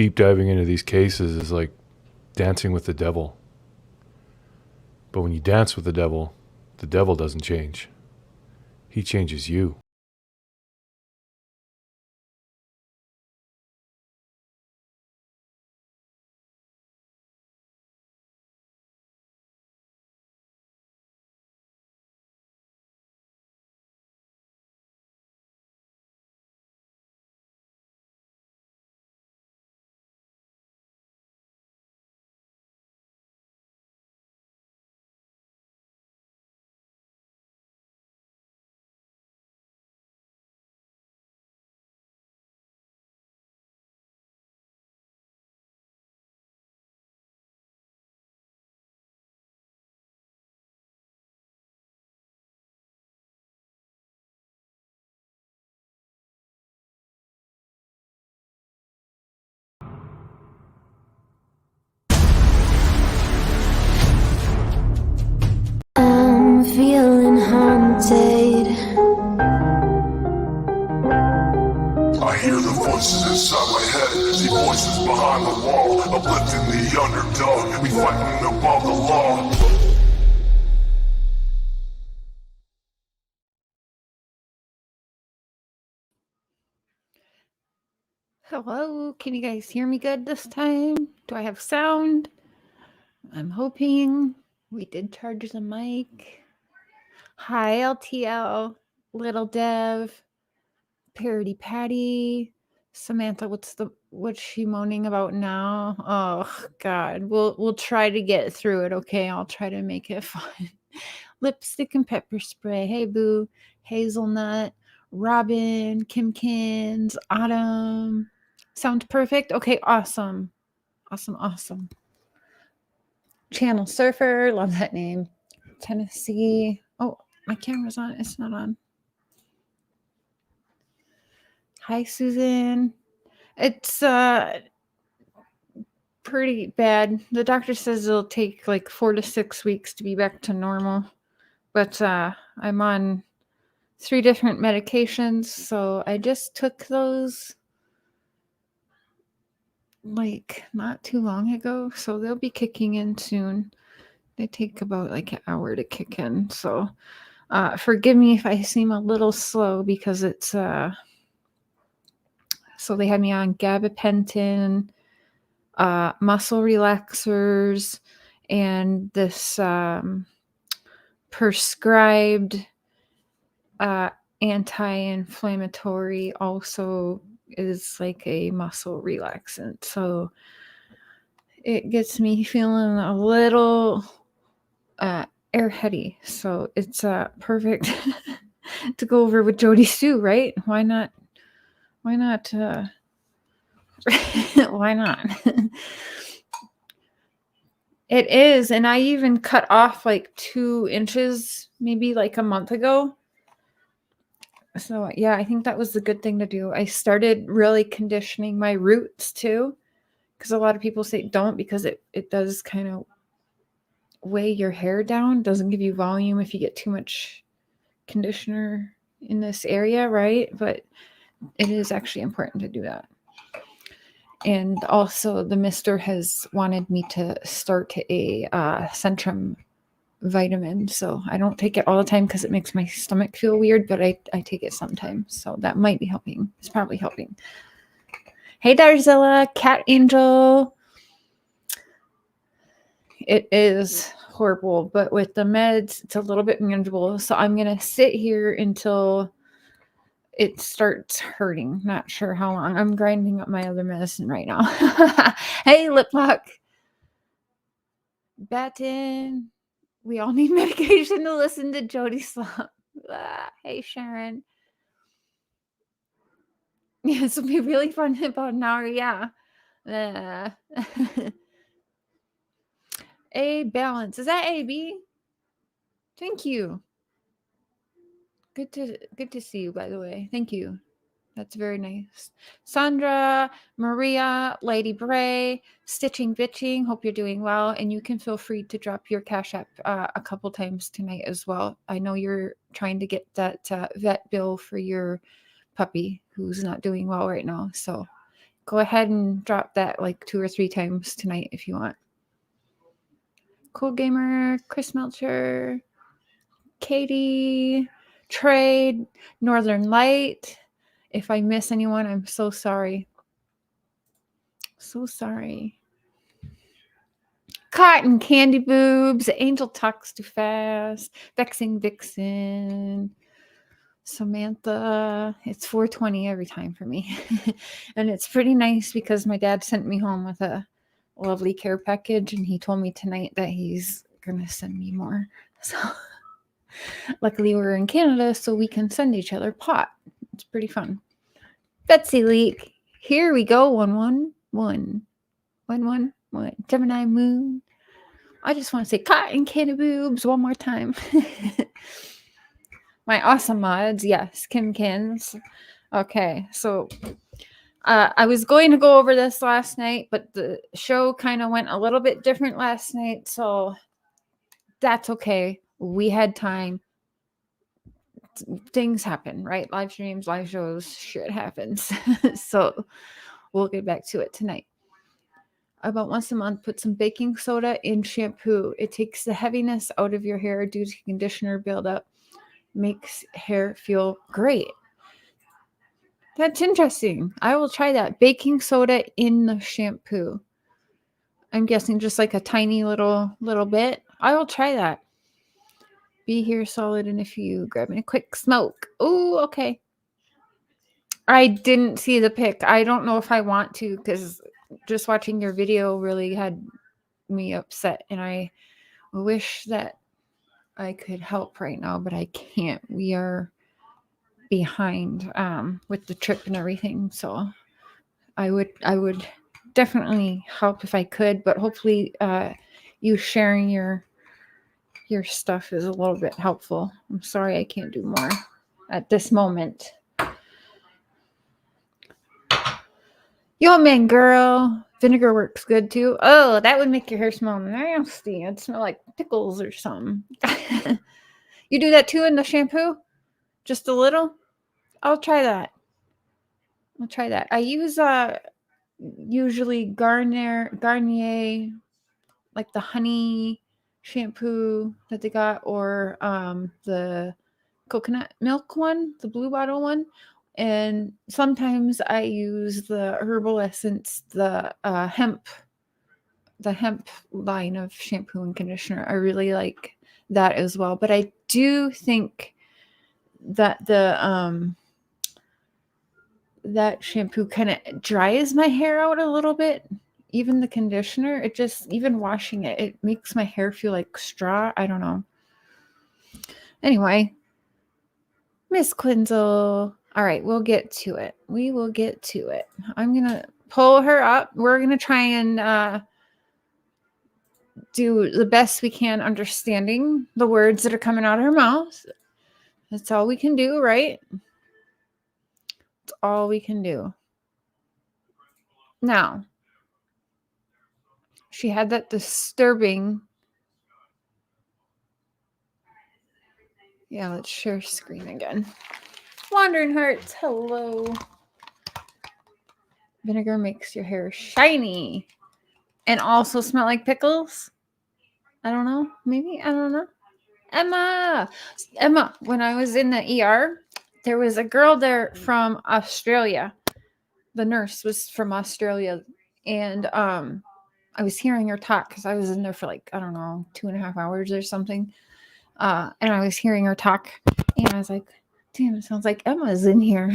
deep diving into these cases is like dancing with the devil. But when you dance with the devil doesn't change. He changes you. I'm feeling haunted. I hear the voices inside my head, see voices behind the wall, uplifting the underdog, we fighting above the law. Hello, can you guys hear me good this time? Do I have sound? I'm hoping. We did charge the mic. Hi, LTL, Little Dev, Parody Patty, Samantha. What's she moaning about now? Oh God, we'll try to get through it. Okay, I'll try to make it fun. Lipstick and pepper spray. Hey Boo, Hazelnut, Robin, Kimkins, Autumn. Sound perfect? Okay, awesome. Awesome. Channel Surfer, love that name. Tennessee. Oh, my camera's on. It's not on. Hi, Susan. It's pretty bad. The doctor says it'll take like 4 to 6 weeks to be back to normal. But I'm on 3 different medications, so I just took those like not too long ago, so they'll be kicking in soon. They take about like an hour to kick in, so forgive me if I seem a little slow because it's so they had me on gabapentin, muscle relaxers, and this prescribed anti-inflammatory also is like a muscle relaxant, so it gets me feeling a little airheady, so it's perfect to go over with Jody Sue, right? Why not why not It is, and I even cut off like 2 inches maybe like a month ago. So yeah, I think that was the good thing to do. I started really conditioning my roots too, because a lot of people say don't, because it does kind of weigh your hair down, doesn't give you volume if you get too much conditioner in this area, right? But it is actually important to do that. And also the mister has wanted me to start a Centrum vitamin, so I don't take it all the time because it makes my stomach feel weird, but I take it sometimes, so that might be helping. It's probably helping. Hey Darzilla, Cat Angel. It is horrible, but with the meds it's a little bit manageable, so I'm gonna sit here until it starts hurting. Not sure how long. I'm grinding up my other medicine right now. Hey Lip Lock, Batten. We all need medication to listen to Jody slop. Hey Sharon. Yeah, this will be really fun in about an hour. Yeah. A balance. Is that AB? Thank you. Good to see you, by the way. Thank you. That's very nice. Sandra, Maria, Lady Bray, Stitching Bitching. Hope you're doing well. And you can feel free to drop your Cash App a couple times tonight as well. I know you're trying to get that vet bill for your puppy who's not doing well right now. So go ahead and drop that like 2 or 3 times tonight if you want. Cool Gamer, Chris Melcher, Katie, Trade, Northern Light. If I miss anyone, I'm so sorry. So sorry. Cotton, Candy Boobs, Angel Talks Too Fast, Vexing Vixen, Samantha. It's 4:20 every time for me. And it's pretty nice because my dad sent me home with a lovely care package, and he told me tonight that he's going to send me more. So luckily we're in Canada, so we can send each other pot. It's pretty fun. Betsy Leak. Here we go. 111. 111. Gemini Moon. I just want to say Cotton Candy Boobs one more time. My awesome mods. Yes. Kim Kins. Okay. So I was going to go over this last night, but the show kind of went a little bit different last night. So that's okay. We had time. Things happen, right? Live streams, live shows, shit happens. So we'll get back to it tonight. About once a month, put some baking soda in shampoo. It takes the heaviness out of your hair due to conditioner buildup. Makes hair feel great. That's interesting. I will try that. Baking soda in the shampoo. I'm guessing just like a tiny little bit. I will try that. Be here solid in a few. Grabbing a quick smoke. Oh, okay. I didn't see the pic. I don't know if I want to because just watching your video really had me upset, and I wish that I could help right now, but I can't. We are behind with the trip and everything, so I would definitely help if I could, but hopefully you sharing your stuff is a little bit helpful. I'm sorry I can't do more at this moment. Yo, man, girl. Vinegar works good too. Oh, that would make your hair smell nasty. It'd smell like pickles or something. You do that too in the shampoo? Just a little? I'll try that. I use usually Garnier like the honey shampoo that they got, or the coconut milk one, the blue bottle one. And sometimes I use the herbal essence, the hemp line of shampoo and conditioner. I really like that as well. But I do think that the that shampoo kind of dries my hair out a little bit. Even the conditioner, it just, even washing it makes my hair feel like straw. I don't know. Anyway, Miss Quinzel. All right, we'll get to it. We will get to it. I'm going to pull her up. We're going to try and do the best we can understanding the words that are coming out of her mouth. That's all we can do, right? That's all we can do. Now, she had that disturbing... Yeah, let's share screen again. Wandering Hearts, hello. Vinegar makes your hair shiny and also smell like pickles. I don't know. Maybe. I don't know. Emma, when I was in the ER, there was a girl there from Australia. The nurse was from Australia. And I was hearing her talk because I was in there for like, I don't know, 2.5 hours or something. And I was hearing her talk. And I was like, damn, it sounds like Emma's in here.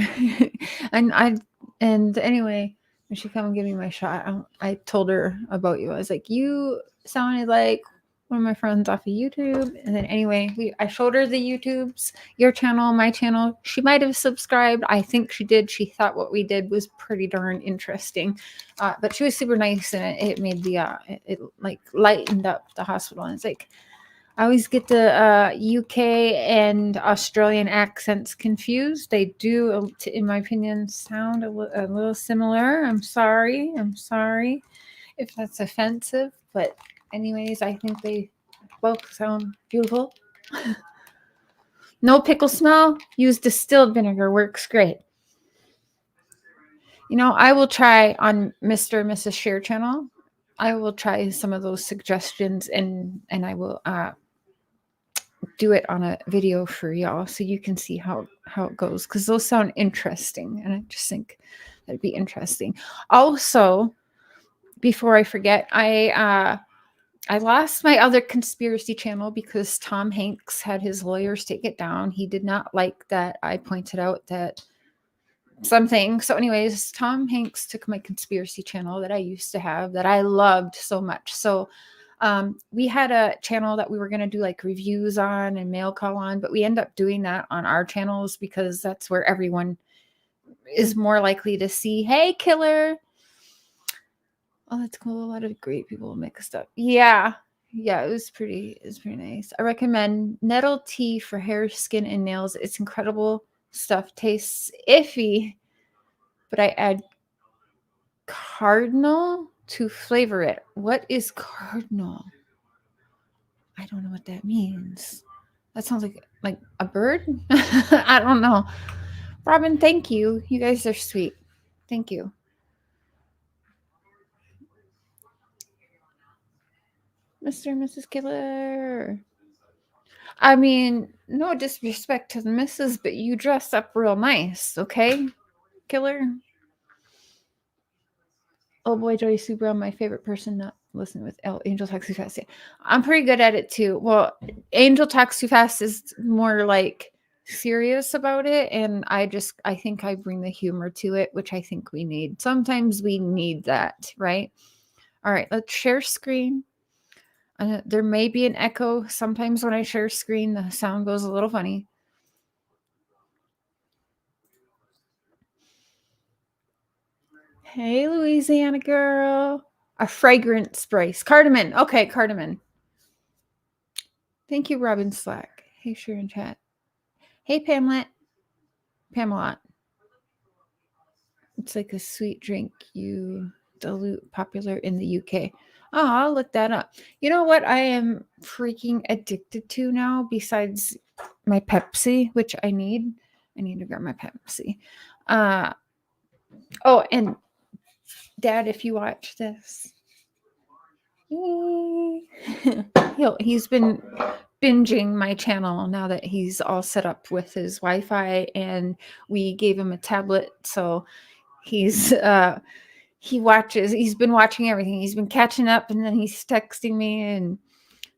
and anyway, when she come and give me my shot, I told her about you. I was like, you sounded like one of my friends off of YouTube. And then anyway, I showed her the YouTubes, your channel, my channel. She might have subscribed. I think she did. She thought what we did was pretty darn interesting. But she was super nice, and it made it like lightened up the hospital. And it's like, I always get the UK and Australian accents confused. They do, in my opinion, sound a little similar. I'm sorry if that's offensive. But anyways, I think they both sound beautiful. No pickle smell. Use distilled vinegar. Works great. You know, I will try on Mr. and Mrs. Cher channel. I will try some of those suggestions and I will do it on a video for y'all so you can see how it goes, because those sound interesting and I just think that'd be interesting. Also, before I forget, I lost my other conspiracy channel because Tom Hanks had his lawyers take it down. He did not like that I pointed out that something. So anyways, Tom Hanks took my conspiracy channel that I used to have that I loved so much. So we had a channel that we were going to do like reviews on and mail call on, but we end up doing that on our channels because that's where everyone is more likely to see. Hey, killer. Oh, that's cool. A lot of great people mixed up. Yeah. Yeah, it was pretty nice. I recommend nettle tea for hair, skin, and nails. It's incredible stuff. Tastes iffy, but I add cardinal to flavor it. What is cardinal? I don't know what that means. That sounds like a bird. I don't know. Robin, thank you. You guys are sweet. Thank you. Mr. and Mrs. Killer. I mean, no disrespect to the missus, but you dress up real nice, okay, Killer? Oh boy, Joey Sue Brown, my favorite person not listening with Angel Talks Too Fast. Yeah. I'm pretty good at it too. Well, Angel Talks Too Fast is more like serious about it, and I think I bring the humor to it, which I think we need. Sometimes we need that, right? All right, let's share screen. There may be an echo. Sometimes when I share screen, the sound goes a little funny. Hey, Louisiana girl. A fragrance spice. Cardamom. Okay, cardamom. Thank you, Robin Slack. Hey, share in chat. Hey, Pamela. It's like a sweet drink you dilute, popular in the UK. Oh, I'll look that up. You know what I am freaking addicted to now besides my Pepsi, which I need? I need to grab my Pepsi. Oh, and Dad, if you watch this, he's been binging my channel now that he's all set up with his Wi-Fi, and we gave him a tablet, so he's been watching everything. He's been catching up, and then he's texting me, and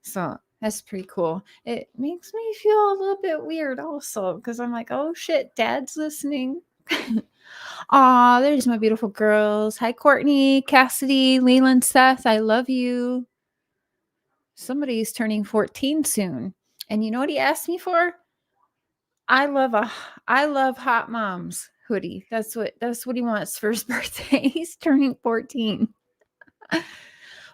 so that's pretty cool. It makes me feel a little bit weird also because I'm like, oh shit, Dad's listening. Aw, there's my beautiful girls. Hi, Courtney, Cassidy, Leland, Seth. I love you. Somebody's turning 14 soon. And you know what he asked me for? I love Hot Moms hoodie. That's what he wants for his birthday. He's turning 14.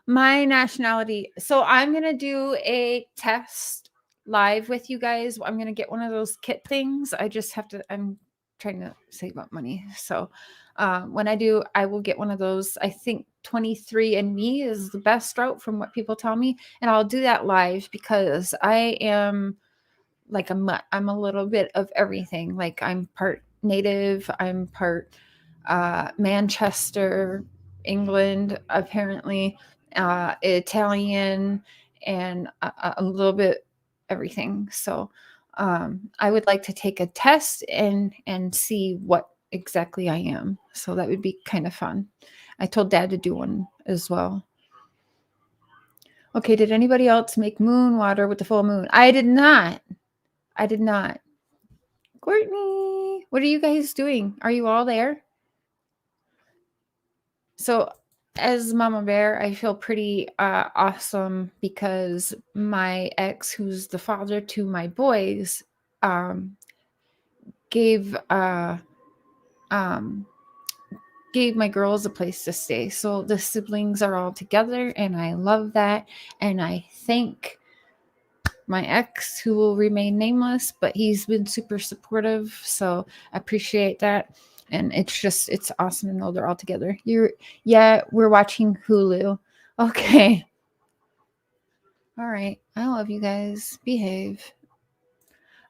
My nationality. So I'm going to do a test live with you guys. I'm going to get one of those kit things. I'm trying to save up money. So when I do, I will get one of those. I think 23andMe is the best route from what people tell me. And I'll do that live because I am like a mutt. I'm a little bit of everything. Like I'm part native. I'm part Manchester, England, apparently, Italian, and a little bit everything. So I would like to take a test and see what exactly I am. So that would be kind of fun. I told Dad to do one as well. Okay, did anybody else make moon water with the full moon? I did not. Courtney, what are you guys doing? Are you all there? So as Mama Bear, I feel pretty awesome because my ex, who's the father to my boys, gave my girls a place to stay. So the siblings are all together, and I love that. And I thank my ex, who will remain nameless, but he's been super supportive. So I appreciate that. And it's awesome to know they're all together. We're watching Hulu. Okay. All right. I love you guys. Behave.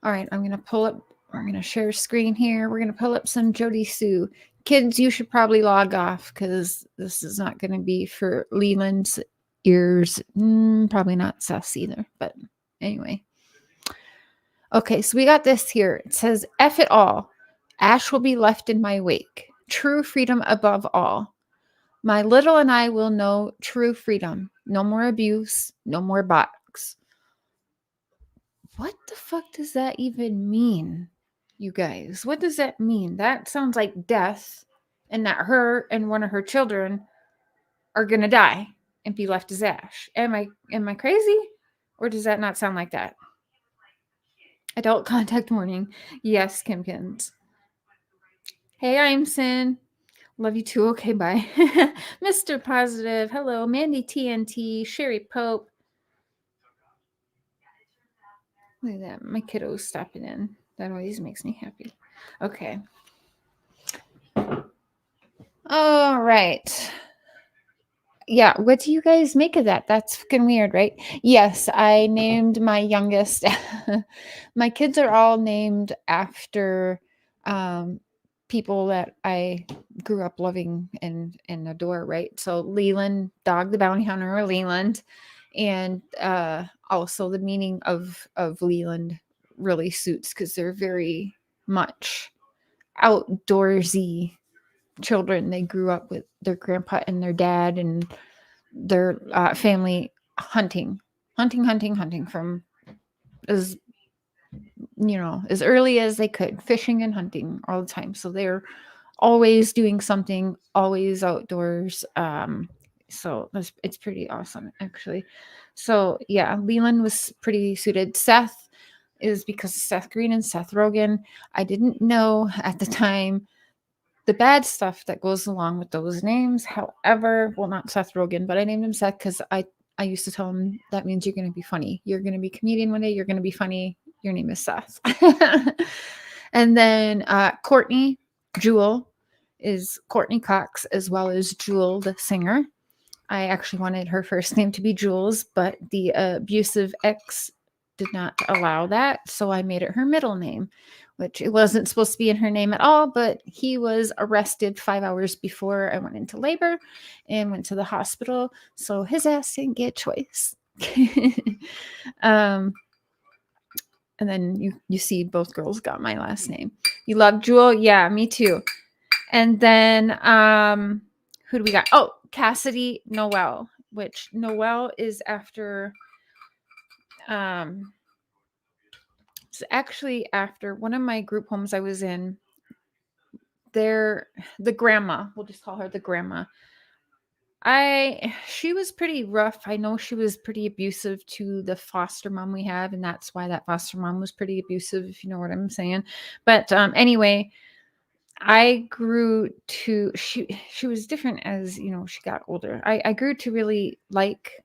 All right. I'm going to share screen here. We're going to pull up some Jody Sue. kids, you should probably log off because this is not going to be for Leland's ears. Probably not Seth's either. But anyway. Okay, so we got this here. It says, F it all. Ash will be left in my wake. True freedom above all. My little and I will know true freedom. No more abuse. No more box. What the fuck does that even mean, you guys? What does that mean? That sounds like death, and that her and one of her children are gonna die and be left as ash. Am I crazy? Or does that not sound like that? Adult contact warning. Yes, Kimkins. Hey, I'm Sin. Love you too. Okay, bye. Mr. Positive. Hello. Mandy TNT. Sherry Pope. Look at that. My kiddo's stopping in. That always makes me happy. Okay. All right. Yeah, what do you guys make of that? That's fucking weird, right? Yes, I named my youngest. My kids are all named after people that I grew up loving and adore, right? So Leland, Dog the Bounty Hunter, or Leland, and also the meaning of Leland really suits because they're very much outdoorsy children. They grew up with their grandpa and their dad and their family hunting from as as early as they could, fishing and hunting all the time. So they're always doing something, always outdoors. So it's pretty awesome, actually. So yeah, Leland was pretty suited. Seth is because of Seth Green and Seth Rogen. I didn't know at the time the bad stuff that goes along with those names. However, well, not Seth Rogen, but I named him Seth because I used to tell him that means you're going to be funny. You're going to be a comedian one day. You're going to be funny. Your name is Seth. And then Courtney Jewel is Courtney Cox, as well as Jewel, the singer. I actually wanted her first name to be Jules, but the abusive ex did not allow that. So I made it her middle name, which it wasn't supposed to be in her name at all, but he was arrested 5 hours before I went into labor and went to the hospital. So his ass didn't get a choice. And then you see both girls got my last name. You love Jewel? Yeah, me too. And then who do we got? Oh, Cassidy Noel, which Noel is after it's actually after one of my group homes I was in. The grandma, we'll just call her the grandma. She was pretty rough. I know she was pretty abusive to the foster mom we have, and that's why that foster mom was pretty abusive, if you know what I'm saying. But anyway, I grew to she was different as she got older. I grew to really like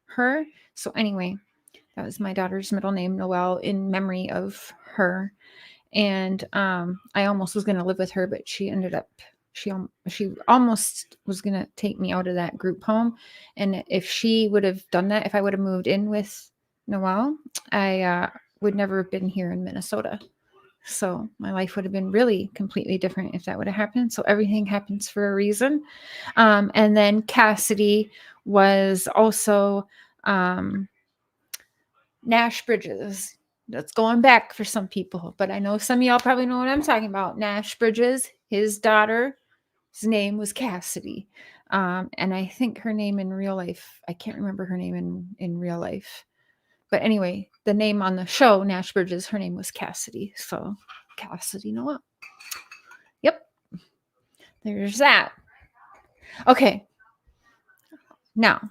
her. So anyway, that was my daughter's middle name, Noelle, in memory of her. And I almost was going to live with her, but she ended up she almost was going to take me out of that group home. And if she would have done that, if I would have moved in with Noelle, I would never have been here in Minnesota. So my life would have been really completely different if that would have happened. So everything happens for a reason. And then Cassidy was also Nash Bridges. That's going back for some people, but I know some of y'all probably know what I'm talking about. Nash Bridges, his daughter's name was Cassidy. And I think her name in real life, I can't remember her name in real life. But anyway, the name on the show, Nash Bridges, her name was Cassidy. So Cassidy Noel. Yep. There's that. Okay. Now,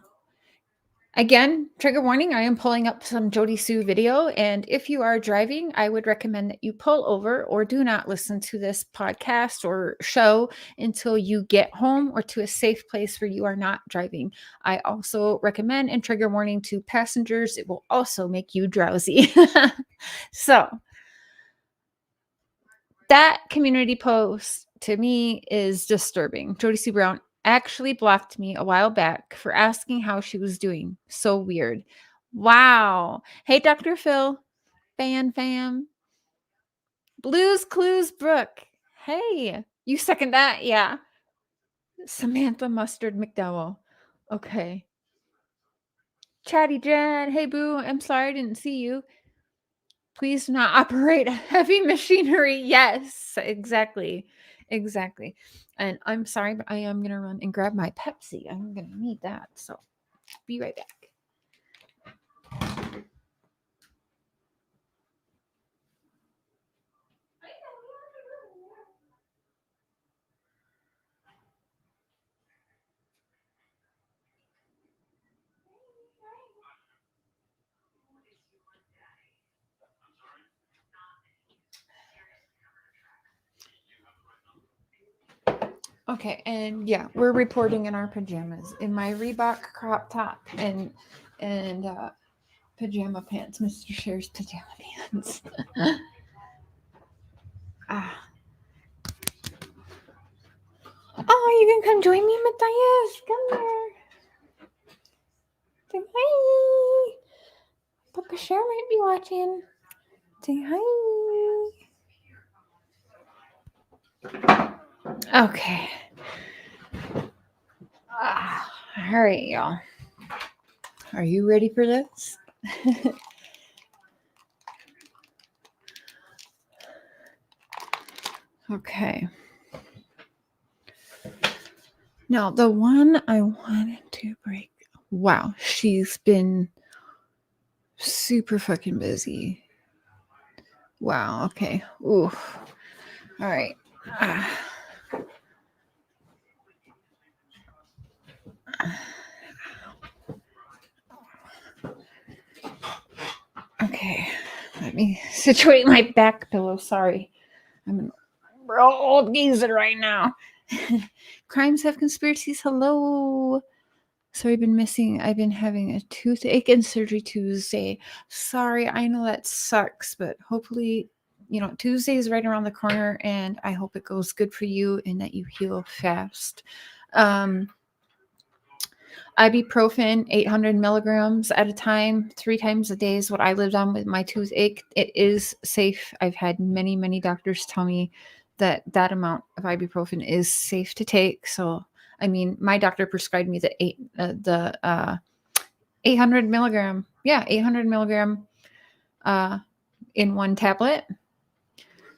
again, trigger warning, I am pulling up some Jody Sue video. And if you are driving, I would recommend that you pull over or do not listen to this podcast or show until you get home or to a safe place where you are not driving. I also recommend and trigger warning to passengers. It will also make you drowsy. So that community post to me is disturbing. Jody Sue Brown actually blocked me a while back for asking how she was doing. So weird. Wow. Hey, Dr. Phil. Fam. Blues Clues Brooke. Hey, You second that? Yeah. Samantha Mustard McDowell. Okay. Chatty Jen. Hey, boo. I'm sorry I didn't see you. Please do not operate heavy machinery. Yes, exactly. Exactly. And I'm sorry, but I am going to run and grab my Pepsi. I'm going to need that. So be right back. Okay, and yeah, we're reporting in our pajamas, in my Reebok crop top and pajama pants, Mr. Cher's pajama pants. Ah. Oh, you can come join me, Matthias. Come here. Say hi. Papa Cher might be watching. Say hi. Okay. All right, y'all. Are you ready for this? Okay. Now, the one I wanted to break. Wow, she's been super fucking busy. Wow, okay. Ooh. All right. Okay. Let me situate my back pillow. Sorry. I'm an real old geezer right now. Crimes have conspiracies. Hello. So I've been having a toothache and surgery Tuesday. Sorry, I know that sucks, but hopefully, Tuesday is right around the corner and I hope it goes good for you and that you heal fast. Ibuprofen, 800 milligrams at a time, 3 times a day is what I lived on with my toothache. It is safe. I've had many, many doctors tell me that amount of ibuprofen is safe to take. So, I mean, my doctor prescribed me the 800 milligram. Yeah, 800 milligram in one tablet.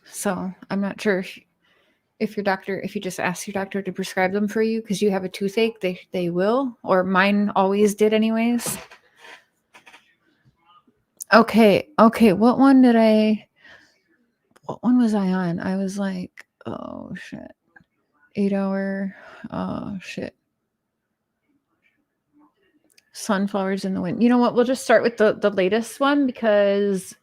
So I'm not sure if you just ask your doctor to prescribe them for you because you have a toothache, they will, or mine always did anyways. Okay. What one was I on? I was like, oh shit. 8 hour. Oh shit. Sunflowers in the wind. You know what? We'll just start with the latest one because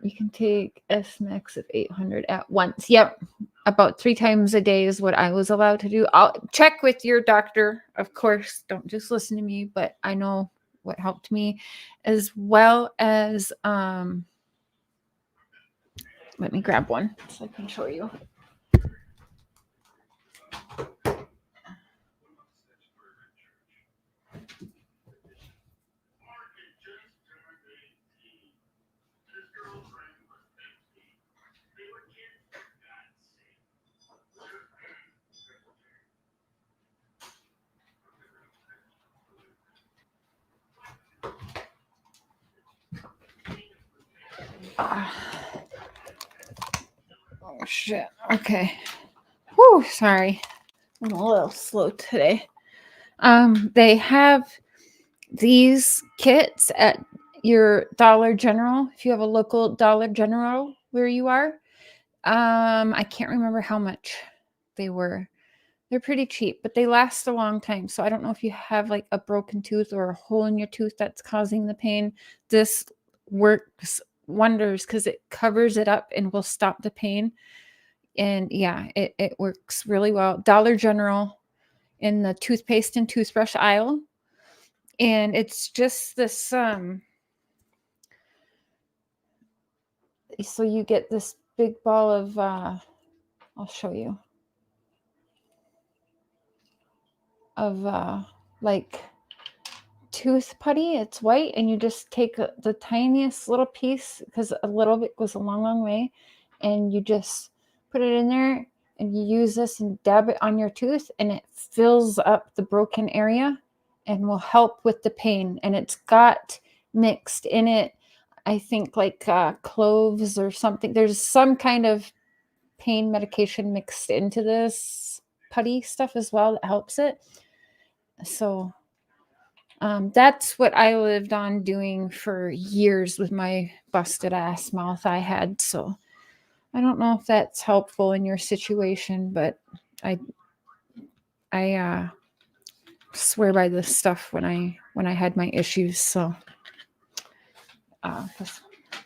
you can take S-Max of 800 at once. Yep. About 3 times a day is what I was allowed to do. I'll check with your doctor, of course. Don't just listen to me, but I know what helped me, as well as let me grab one so I can show you. Oh shit. Okay. Whew, sorry. I'm a little slow today. They have these kits at your Dollar General. If you have a local Dollar General where you are. I can't remember how much they were. They're pretty cheap, but they last a long time. So I don't know if you have like a broken tooth or a hole in your tooth that's causing the pain. This works wonders because it covers it up and will stop the pain. And yeah, it works really well. Dollar General in the toothpaste and toothbrush aisle. And it's just this, so you get this big ball of, I'll show you, of like tooth putty. It's white, and you just take the tiniest little piece because a little bit goes a long way, and you just put it in there and you use this and dab it on your tooth, and it fills up the broken area and will help with the pain. And it's got mixed in it, I think, like cloves or something. There's some kind of pain medication mixed into this putty stuff as well that helps it. So that's what I lived on doing for years with my busted ass mouth I had. So I don't know if that's helpful in your situation, but I swear by this stuff when I had my issues. So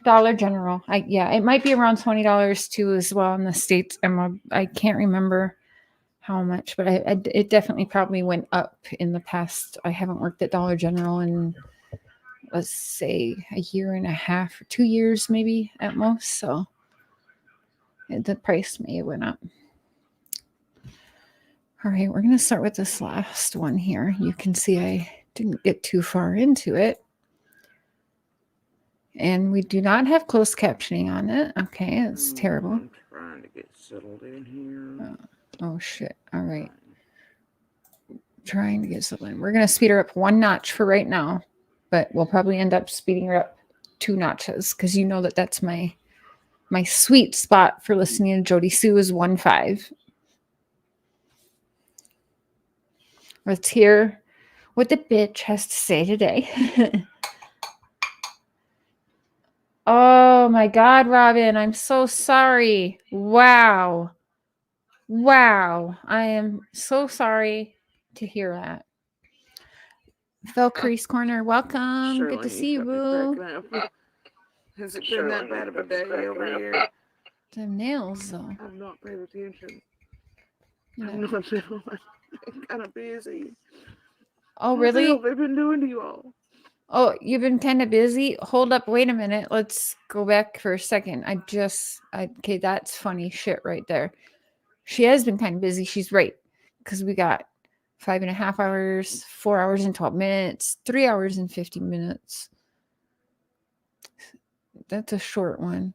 Dollar General, it might be around $20 too as well in the States. I can't remember how much, but it definitely probably went up in the past. I haven't worked at Dollar General in, let's say, a year and a half or 2 years maybe at most. So the price may have went up. All right, we're going to start with this last one here. You can see I didn't get too far into it. And we do not have closed captioning on it. Okay, it's terrible. I'm trying to get settled in here. Oh shit. All right. Trying to get settled in. We're going to speed her up 1 notch for right now, but we'll probably end up speeding her up 2 notches because you know that's my sweet spot for listening to Jody Sue is 1.5. Let's hear what the bitch has to say today. Oh my God, Robin, I'm so sorry. Wow. I am so sorry to hear that. Valkyrie's Corner, welcome. Good to see you, boo. Has it been that bad of a day over here? The nails, though. I've not paid attention. Yeah. I've not been kind of busy. Oh, really? What have they been doing to you all? Oh, you've been kind of busy? Hold up, wait a minute. Let's go back for a second. Okay, that's funny shit right there. She has been kind of busy. She's right. Because we got 5.5 hours, 4 hours and 12 minutes, 3 hours and 50 minutes. That's a short one.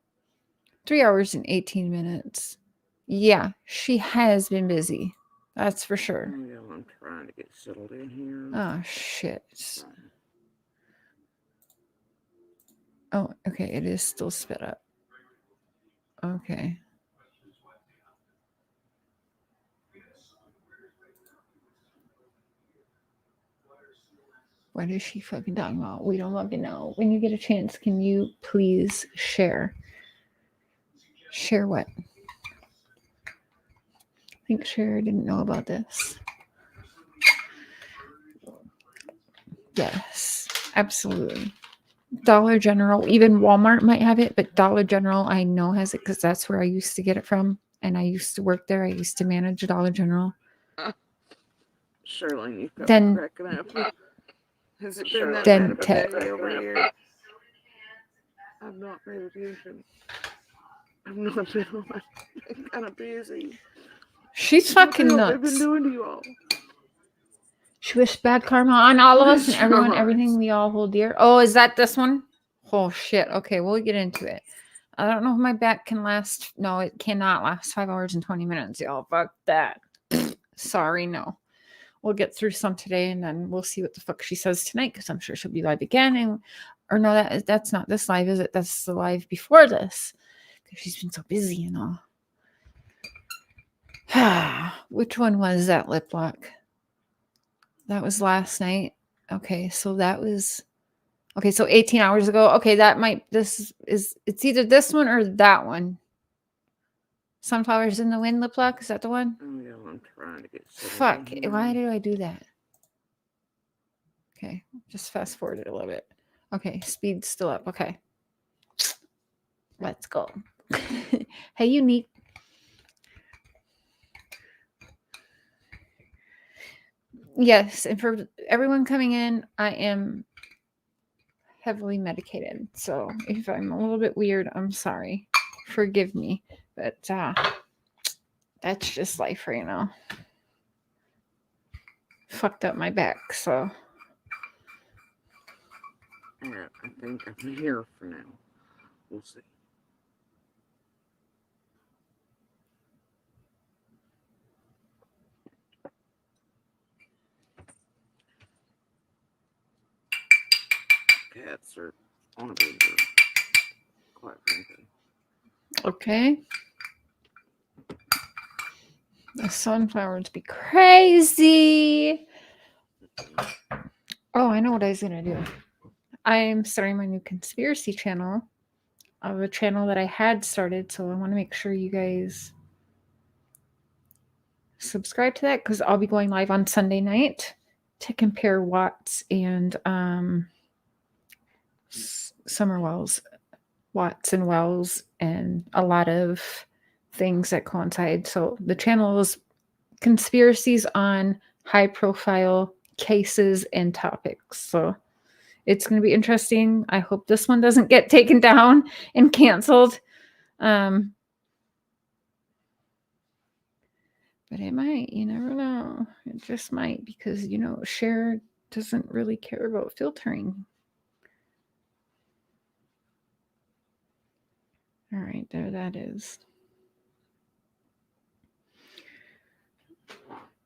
3 hours and 18 minutes. Yeah, she has been busy. That's for sure. Yeah, I'm trying to get settled in here. Oh, shit. Oh, okay. It is still sped up. Okay. What is she fucking talking about? We don't fucking know. When you get a chance, can you please share? Share what? I think Cher didn't know about this. Yes, absolutely. Dollar General, even Walmart might have it, but Dollar General I know has it because that's where I used to get it from. And I used to work there. I used to manage a Dollar General. Shirley, you've got Then, cracking up. Has it been that then bad of a day over here? I've not paid attention. I've not been kind of busy. She's fucking nuts. What have they been doing to you all? She wished bad karma on all of us and everyone, everything we all hold dear. Oh, is that this one? Oh, shit. Okay, we'll get into it. I don't know if my back can last. No, it cannot last 5 hours and 20 minutes, y'all. Fuck that. Sorry, no. We'll get through some today, and then we'll see what the fuck she says tonight, because I'm sure she'll be live again. Or no, that's not this live, is it? That's the live before this, because she's been so busy and all. Which one was that lip lock? That was last night. Okay, so that was... Okay, so 18 hours ago. Okay, it's either this one or that one. Sunflowers in the Wind lip lock. Is that the one? Oh, yeah, I'm trying to get... Fuck, why did I do that? Okay, just fast forward it a little bit. Okay, speed's still up. Okay. Let's go. Hey, Unique. Yes, and for everyone coming in, I am heavily medicated. So if I'm a little bit weird, I'm sorry. Forgive me. But that's just life right now. Fucked up my back, so. Yeah, I think I'm here for now. We'll see. cats are on a bender, quite frankly. Okay. The sunflowers be crazy. Oh, I know what I was going to do. I'm starting my new conspiracy channel of a channel that I had started. So I want to make sure you guys subscribe to that because I'll be going live on Sunday night to compare Watts and Summerwell's, Watts and Wells, and a lot of things that coincide. So the channel is conspiracies on high profile cases and topics. So it's going to be interesting. I hope this one doesn't get taken down and canceled. But it might. You never know. It just might because, you know, Cher doesn't really care about filtering. All right, there that is.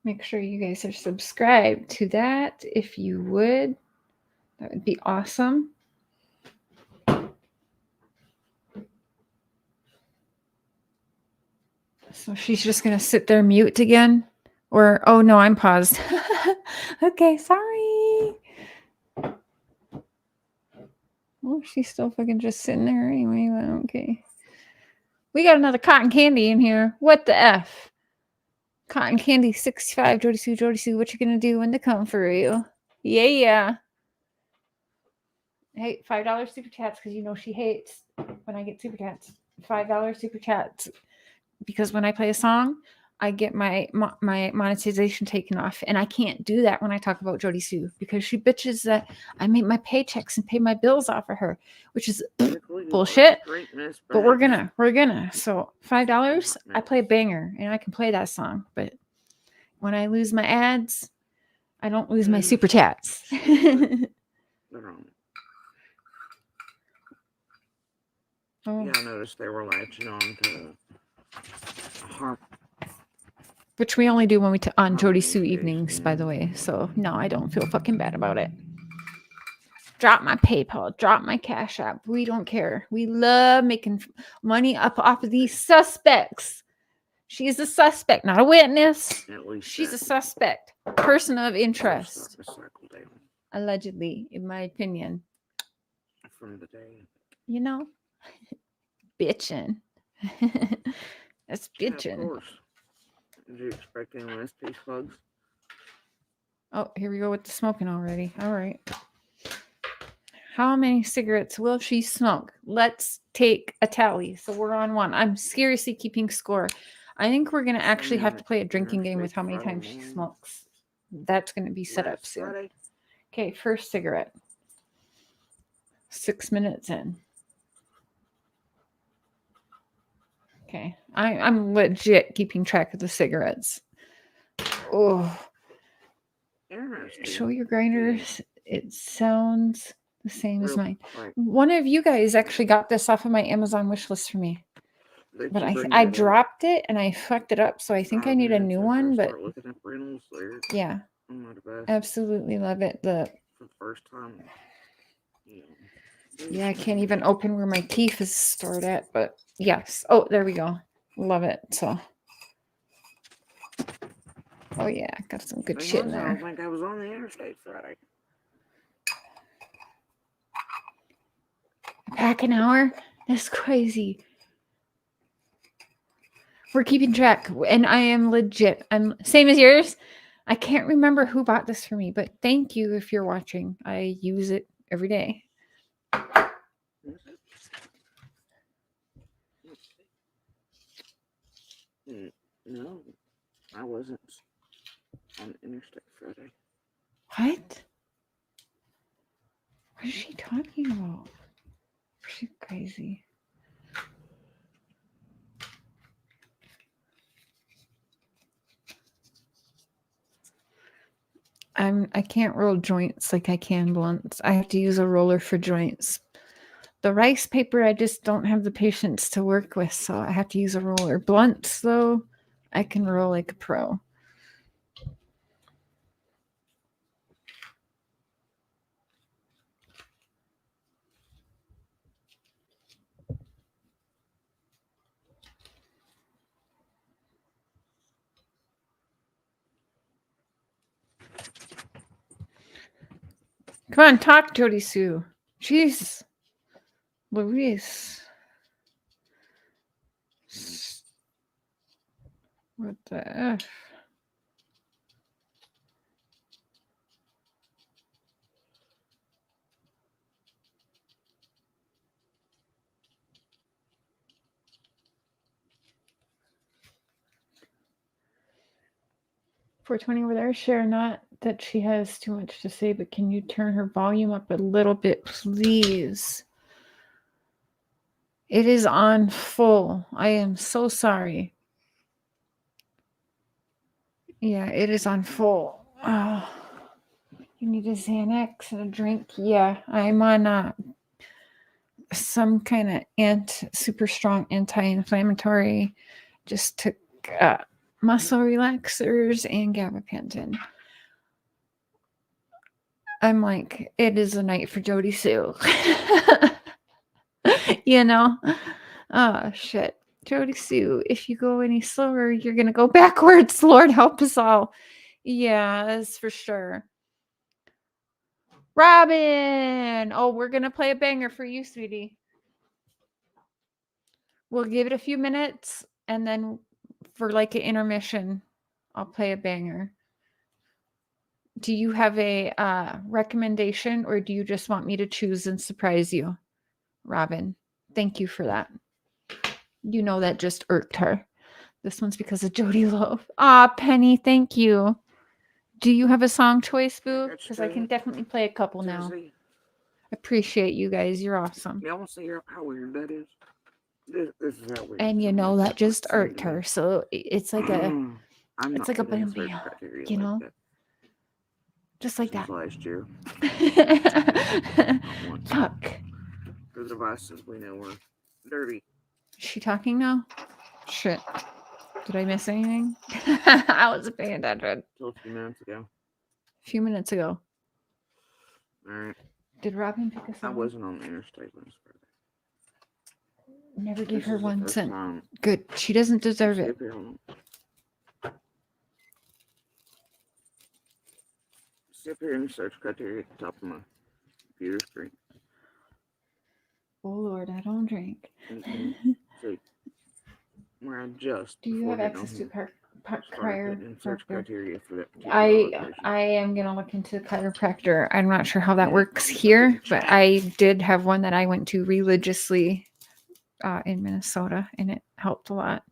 Make sure you guys are subscribed to that if you would. That would be awesome. So she's just going to sit there mute again? Or, oh no, I'm paused. Okay, sorry. Well, she's still fucking just sitting there anyway. Well, okay. We got another cotton candy in here. What the F? Cotton candy 65. Jody Sue, what you going to do when they come for you? Yeah. Hey, $5 super chats because you know she hates when I get super chats. $5 super chats because when I play a song, I get my monetization taken off, and I can't do that when I talk about Jody Sue because she bitches that I make my paychecks and pay my bills off of her, which is bullshit. But we're gonna. So $5, I play a banger, and I can play that song. But when I lose my ads, I don't lose my super chats. Oh. Yeah, I noticed they were latching on to which we only do when we on Jody Sue evenings, by the way. So no, I don't feel fucking bad about it. Drop my PayPal, drop my Cash App. We don't care. We love making money off of these suspects. She's a suspect, not a witness. She's a suspect, person of interest. Allegedly, in my opinion. From the day. You know, bitching. That's bitching. Yeah, of course. Did you expect any less peace bugs? Oh, here we go with the smoking already. All right. How many cigarettes will she smoke? Let's take a tally. So we're on one. I'm seriously keeping score. I think we're going to actually have to play a drinking game with how many times she smokes. That's going to be set up soon. Okay, first cigarette. 6 minutes in. Okay, I'm legit keeping track of the cigarettes. Oh. Show your grinders. It sounds the same as mine. One of you guys actually got this off of my Amazon wish list for me. But I dropped it and I fucked it up, so I think I need a new one. But yeah, absolutely love it. The first time. Yeah, I can't even open where my teeth is stored at, but yes. Oh, there we go. Love it. So, oh yeah, got some good shit in there. I think I was on the interstate Friday. Pack an hour? That's crazy. We're keeping track, and I am legit. I'm same as yours. I can't remember who bought this for me, but thank you if you're watching. I use it every day. No, I wasn't on Interstate Friday. What? What is she talking about? She's crazy. I can't roll joints like I can blunts. I have to use a roller for joints. The rice paper, I just don't have the patience to work with, so I have to use a roller. Blunts, though, I can roll like a pro. Come on, talk, Jody Sue. Jeez. Louise. What the F? .420 over there. Cher, not that she has too much to say, but can you turn her volume up a little bit, please? It is on full. I am so sorry. Yeah, it is on full. Oh, you need a Xanax and a drink? Yeah, I'm on some kind of super strong anti-inflammatory. Just took muscle relaxers and gabapentin. I'm like, it is a night for Jody Sue. You know? Oh, shit. Jody Sue, if you go any slower, you're going to go backwards. Lord help us all. Yeah, that's for sure. Robin! Oh, we're going to play a banger for you, sweetie. We'll give it a few minutes, and then for like an intermission, I'll play a banger. Do you have a recommendation, or do you just want me to choose and surprise you? Robin, thank you for that. You know that just irked her. This one's because of Jody Love. Ah, Penny, thank you. Do you have a song choice, Boo? Because I can definitely play a couple now. Appreciate you guys. You're awesome. Yeah, I want to see how weird that is. This is how weird. And you know that just irked her. So it's like a it's like a bam bam, you know? Just like that. Last year. Fuck. The devices we know were dirty. Is she talking now? Shit. Did I miss anything? I wasn't paying attention. Till a few minutes ago. A few minutes ago. Alright. Did Robin pick us up? I wasn't on the interstate last Friday. Never gave her 1 cent. Good. She doesn't deserve it. See up here in the search criteria at the top of my computer screen. Oh Lord, I don't drink. See where I just. Do you have access to criteria for that? I am gonna look into chiropractor. I'm not sure how that works here, but I did have one that I went to religiously in Minnesota, and it helped a lot.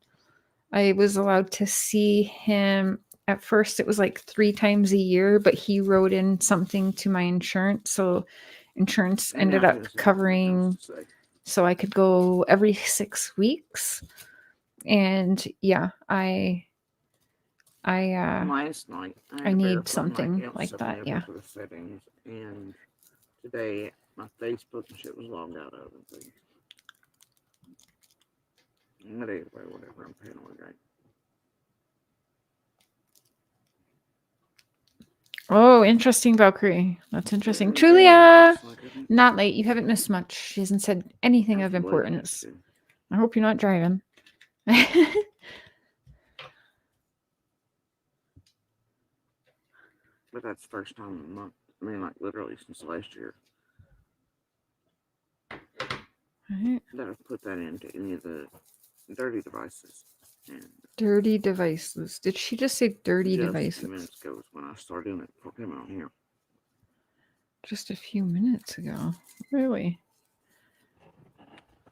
I was allowed to see him. At first, it was like 3 times a year, but he wrote in something to my insurance, so insurance ended up covering, so I could go every 6 weeks. And yeah, I last night I need something like that. Yeah. The settings, and today my Facebook and shit was logged out of and things. But anyway, whatever, I'm paying on right. Oh, interesting, Valkyrie. That's interesting. Trulia, not late. You haven't missed much. She hasn't said anything of importance. I hope you're not driving. But that's the first time in a month. I mean, like literally since last year. Right. That I've put that into any of the dirty devices. And dirty devices. Did she just say dirty devices? Just a few minutes ago was when I started doing it before coming on here. Just a few minutes ago. Really?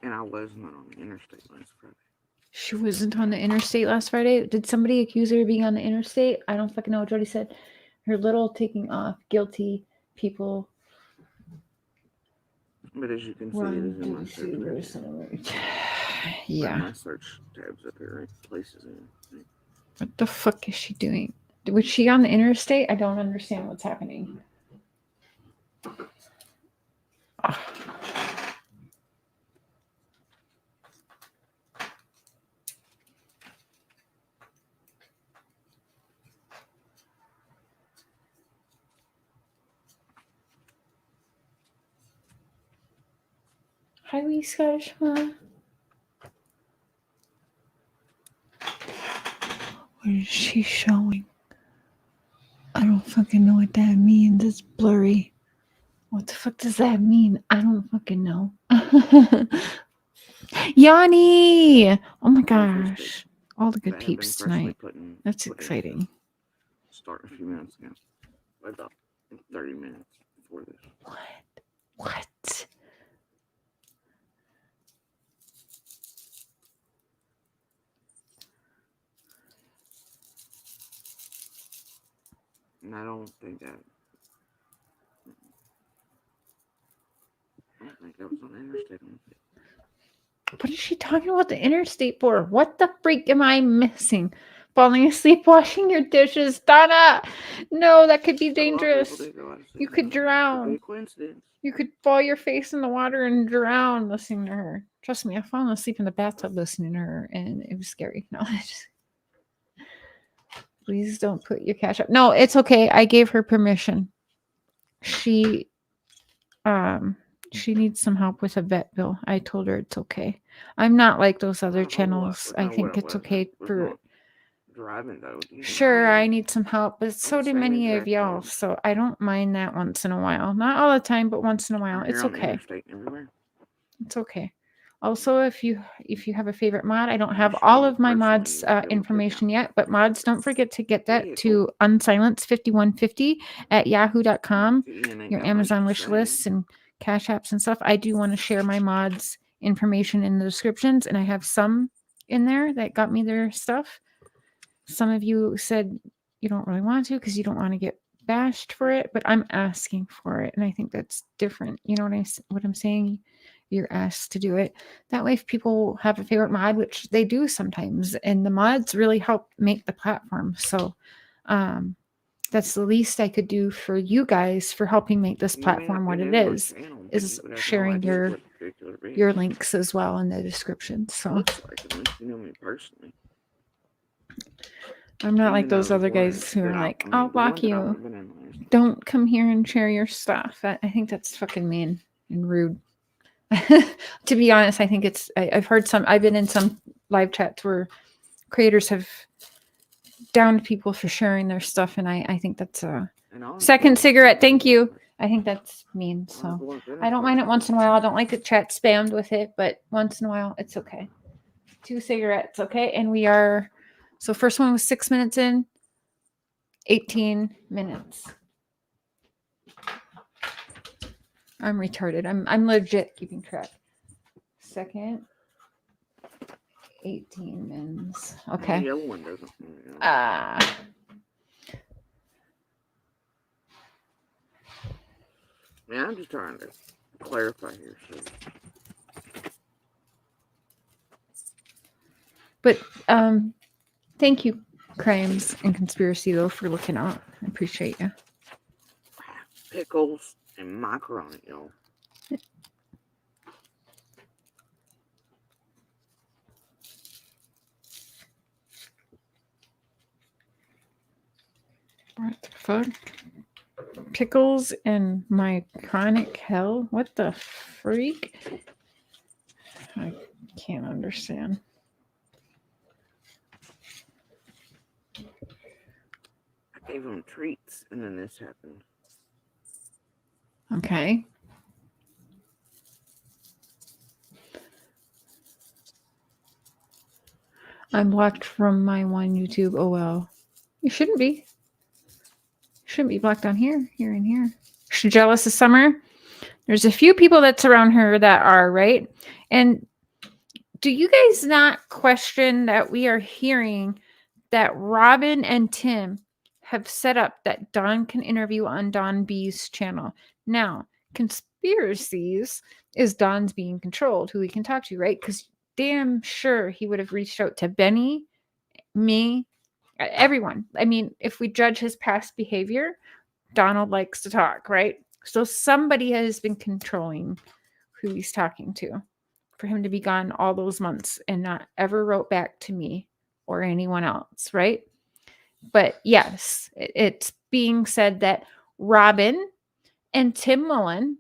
And I wasn't on the interstate last Friday. She wasn't on the interstate last Friday? Did somebody accuse her of being on the interstate? I don't fucking know what Jody said. Her little taking off, guilty people. But as you can see, it is in my search. Yeah. My search tabs up here, right? Places in. What the fuck is she doing? Was she on the interstate? I don't understand what's happening. Oh. Hi, wee Scottish Mom. What is she showing? I don't fucking know what that means. It's blurry. What the fuck does that mean? I don't fucking know. Yanni! Oh my gosh. All the good peeps tonight. That's exciting. Start a few minutes ago. About 30 minutes before this. What? And I don't think that was on the interstate. What is she talking about the interstate for? What the freak am I missing? Falling asleep washing your dishes, Donna. No, that could be dangerous. You could drown. You could fall your face in the water and drown listening to her. Trust me, I've fallen asleep in the bathtub listening to her, and it was scary. No, please don't put your cash up. No, it's okay. I gave her permission. She needs some help with a vet bill. I told her it's okay. I'm not like those other channels. I think it's okay for driving though. Sure, I need some help, but so do many of y'all. So I don't mind that once in a while. Not all the time, but once in a while. It's okay. It's okay. Also, if you have a favorite mod, I don't have all of my mods information yet, but mods, don't forget to get that to unsilence5150@yahoo.com. Your Amazon wish lists and cash apps and stuff. I do want to share my mods information in the descriptions, and I have some in there that got me their stuff. Some of you said you don't really want to because you don't want to get bashed for it, but I'm asking for it, and I think that's different. You know what I'm saying? You're asked to do it. That way, if people have a favorite mod, which they do sometimes, and the mods really help make the platform. So that's the least I could do for you guys for helping make this platform what it is sharing your links as well in the description. So I'm not like those other guys who are like, I'll block you. Don't come here and share your stuff. I think that's fucking mean and rude. To be honest, I think I've been in some live chats where creators have downed people for sharing their stuff, and I think that's a second cigarette. Thank you. I think that's mean. So I don't mind it once in a while. I don't like the chat spammed with it, but once in a while, it's okay. 2 cigarettes, okay? And we are, so first one was 6 minutes in, 18 minutes. I'm retarded. I'm legit keeping track. Second, 18 minutes. Okay. The yellow one doesn't. Man, I'm just trying to clarify here. So. But thank you, Crimes and Conspiracy, though, for looking out. I appreciate you. Pickles and macaroni, y'all. What the fuck? Pickles and my chronic hell? What the freak? I can't understand. I gave them treats, and then this happened. Okay. I'm blocked from my one YouTube. Oh well. You shouldn't be. Shouldn't be blocked on here, here, and here. She's jealous of Summer. There's a few people that's around her that are, right? And do you guys not question that we are hearing that Robin and Tim have set up that Don can interview on Don B's channel? Now, conspiracies is Don's being controlled, who he can talk to, right? Because damn sure he would have reached out to Benny, me, everyone. I mean, if we judge his past behavior, Donald likes to talk, right? So somebody has been controlling who he's talking to for him to be gone all those months and not ever wrote back to me or anyone else, right? But yes, it's being said that Robin and Tim Mullen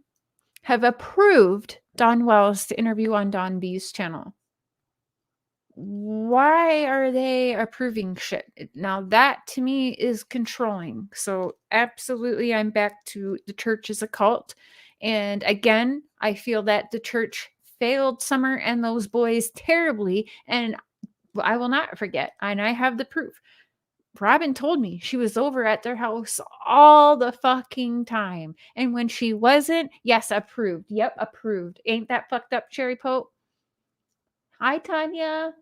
have approved Don Wells to interview on Don B's channel. Why are they approving shit? Now that to me is controlling. So absolutely, I'm back to the church is a cult, And again, I feel that the church failed Summer and those boys terribly. And I will not forget, and I have the proof. Robin told me she was over at their house all the fucking time. And when she wasn't, yes, approved. Yep, approved. Ain't that fucked up, Cherry Pope? Hi, Tanya.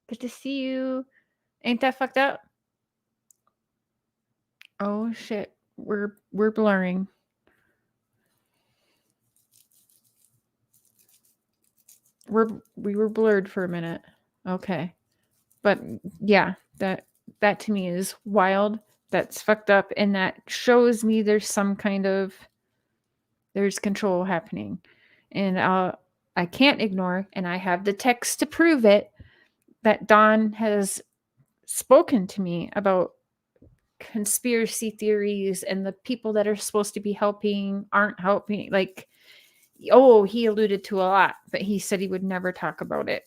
Good to see you. Ain't that fucked up? Oh shit. We're blurring. We were blurred for a minute. Okay. But yeah, that to me is wild. That's fucked up, and that shows me there's some kind of control happening. And I can't ignore, and I have the text to prove it, that Don has spoken to me about conspiracy theories and the people that are supposed to be helping aren't helping. Like, oh, he alluded to a lot, but he said he would never talk about it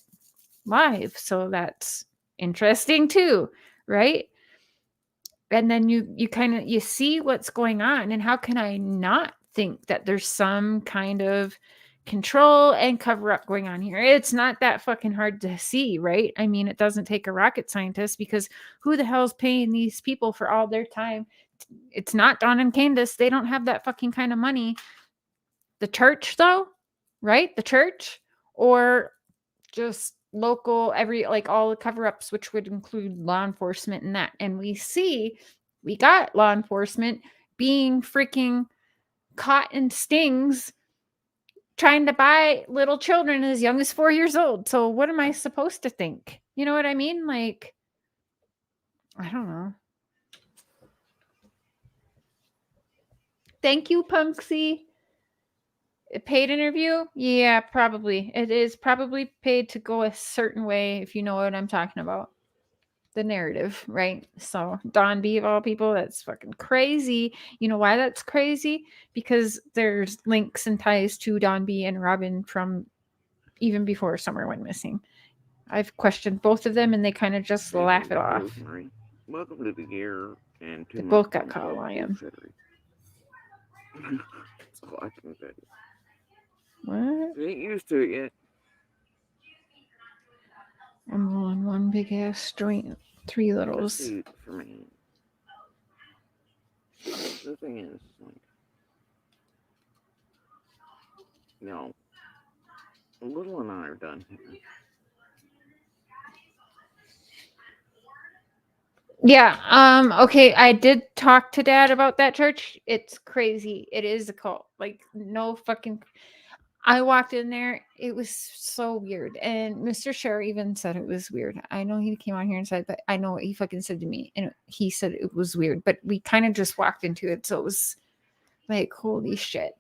live. So that's interesting too, right? And then you kind of, you see what's going on, and how can I not think that there's some kind of control and cover up going on here? It's not that fucking hard to see, right? I mean, it doesn't take a rocket scientist, because who the hell's paying these people for all their time? It's not Don and Candace. They don't have that fucking kind of money. The church, though, right? The church, or just local, like all the cover-ups, which would include law enforcement and that. And we got law enforcement being freaking caught in stings trying to buy little children as young as 4 years old. So what am I supposed to think? You know what I mean? Like, I don't know. Thank you, Punxie. A paid interview? Yeah, probably. It is probably paid to go a certain way, if you know what I'm talking about. The narrative, right? So Don B, of all people, that's fucking crazy. You know why that's crazy? Because there's links and ties to Don B and Robin from even before Summer went missing. I've questioned both of them, and they kind of just laugh it off. Welcome to the year and they both got caught lying. What? You ain't used to it yet. I'm rolling one big ass joint, 3 littles. For me. The thing is, like, no, Little and I are done here. Yeah. Okay. I did talk to Dad about that church. It's crazy. It is a cult. Like, no fucking. I walked in there. It was so weird. And Mr. Cher even said it was weird. I know he came on here and said, but I know what he fucking said to me. And he said it was weird. But we kind of just walked into it. So it was like, holy shit.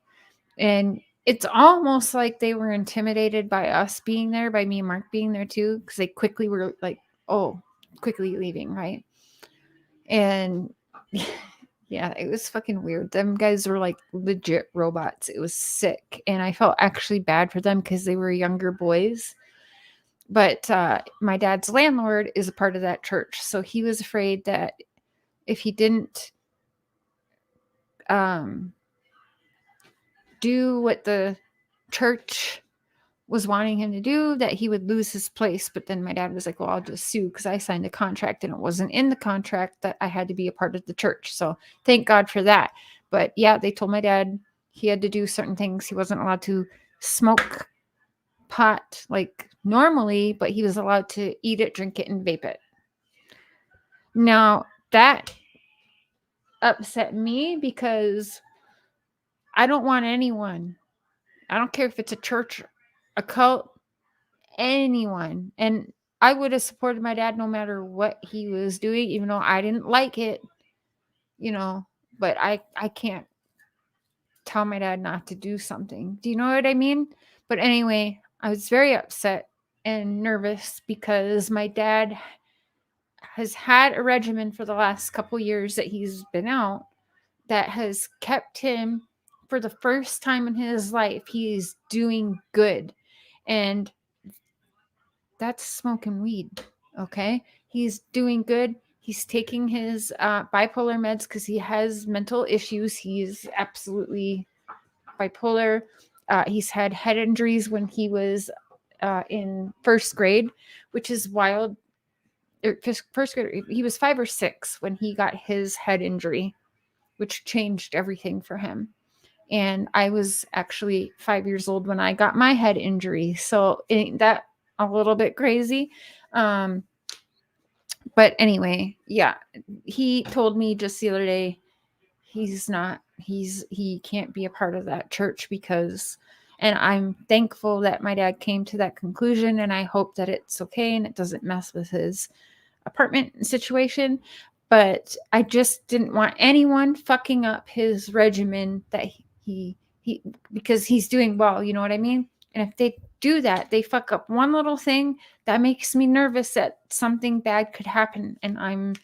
And it's almost like they were intimidated by us being there, by me and Mark being there too. Because they quickly were like, oh, quickly leaving, right? And yeah, it was fucking weird. Them guys were like legit robots. It was sick. And I felt actually bad for them because they were younger boys. But my dad's landlord is a part of that church. So he was afraid that if he didn't do what the church was wanting him to do, that he would lose his place. But then my dad was like, well, I'll just sue, because I signed a contract, and it wasn't in the contract that I had to be a part of the church. So thank God for that. But yeah, they told my dad he had to do certain things. He wasn't allowed to smoke pot like normally, but he was allowed to eat it, drink it, and vape it. Now that upset me, because I don't want anyone, I don't care if it's a church, a cult, anyone. And I would have supported my dad no matter what he was doing, even though I didn't like it, you know, but I can't tell my dad not to do something. Do you know what I mean? But anyway, I was very upset and nervous because my dad has had a regimen for the last couple years that he's been out that has kept him, for the first time in his life, he is doing good. And that's smoking weed. Okay. He's doing good. He's taking his bipolar meds because he has mental issues. He's absolutely bipolar. He's had head injuries when he was in first grade, which is wild. First grade, he was 5 or 6 when he got his head injury, which changed everything for him. And I was actually 5 years old when I got my head injury. So ain't that a little bit crazy? But anyway, yeah, he told me just the other day, he can't be a part of that church because, and I'm thankful that my dad came to that conclusion, and I hope that it's okay and it doesn't mess with his apartment situation. But I just didn't want anyone fucking up his regimen that he because he's doing well, you know what I mean? And if they do that, they fuck up one little thing, that makes me nervous that something bad could happen and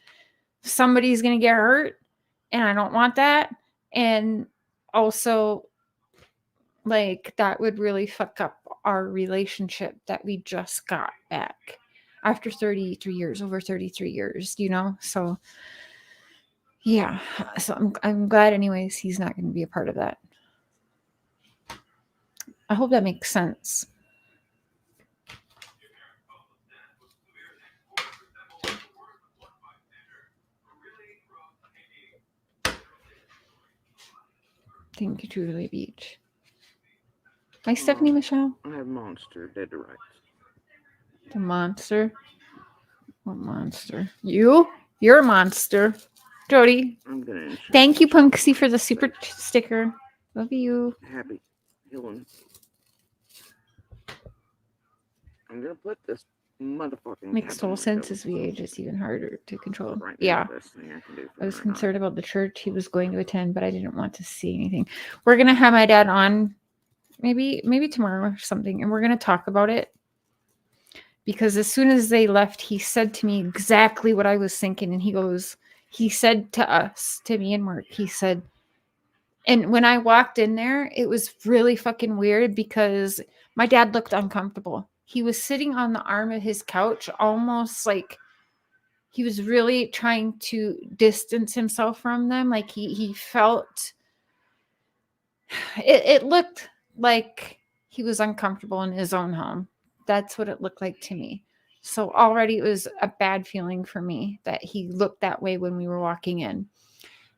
somebody's going to get hurt, and I don't want that. And also, like, that would really fuck up our relationship that we just got back after 33 years, over 33 years, you know? So yeah, so I'm glad anyways he's not going to be a part of that. I hope that makes sense. Thank you, Julie Beach. Hi, Stephanie Michelle. I have Monster dead to rights. The monster. What monster? You're a monster. Jody. I'm gonna Thank you, Punxie, for the super sticker. Love you. happy healing. I'm gonna put this motherfucking Makes cap on total my sense coat. as we age. It's even harder to control. Right now, Yeah. the best thing I can do for I was my concerned eye. about the church he was going to attend, but I didn't want to see anything. We're going to have my dad on maybe tomorrow or something, and we're going to talk about it. Because as soon as they left, he said to me exactly what I was thinking. And he said to us, to me and Mark, he said, and when I walked in there, it was really fucking weird because my dad looked uncomfortable. He was sitting on the arm of his couch, almost like he was really trying to distance himself from them. Like he felt, it looked like he was uncomfortable in his own home. That's what it looked like to me. So already it was a bad feeling for me that he looked that way when we were walking in.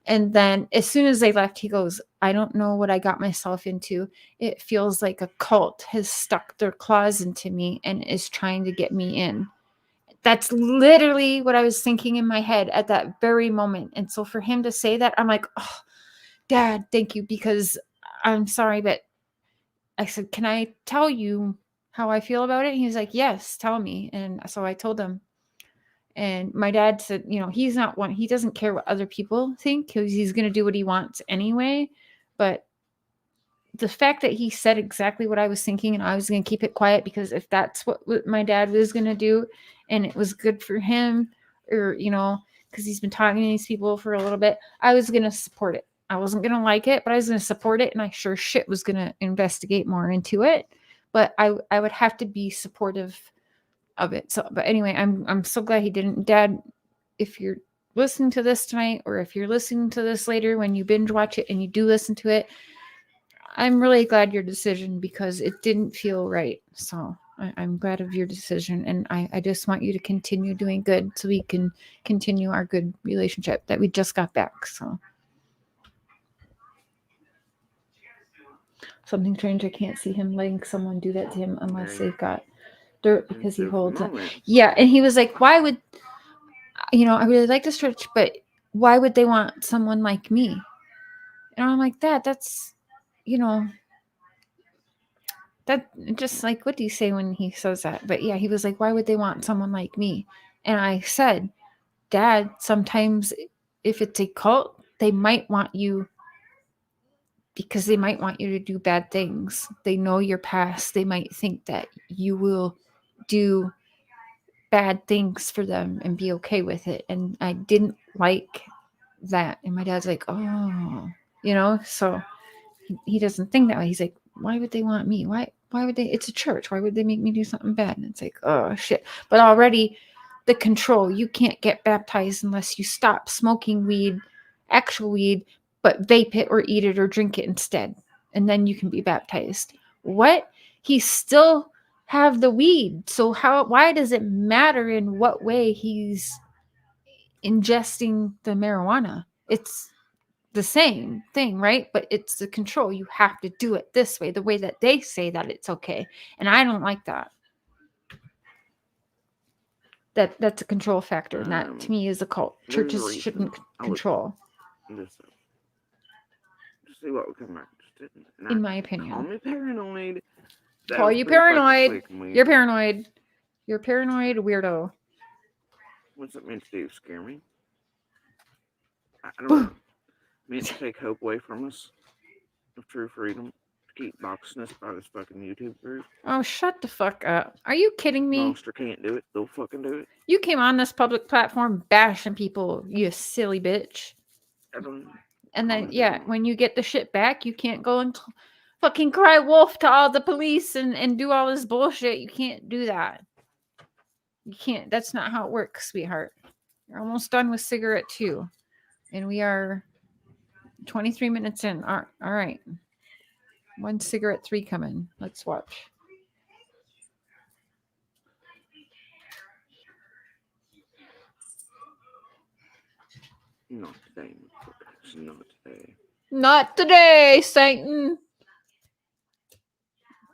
And then as soon as they left, he goes, I don't know what I got myself into. It feels like a cult has stuck their claws into me and is trying to get me in. That's literally what I was thinking in my head at that very moment. And so for him to say that, I'm like, oh, Dad, thank you, because I'm sorry, but I said, can I tell you how I feel about it? He's like, yes, tell me. And so I told him. And my dad said, you know, he doesn't care what other people think because he's going to do what he wants anyway. But the fact that he said exactly what I was thinking and I was going to keep it quiet because if that's what my dad was going to do and it was good for him, or, you know, because he's been talking to these people for a little bit, I was going to support it. I wasn't going to like it, but I was going to support it. And I sure shit was going to investigate more into it. But I would have to be supportive of it. So, but anyway, I'm so glad he didn't. Dad, if you're listening to this tonight, or if you're listening to this later when you binge watch it and you do listen to it, I'm really glad your decision because it didn't feel right. So I'm glad of your decision. And I just want you to continue doing good so we can continue our good relationship that we just got back. So something strange. I can't see him letting someone do that to him unless they've got dirt because he holds it. Yeah. And he was like, why would, you know, I really like this church, but why would they want someone like me? And I'm like, that's, you know, that just like, what do you say when he says that? But yeah, he was like, why would they want someone like me? And I said, Dad, sometimes if it's a cult, they might want you because they might want you to do bad things. They know your past. They might think that you will do bad things for them and be okay with it. And I didn't like that. And my dad's like, oh, you know, so he doesn't think that way. He's like, why would they want me? Why would they? It's a church. Why would they make me do something bad? And it's like, oh shit. But already the control, you can't get baptized unless you stop smoking weed, actual weed, but vape it or eat it or drink it instead. and then you can be baptized. What? He still have the weed. So why does it matter in what way he's ingesting the marijuana? It's the same thing, right? But it's the control. You have to do it this way, the way that they say that it's okay. And I don't like that. That's a control factor. And that to me is a cult. Churches shouldn't control. Just see what would come out. In my opinion. Call me paranoid. Call you paranoid. You're paranoid. You're a paranoid weirdo. What's it meant to do? Scare me? I don't know. Meant to take hope away from us of true freedom. To keep boxing us by this fucking YouTube group. Oh, shut the fuck up. Are you kidding me? Monster can't do it. They'll fucking do it. You came on this public platform bashing people, you silly bitch. And then, yeah, when you get the shit back, you can't go and fucking cry wolf to all the police and do all this bullshit. You can't do that. You can't. That's not how it works, sweetheart. You're almost done with cigarette 2. And we are 23 minutes in. All right. 1 cigarette 3 coming. Let's watch. Not today. Not today. Not today, Satan.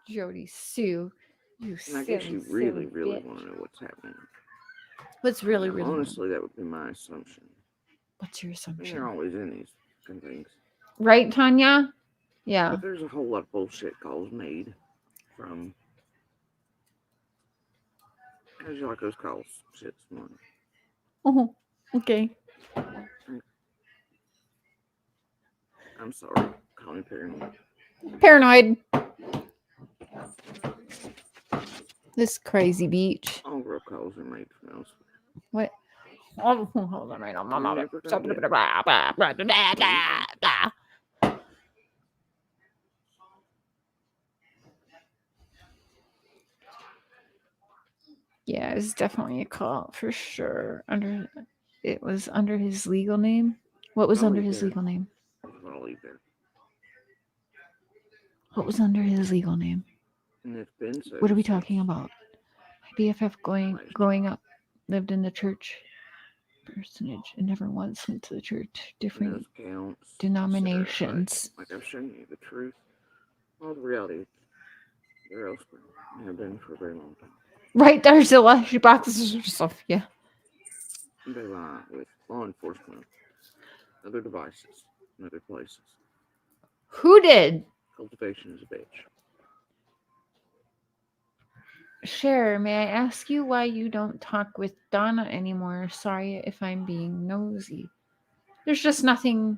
Jody Sue. You and I guess you really want to know what's happening. What's really, honestly, that would be my assumption. What's your assumption? I mean, they're always in these fucking things. Right, Tanya? Yeah. But there's a whole lot of bullshit calls made from... How did you like those calls? Shit this morning. Oh, okay. I'm sorry. Call me paranoid. Paranoid. This crazy beach. All real calls are made from elsewhere. What? Oh, hold on, right on my mouth. Yeah, it's definitely a call for sure. It was under his legal name. What was under his legal name? I'll leave there. What was under his legal name? And it's been so. What are we talking about? My BFF growing up lived in the church personage and never once went to the church. Different denominations. Like I've shown you the truth. All the reality. They're elsewhere. They have been for a very long time. Right there, Zilla. She bought this herself. Yeah. They lie with law enforcement, other devices, and other places. Who did? Cultivation is a bitch. Cher, may I ask you why you don't talk with Donna anymore? Sorry if I'm being nosy. There's just nothing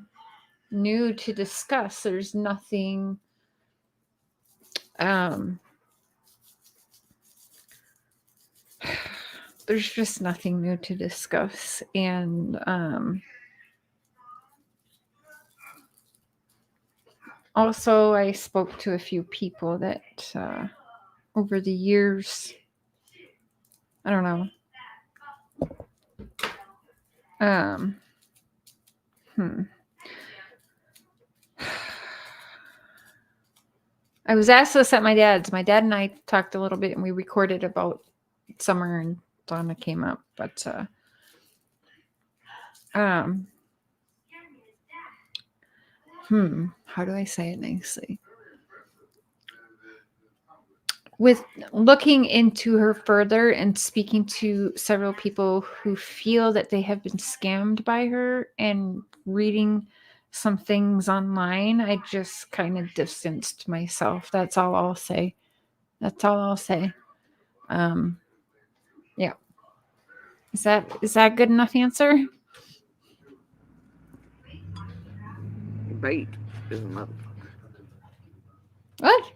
new to discuss. There's nothing there's just nothing new to discuss. And also I spoke to a few people that over the years, I don't know. I was asked this at my dad's. My dad and I talked a little bit and we recorded about summer and Donna came up, but how do I say it nicely? With looking into her further and speaking to several people who feel that they have been scammed by her and reading some things online, I just kind of distanced myself. That's all I'll say. That's all I'll say. Yeah. Is that good enough answer? Bait is a motherfucker. What?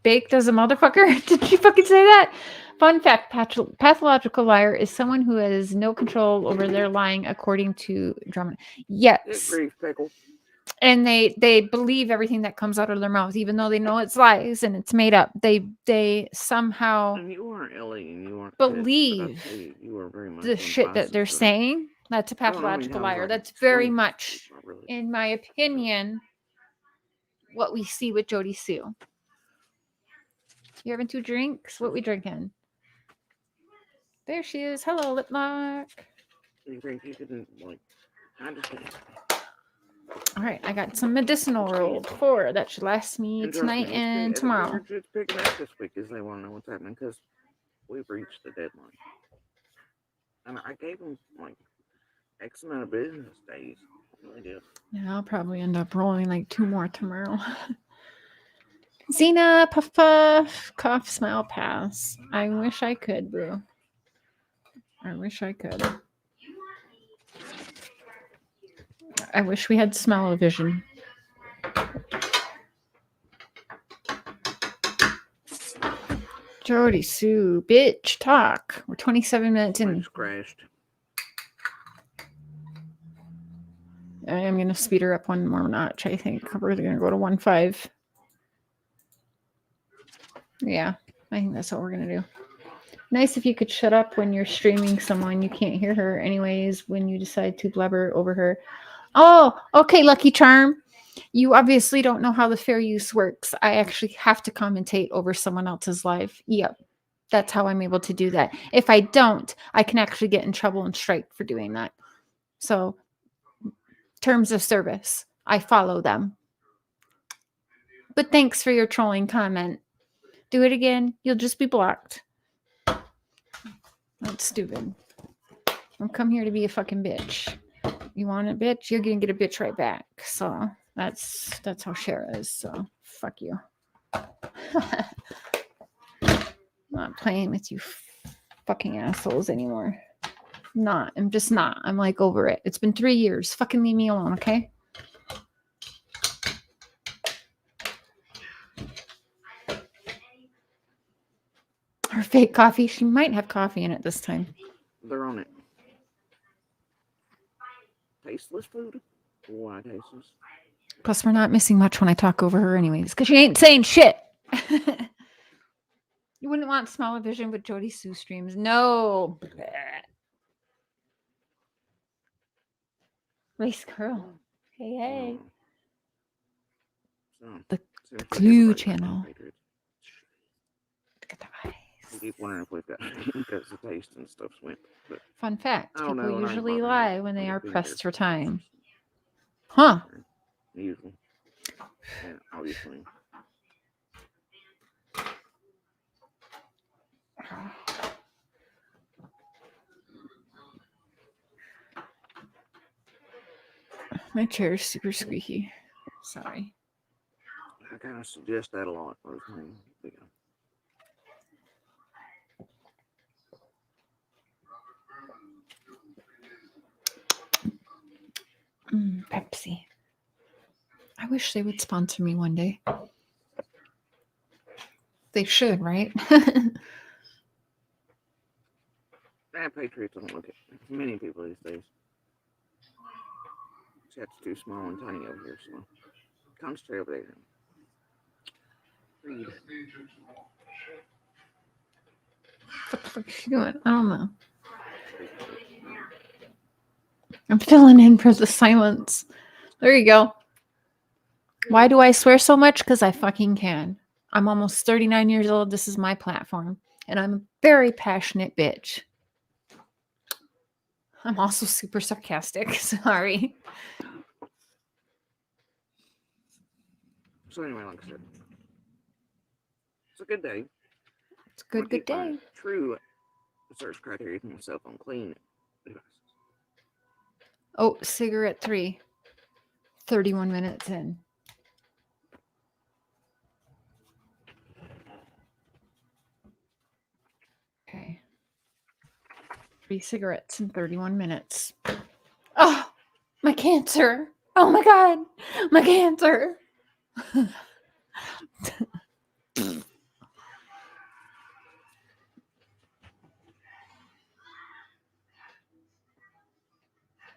Baked as a motherfucker? Did you fucking say that? Fun fact, pathological liar is someone who has no control over their lying, according to Drummond. Yes. And they believe everything that comes out of their mouth, even though they know it's lies and it's made up. They somehow and you aren't Ellie and you aren't believe you are very much the shit that they're saying. That's a pathological liar. That's very much, in my opinion, what we see with Jody Sue. You having 2 drinks? What we drinking? There she is. Hello, lip lock. You think you can, like, I understand. All right, I got some medicinal rolled 4 that should last me tonight and tomorrow. They're just picking up this week because they want to know what's happening because we've reached the deadline. And I gave them, like, X amount of business days. I really did. Yeah, I'll probably end up rolling like 2 more tomorrow. Xena, puff puff, cough, smile, pass. I wish I could, boo. I wish I could. I wish we had smell-o-vision. Jody Sue, bitch, talk. We're 27 minutes I in. just crashed. I am going to speed her up 1 more notch, I think. We're going to go to 1.5. Yeah, I think that's what we're going to do. Nice if you could shut up when you're streaming someone. You can't hear her anyways when you decide to blubber over her. Oh, okay, Lucky Charm. You obviously don't know how the fair use works. I actually have to commentate over someone else's live. Yep. That's how I'm able to do that. If I don't, I can actually get in trouble and strike for doing that. So, terms of service, I follow them. But thanks for your trolling comment. Do it again, you'll just be blocked. That's stupid. Don't come here to be a fucking bitch. You want a bitch, you're gonna get a bitch right back. So that's how Cher is. So fuck you. Not playing with you fucking assholes anymore. I'm just not. I'm like over it. It's been 3 years. Fucking leave me alone, okay? Her fake coffee. She might have coffee in it this time. They're on it. Tasteless food? Why tasteless? Plus, we're not missing much when I talk over her anyways, because she ain't saying shit. You wouldn't want smell-o-vision with Jody Sue streams. No. Race girl. Hey, hey. So, The seriously, Clue everybody channel. likes Patriots. Look at the eyes. I keep wondering if we've got because the taste and stuff's went. But Fun fact. I don't People know, and I ain't usually bothering lie you. when I'm they just are being pressed for careful. time. Huh. Usually. Yeah, obviously. My chair is super squeaky. Sorry. I kind of suggest that a lot. Yeah. Pepsi. I wish they would sponsor me one day. They should, right? Patriots don't look at many people these days. Chat's too small and tiny over here, so concentrate over there. Read. What the fuck is she doing? I don't know. I'm filling in for the silence. There you go. Why do I swear so much? Because I fucking can. I'm almost 39 years old. This is my platform. And I'm a very passionate bitch. I'm also super sarcastic. Sorry. So anyway, like I said, it's a good day. It's a good day. True search criteria for myself on clean devices. Oh, cigarette 3. 31 minutes in. Okay. 3 cigarettes in 31 minutes. Oh, my cancer. Oh my God. My cancer.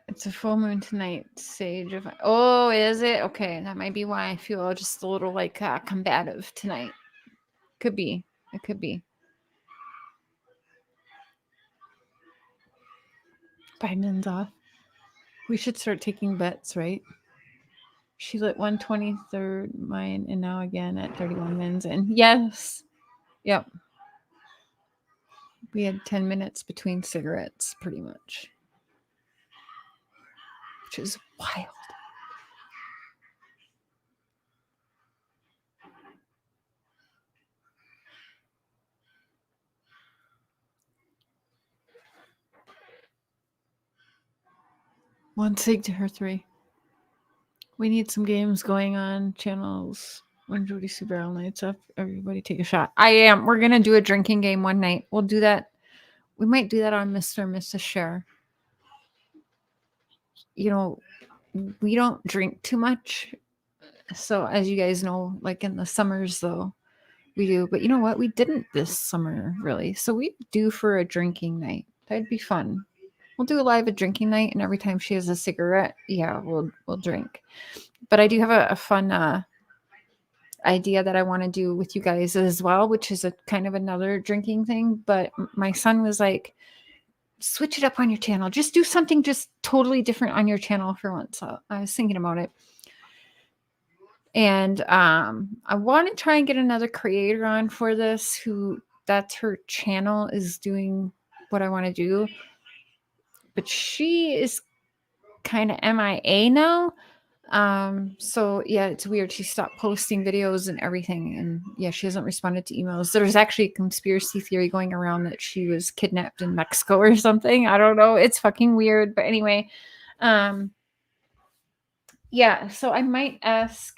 It's a full moon tonight, Sage. Oh, is it? Okay, that might be why I feel just a little like combative tonight. Could be. It could be. Biden's off. We should start taking bets, right? She lit 123rd mine and now again at 31 mins. And yes. Yep. We had 10 minutes between cigarettes, pretty much. Which is wild. One cig to her 3. We need some games going on channels when Jody Sue Barrel Night's up. Everybody take a shot. I am. We're going to do a drinking game one night. We'll do that. We might do that on Mr. and Mrs. Cher. You know, we don't drink too much. So as you guys know, like in the summers though, we do. But you know what? We didn't this summer really. So we do for a drinking night. That'd be fun. We'll do a live drinking night, and every time she has a cigarette, yeah, we'll drink. But I do have a fun idea that I want to do with you guys as well, which is a kind of another drinking thing. But my son was like, switch it up on your channel. Just do something just totally different on your channel for once. So I was thinking about it. And I want to try and get another creator on for this who that's her channel is doing what I want to do. But she is kind of MIA now. So yeah, it's weird. She stopped posting videos and everything. And yeah, she hasn't responded to emails. There's actually a conspiracy theory going around that she was kidnapped in Mexico or something. I don't know. It's fucking weird. But anyway, yeah, so I might ask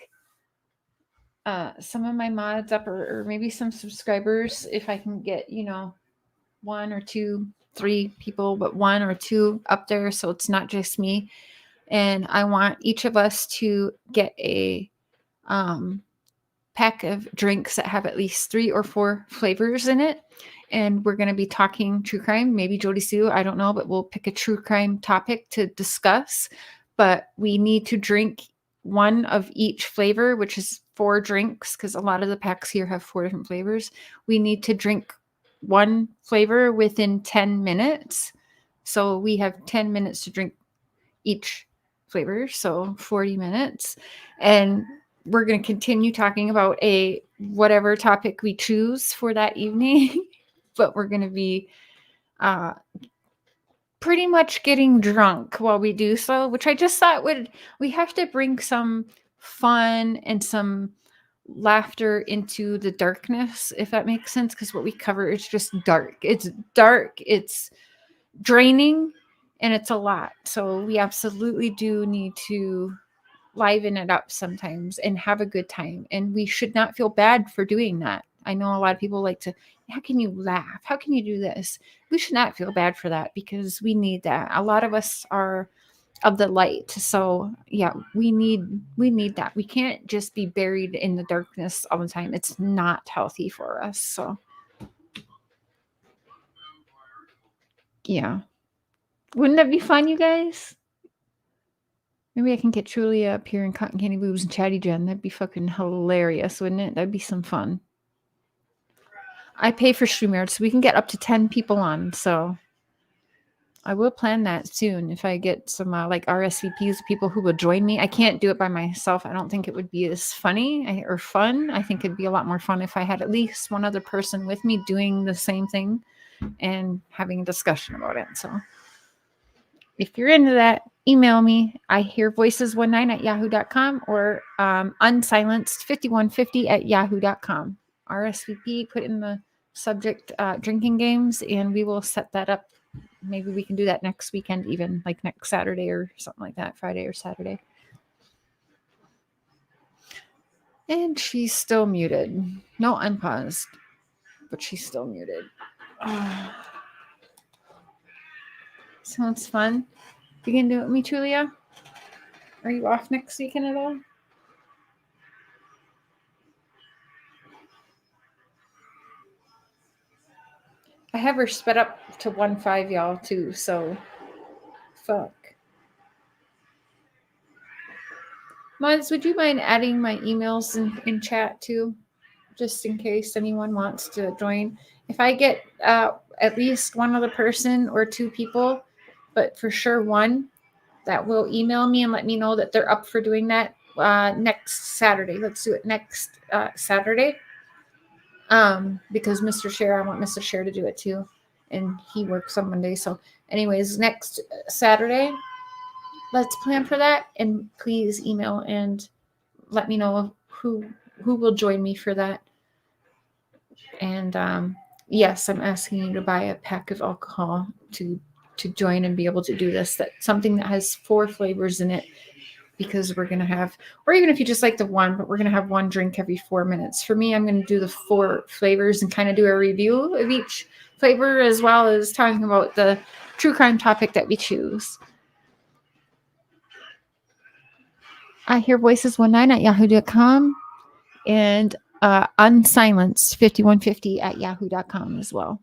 some of my mods up or maybe some subscribers if I can get, 1 or 2, 3 people, but 1 or 2 up there. So it's not just me. And I want each of us to get a pack of drinks that have at least 3 or 4 flavors in it. And we're going to be talking true crime, maybe Jody Sue, I don't know, but we'll pick a true crime topic to discuss. But we need to drink 1 of each flavor, which is 4 drinks, because a lot of the packs here have 4 different flavors. We need to drink 1 flavor within 10 minutes. So we have 10 minutes to drink each flavor, so 40 minutes. And we're going to continue talking about a whatever topic we choose for that evening. But we're going to be pretty much getting drunk while we do so, which I just thought we have to bring some fun and some laughter into the darkness, if that makes sense, because what we cover is just dark. It's dark, it's draining, and it's a lot. So we absolutely do need to liven it up sometimes and have a good time. And we should not feel bad for doing that. I know a lot of people like to, how can you laugh? How can you do this? We should not feel bad for that because we need that. A lot of us are of the light. So yeah, we need that. We can't just be buried in the darkness all the time. It's not healthy for us. So yeah. Wouldn't that be fun, you guys? Maybe I can get Julia up here and Cotton Candy Boobs and Chatty Jen. That'd be fucking hilarious, wouldn't it? That'd be some fun. I pay for StreamYard, so we can get up to 10 people on. So I will plan that soon if I get some like RSVPs, people who will join me. I can't do it by myself. I don't think it would be as funny or fun. I think it'd be a lot more fun if I had at least one other person with me doing the same thing and having a discussion about it. So if you're into that, email me. I hear voices19@yahoo.com or unsilenced5150@yahoo.com. RSVP, put in the subject drinking games, and we will set that up. Maybe we can do that next weekend, even like next Saturday or something like that, Friday or Saturday. And she's still muted. No, unpaused, but she's still muted. Sounds fun. You can do it with me, Julia? Are you off next weekend at all? I have her sped up to 1.5, y'all, too, so fuck. Mods, would you mind adding my emails in chat, too? Just in case anyone wants to join. If I get at least one other person or 2 people, but for sure 1, that will email me and let me know that they're up for doing that. next Saturday. Let's do it next Saturday. Because Mr. Cher, I want Mr. Cher to do it too. And he works on Monday. So anyways, next Saturday, let's plan for that. And please email and let me know who will join me for that. And yes, I'm asking you to buy a pack of alcohol to join and be able to do this. That's something that has 4 flavors in it, because we're going to have, or even if you just like the one, but we're going to have one drink every 4 minutes. For me, I'm going to do the 4 flavors and kind of do a review of each flavor, as well as talking about the true crime topic that we choose. I hear voices19 at yahoo.com and unsilenced5150 at yahoo.com as well.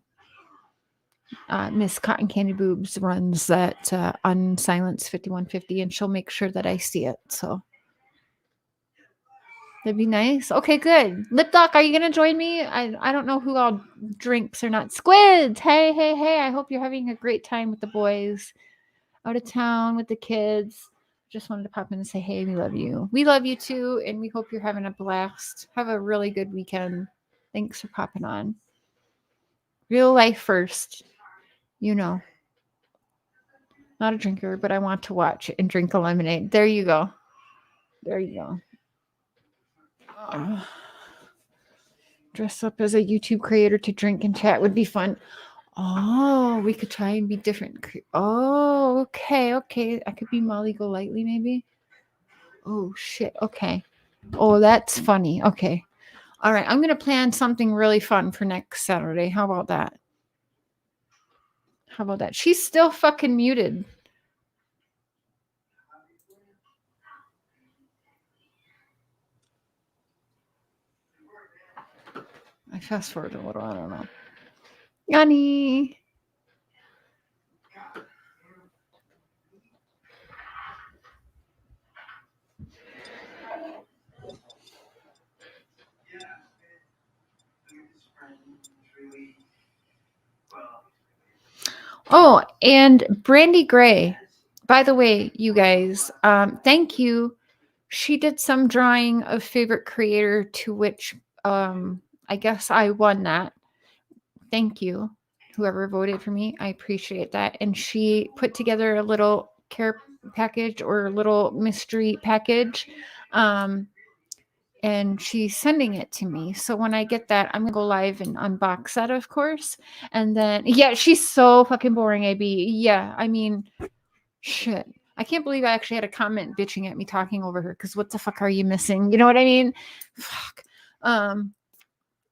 Miss Cotton Candy Boobz runs that unsilenced5150, and she'll make sure that I see it. So that'd be nice. Okay, good. Lip Doc, are you gonna join me? I don't know who all drinks or not. Squids, hey. I hope you're having a great time with the boys out of town with the kids. Just wanted to pop in and say, hey, we love you. We love you too, and we hope you're having a blast. Have a really good weekend. Thanks for popping on. Real life first. You know. Not a drinker, but I want to watch and drink a lemonade. There you go. Dress up as a YouTube creator to drink and chat would be fun. Oh, we could try and be different. Oh, okay. I could be Molly Golightly, maybe. Oh, shit. Okay. Oh, that's funny. Okay. All right. I'm going to plan something really fun for next Saturday. How about that? She's still fucking muted. I fast forward a little. I don't know. Yanni. Oh, and Brandy Gray. By the way, you guys, thank you. She did some drawing of favorite creator, to which I guess I won that. Thank you, whoever voted for me. I appreciate that. And she put together a little care package or a little mystery package. And she's sending it to me. So when I get that, I'm gonna go live and unbox that, of course. And then, yeah, she's so fucking boring, AB. Yeah, I mean, shit. I can't believe I actually had a comment bitching at me talking over her, because what the fuck are you missing? You know what I mean? Fuck.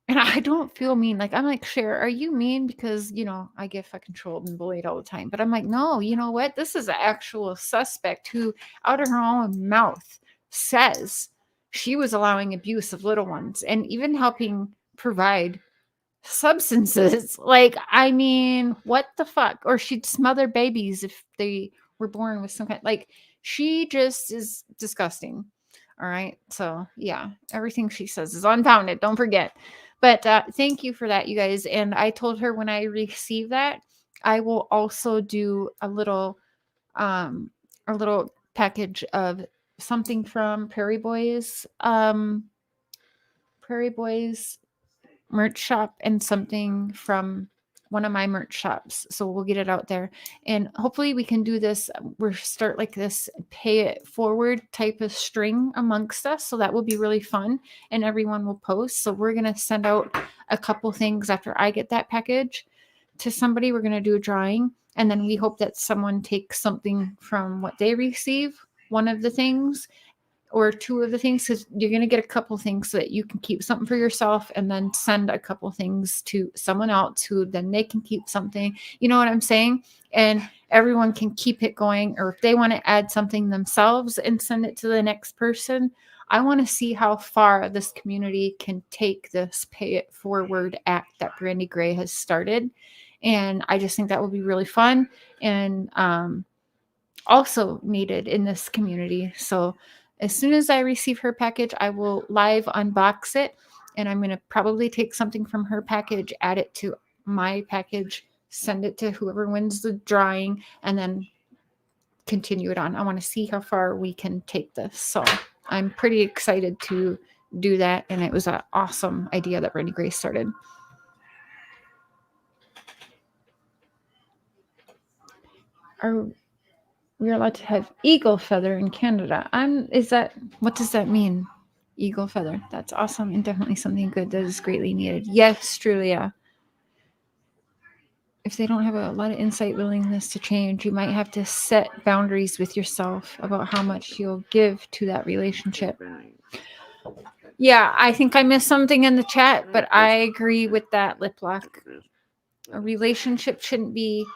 And I don't feel mean. Like, I'm like, Cher, are you mean? Because, you know, I get fucking trolled and bullied all the time. But I'm like, no, you know what? This is an actual suspect who, out of her own mouth, says she was allowing abuse of little ones and even helping provide substances. Like, I mean, what the fuck? Or she'd smother babies if they were born with some kind. Like, she just is disgusting. All right. So, yeah, everything she says is unfounded. Don't forget. But thank you for that, you guys. And I told her when I receive that, I will also do a little package of something from Prairie Boys merch shop, and something from one of my merch shops. So we'll get it out there, and hopefully we can do this. We'll start like this pay it forward type of string amongst us. So that will be really fun, and everyone will post. So we're going to send out a couple things after I get that package to somebody. We're going to do a drawing, and then we hope that someone takes something from what they receive, one of the things, or 2 of the things, because you're going to get a couple things so that you can keep something for yourself, and then send a couple things to someone else who then they can keep something. You know what I'm saying? And everyone can keep it going. Or if they want to add something themselves and send it to the next person, I want to see how far this community can take this pay it forward act that Brandy Gray has started. And I just think that will be really fun and also needed in this community. So as soon as I receive her package, I will live unbox it, and I'm going to probably take something from her package, add it to my package, send it to whoever wins the drawing, and then continue it on. I want to see how far we can take this. So I'm pretty excited to do that. And it was an awesome idea that Brandy Grace started. We're allowed to have eagle feather in Canada. What does that mean? Eagle feather. That's awesome and definitely something good that is greatly needed. Yes, Trulia. If they don't have a lot of insight, willingness to change, you might have to set boundaries with yourself about how much you'll give to that relationship. Yeah, I think I missed something in the chat, but I agree with that, Lip Lock. A relationship shouldn't be,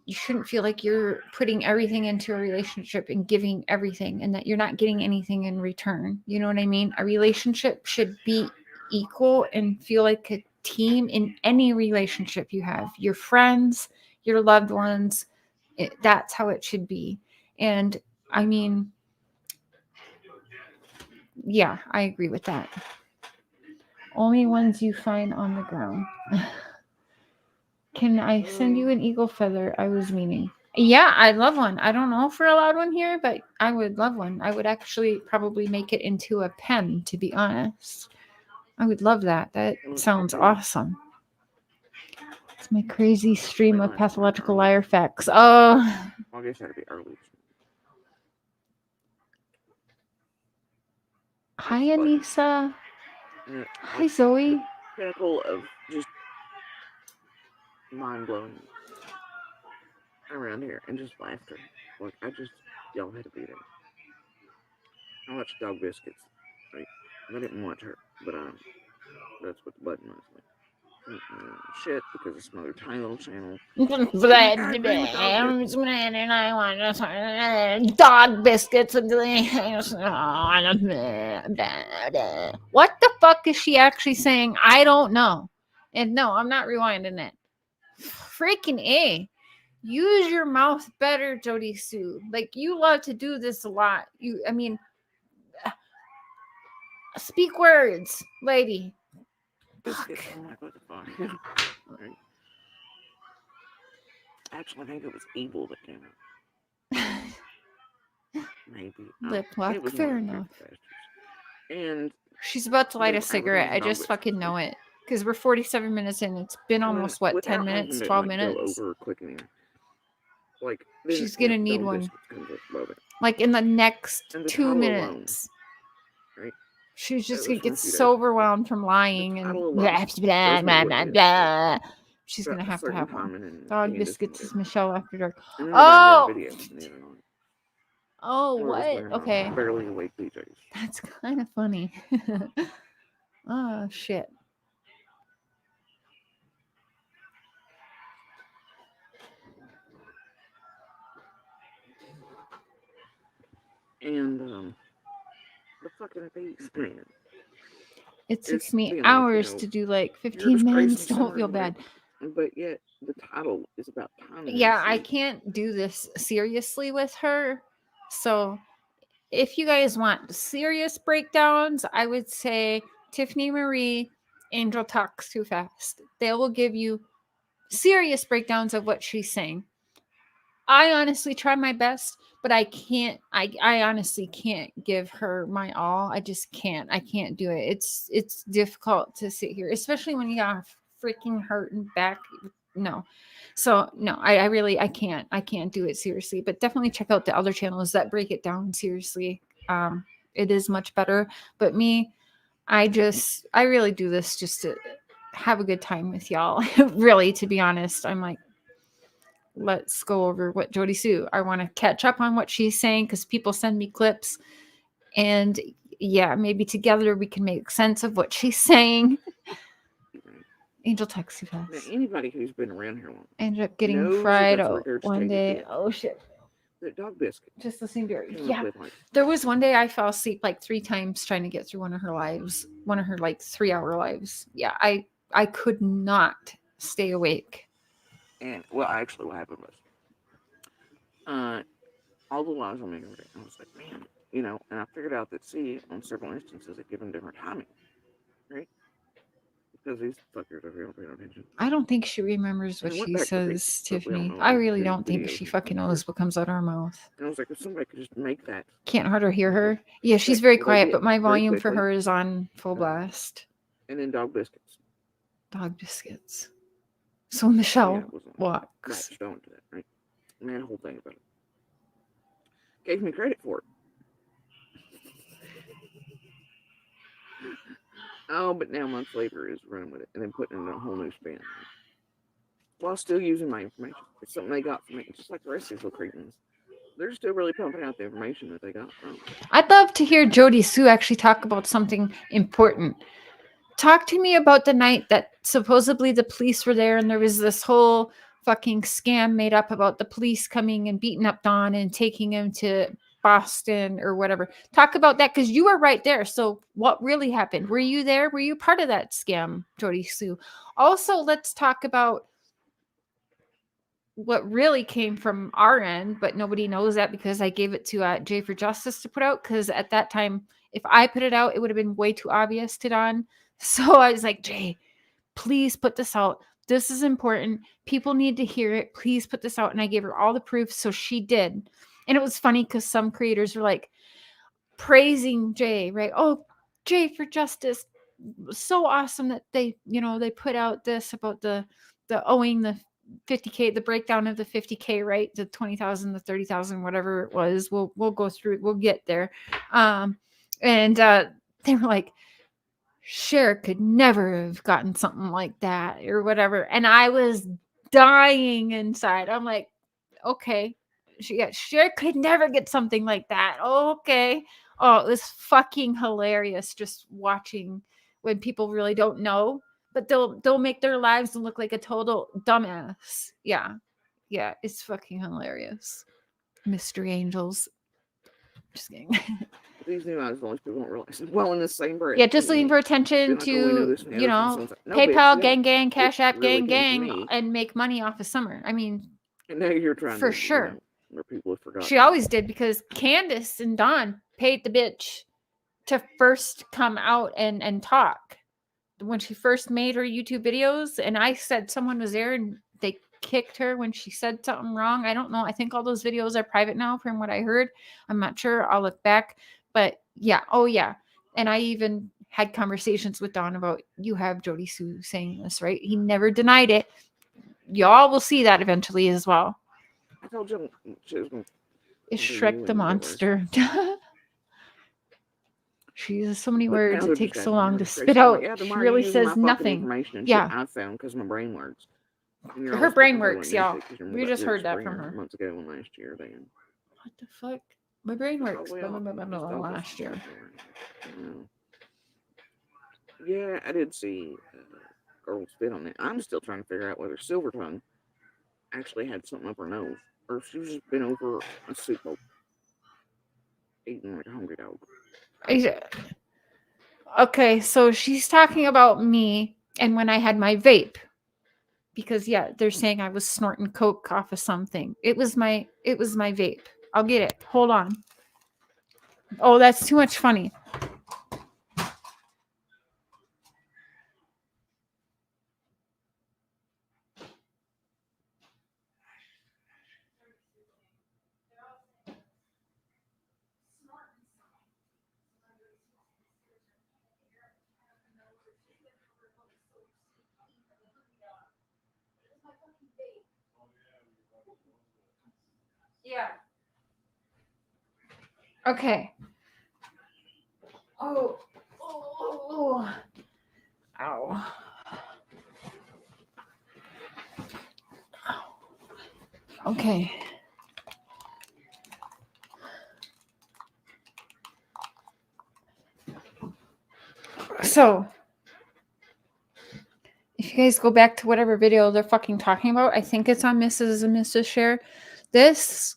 you shouldn't feel like you're putting everything into a relationship and giving everything and that you're not getting anything in return. You know what I mean? A relationship should be equal and feel like a team in any relationship you have. Your friends, your loved ones, that's how it should be. And I mean, yeah, I agree with that. Only ones you find on the ground. Can I send you an eagle feather? I was meaning. Yeah, I'd love one. I don't know if we're allowed one here, but I would love one. I would actually probably make it into a pen, to be honest. I would love that. That sounds awesome. It's my crazy stream of pathological liar facts. Oh. I guess that'd be early. Hi, Anissa. Hi, Zoe. Pinnacle of just mind blowing around here and just laughter. Like y'all had to be there. I watched Dog Biscuits. Like, I didn't watch her, but that's what the button was like. Shit, because it's another tiny little channel. Dog biscuits. What the fuck is she actually saying? I don't know. And no, I'm not rewinding it. Freaking A. Use your mouth better, Jody Sue. Like, you love to do this a lot. Speak words, lady. Biscuits. I'm like, what the fuck? Right. Actually, I think it was Evil that came out. Maybe. Lip lock, fair enough. And she's about to light a cigarette. I just fucking know it. Because we're 47 minutes in. It's been almost, 10 minutes, 12 minutes? Like, she's going to need one. Like, in the next 2 minutes. Alone, right? She's just going to get so overwhelmed from lying. And blah, blah, blah, blah, blah. She's going to have one. Dog Biscuits is Michelle After Dark. Oh! Oh, what? Okay. Barely awake DJs. That's kind of funny. Oh, shit. And the fucking face, man. It takes me hours to do like 15 minutes. Don't feel bad. But yet the title is about time. Yeah, I can't do this seriously with her. So if you guys want serious breakdowns, I would say Tiffany Marie, Angel Talks Too Fast. They will give you serious breakdowns of what she's saying. I honestly try my best, but I can't. I honestly can't give her my all. I just can't. I can't do it. It's difficult to sit here, especially when you got freaking hurting back. No. So no, I can't. I can't do it seriously. But definitely check out the other channels that break it down seriously. It is much better. But me, I really do this just to have a good time with y'all. Really, to be honest, I'm like, let's go over what Jody Sue. I want to catch up on what she's saying because people send me clips, and yeah, maybe together we can make sense of what she's saying. Angel Text Too Fast. Anybody who's been around here long ended up getting fried one day. Oh shit! The Dog Biscuit. Just listening to her. Yeah, there was one day I fell asleep like 3 times trying to get through one of her lives, one of her like 3-hour lives. Yeah, I could not stay awake. And well, actually, what happened was, all the lives I'm making, I was like, man, and I figured out that on several instances, it given different timing, right? Because these fuckers are real paying attention. I don't think she remembers what And it went she back to says, Facebook, but we don't Tiffany. know I what really the don't think videos she and fucking stuff knows what comes out of her mouth. And I was like, if somebody could just make that. Can't hardly hear her. Yeah, she's Check, very well, they quiet, did, but my very volume for quickly. her is on full blast. And then dog biscuits. Dog biscuits. So Michelle Yeah, it was walks. latched on to that, right? I made a whole thing about it. Gave me credit for it. Oh, but now months later is running with it and then putting it in a whole new spin. While still using my information. It's something they got from me. Just like the rest of these little cretins. They're still really pumping out the information that they got from. I'd love to hear Jody Sue actually talk about something important. Talk to me about the night that supposedly the police were there and there was this whole fucking scam made up about the police coming and beating up Don and taking him to Boston or whatever. Talk about that because you were right there. So what really happened? Were you there? Were you part of that scam, Jody Sue? Also, let's talk about what really came from our end, but nobody knows that because I gave it to Jay for Justice to put out because at that time, if I put it out, it would have been way too obvious to Don. So I was like, Jay, please put this out. This is important. People need to hear it. Please put this out. And I gave her all the proof. So she did. And it was funny because some creators were like praising Jay, right? Oh, Jay for Justice. So awesome that they put out this about the owing the 50K, the breakdown of the 50K, right? The 20,000, the 30,000, whatever it was. We'll go through it. We'll get there. And they were like, Cher could never have gotten something like that or whatever. And I was dying inside. I'm like, okay. Cher could never get something like that. Okay. Oh, it was fucking hilarious just watching when people really don't know, but they'll make their lives look like a total dumbass. Yeah. Yeah, it's fucking hilarious. Mystery Angels. Just kidding. These new eyes, only people don't realize. Well, in the same breath. Yeah, just looking for attention to, PayPal, gang, Cash App, gang, and make money off of Summer. I mean, and now you're trying for to, sure. Where people have forgotten. She always did because Candace and Dawn paid the bitch to first come out and talk when she first made her YouTube videos. And I said someone was there and they kicked her when she said something wrong. I don't know. I think all those videos are private now from what I heard. I'm not sure. I'll look back. But yeah. Oh, yeah. And I even had conversations with Don about you have Jody Sue saying this, right? He never denied it. Y'all will see that eventually as well. I told you she was going to. Is Shrek the monster? She uses so many words. It takes so long to spit out. She really says nothing. Yeah. I found because my brain works. Her brain works, y'all. We just heard that from her. Months ago and last year. Then. What the fuck? My brain works. Last year. Yeah, I did see girl spit on it. I'm still trying to figure out whether Silvertongue actually had something up her nose, or if she was just been over a soup bowl, eating like a hungry dog. Okay, so she's talking about me and when I had my vape. Because yeah, they're saying I was snorting coke off of something. It was my vape. I'll get it. Hold on. Oh, that's too much funny. Yeah. Okay. Oh. Ow. Okay. So, if you guys go back to whatever video they're fucking talking about, I think it's on Mrs. and Mrs. Cher. This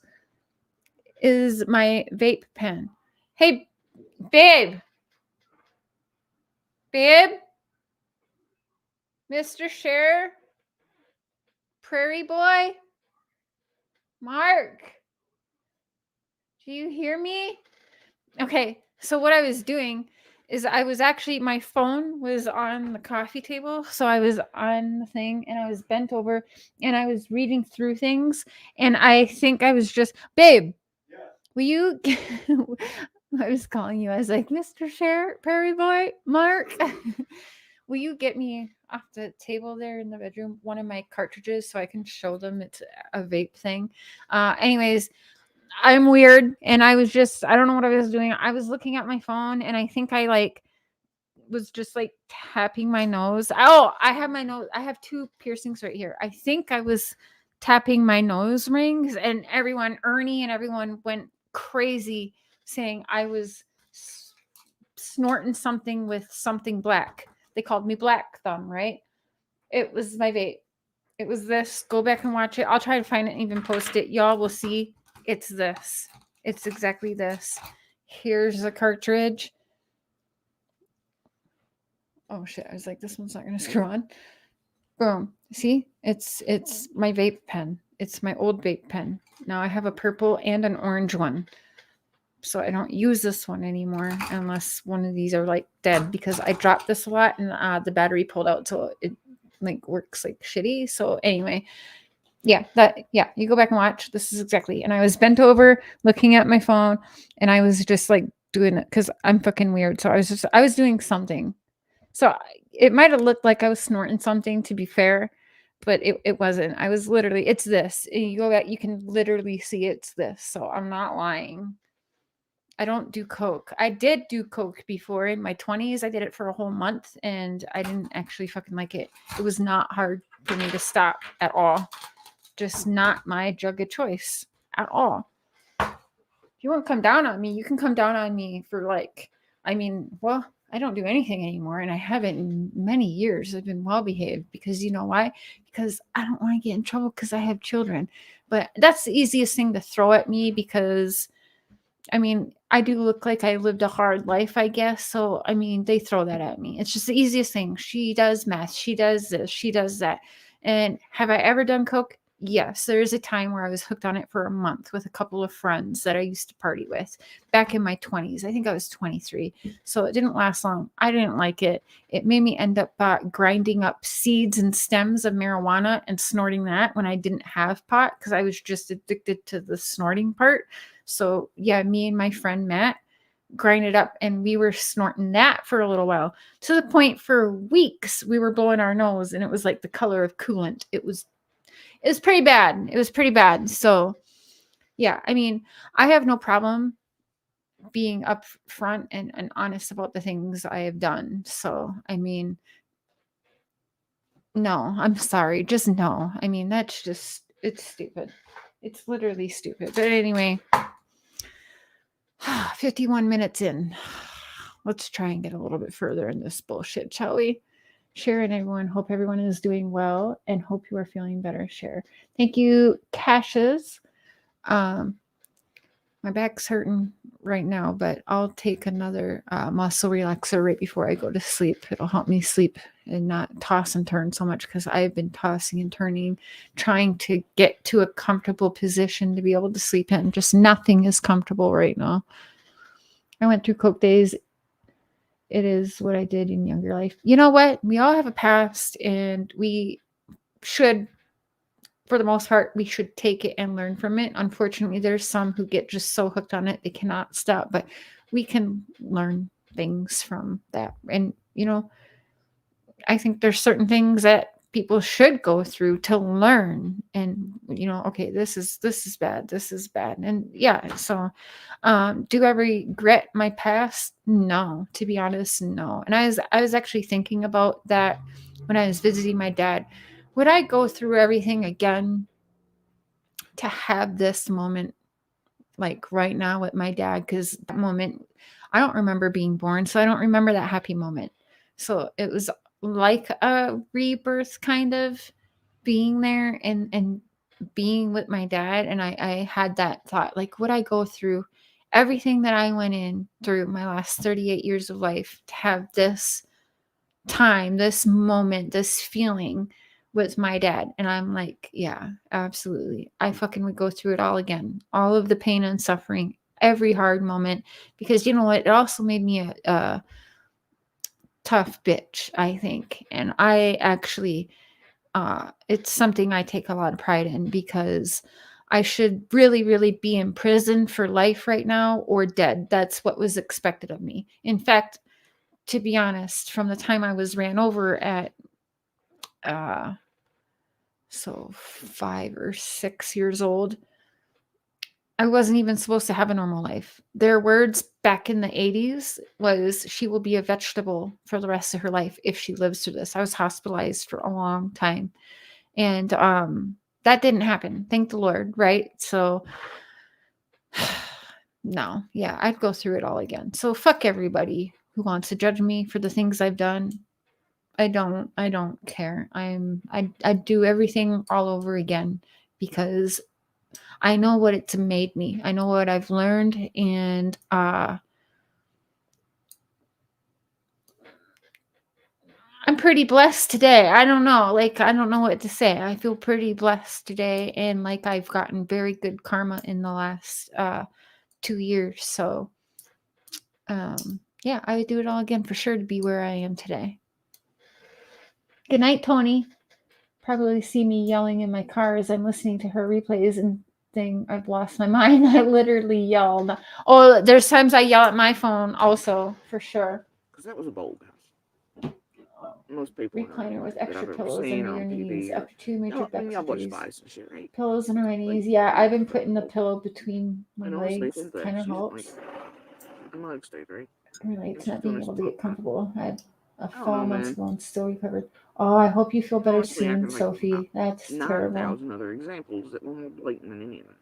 is my vape pen. Hey, babe. Babe? Mr. Cher? Prairie Boy? Mark? Do you hear me? Okay, so what I was doing is I was actually, my phone was on the coffee table. So I was on the thing and I was bent over and I was reading through things. And I think I was just, babe, will you, I was calling you. I was like, Mr. Cher, Prairie Boy, Mark, will you get me off the table there in the bedroom one of my cartridges so I can show them it's a vape thing? Anyways, I'm weird. And I was just, I don't know what I was doing. I was looking at my phone and I think I like was just like tapping my nose. Oh, I have my nose. I have 2 piercings right here. I think I was tapping my nose rings and everyone, Ernie and everyone went crazy saying I was snorting something with something black. They called me Black Thumb, right? It was my vape. It was this. Go back and watch it. I'll try to find it and even post it. Y'all will see. It's this. It's exactly this. Here's a cartridge. Oh shit. I was like, this one's not going to screw on. Boom. See? It's my vape pen. It's my old vape pen. Now I have a purple and an orange one. So I don't use this one anymore unless one of these are like dead because I dropped this a lot and the battery pulled out. So it like works like shitty. So anyway, yeah, you go back and watch. This is exactly. And I was bent over looking at my phone and I was just like doing it because I'm fucking weird. So I was doing something. So it might have looked like I was snorting something, to be fair, but it wasn't. I was literally, it's this. And you go back, you can literally see it's this. So I'm not lying. I don't do coke. I did do coke before in my 20s. I did it for a whole month and I didn't actually fucking like it. It was not hard for me to stop at all. Just not my drug of choice at all. If you won't come down on me, you can come down on me for like, well, I don't do anything anymore and I haven't in many years. I've been well behaved because you know why? Because I don't want to get in trouble because I have children. But that's the easiest thing to throw at me because I do look like I lived a hard life, I guess. So, they throw that at me. It's just the easiest thing. She does meth. She does this. She does that. And have I ever done coke? Yes. There is a time where I was hooked on it for a month with a couple of friends that I used to party with back in my 20s. I think I was 23. So it didn't last long. I didn't like it. It made me end up grinding up seeds and stems of marijuana and snorting that when I didn't have pot because I was just addicted to the snorting part. So yeah, me and my friend Matt grinded up and we were snorting that for a little while to the point for weeks we were blowing our nose and it was like the color of coolant. It was pretty bad. It was pretty bad. So yeah, I have no problem being upfront and honest about the things I have done. So, no, I'm sorry. Just no. That's just, it's stupid. It's literally stupid. But anyway, 51 minutes in. Let's try and get a little bit further in this bullshit, shall we? Cher and everyone, hope everyone is doing well and hope you are feeling better, Cher. Thank you, Caches. My back's hurting right now, but I'll take another muscle relaxer right before I go to sleep. It'll help me sleep and not toss and turn so much because I've been tossing and turning, trying to get to a comfortable position to be able to sleep in. Just nothing is comfortable right now. I went through coke days. It is what I did in younger life. You know what? We all have a past and we should, for the most part, we should take it and learn from it. Unfortunately, there's some who get just so hooked on it, they cannot stop, but we can learn things from that. And, I think there's certain things that people should go through to learn and, okay, this is bad. This is bad. And yeah, so, do I regret my past? No, to be honest, no. And I was actually thinking about that when I was visiting my dad. Would I go through everything again to have this moment like right now with my dad? Because that moment, I don't remember being born, so I don't remember that happy moment. So it was like a rebirth kind of being there and being with my dad. And I had that thought, like, would I go through everything that I went in through my last 38 years of life to have this time, this moment, this feeling with my dad? And I'm like, yeah, absolutely. I fucking would go through it all again. All of the pain and suffering, every hard moment, because you know what? It also made me tough bitch, I think. And I actually, it's something I take a lot of pride in, because I should really, really be in prison for life right now or dead. That's what was expected of me. In fact, to be honest, from the time I was ran over at, so 5 or 6 years old, I wasn't even supposed to have a normal life. Their words back in the 80s was, she will be a vegetable for the rest of her life if she lives through this. I was hospitalized for a long time. And that didn't happen. Thank the Lord, right? So no, yeah, I'd go through it all again. So fuck everybody who wants to judge me for the things I've done. I don't care. I do everything all over again, because I know what it's made me. I know what I've learned, and I'm pretty blessed today. I don't know. Like, I don't know what to say. I feel pretty blessed today, and like I've gotten very good karma in the last 2 years. So yeah, I would do it all again for sure to be where I am today. Good night, Tony. Probably see me yelling in my car as I'm listening to her replays and think I've lost my mind. I literally yelled. Oh, there's times I yell at my phone also, for sure. Because that was a bold house. Most people Recliner with extra pillows under your knees. Up to 2 major back y'all watch surgeries. Spice and shit, right? Pillows under my knees. Yeah, I've been putting the pillow between my legs. Kind of helps. My leg stayed right. Relates not being able to get comfortable. I had a fall months ago and still recovered. Oh, I hope you feel better soon, Sophie. That's terrible. 9,000 other examples that were more blatant than any of it.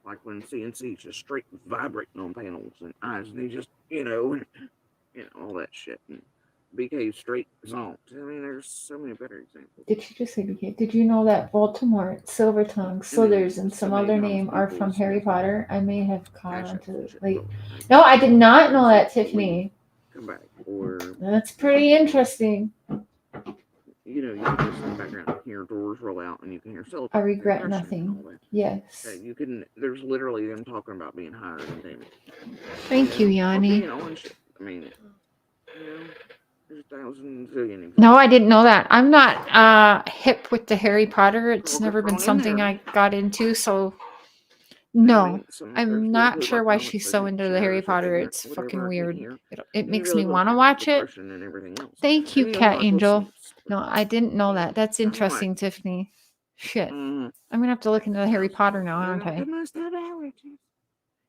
Like when CNC's just straight vibrating on panels, and eyes, and they just, all that shit. And BK straight zonked. I mean, there's so many better examples. Did you just say BK? Did you know that Voldemort, Silvertongue, Slithers, and some other name are from Harry Potter? I may have caught on to it late. No, I did not know that, Tiffany. Come back. Or that's pretty interesting. You can just in the background hear doors roll out, and you can hear cellophane. I regret nothing. Yes. You can. There's literally them talking about being higher than Damien. Thank you, Yanni. I mean, there's thousands, zillion. No, I didn't know that. I'm not hip with the Harry Potter. It's never been something I got into, so no. I'm not sure why she's so into the Harry Potter. It's fucking weird. It makes me want to watch it. Thank you, Cat Angel. No, I didn't know that. That's interesting, Tiffany. Shit. I'm gonna have to look into the Harry Potter now, aren't I?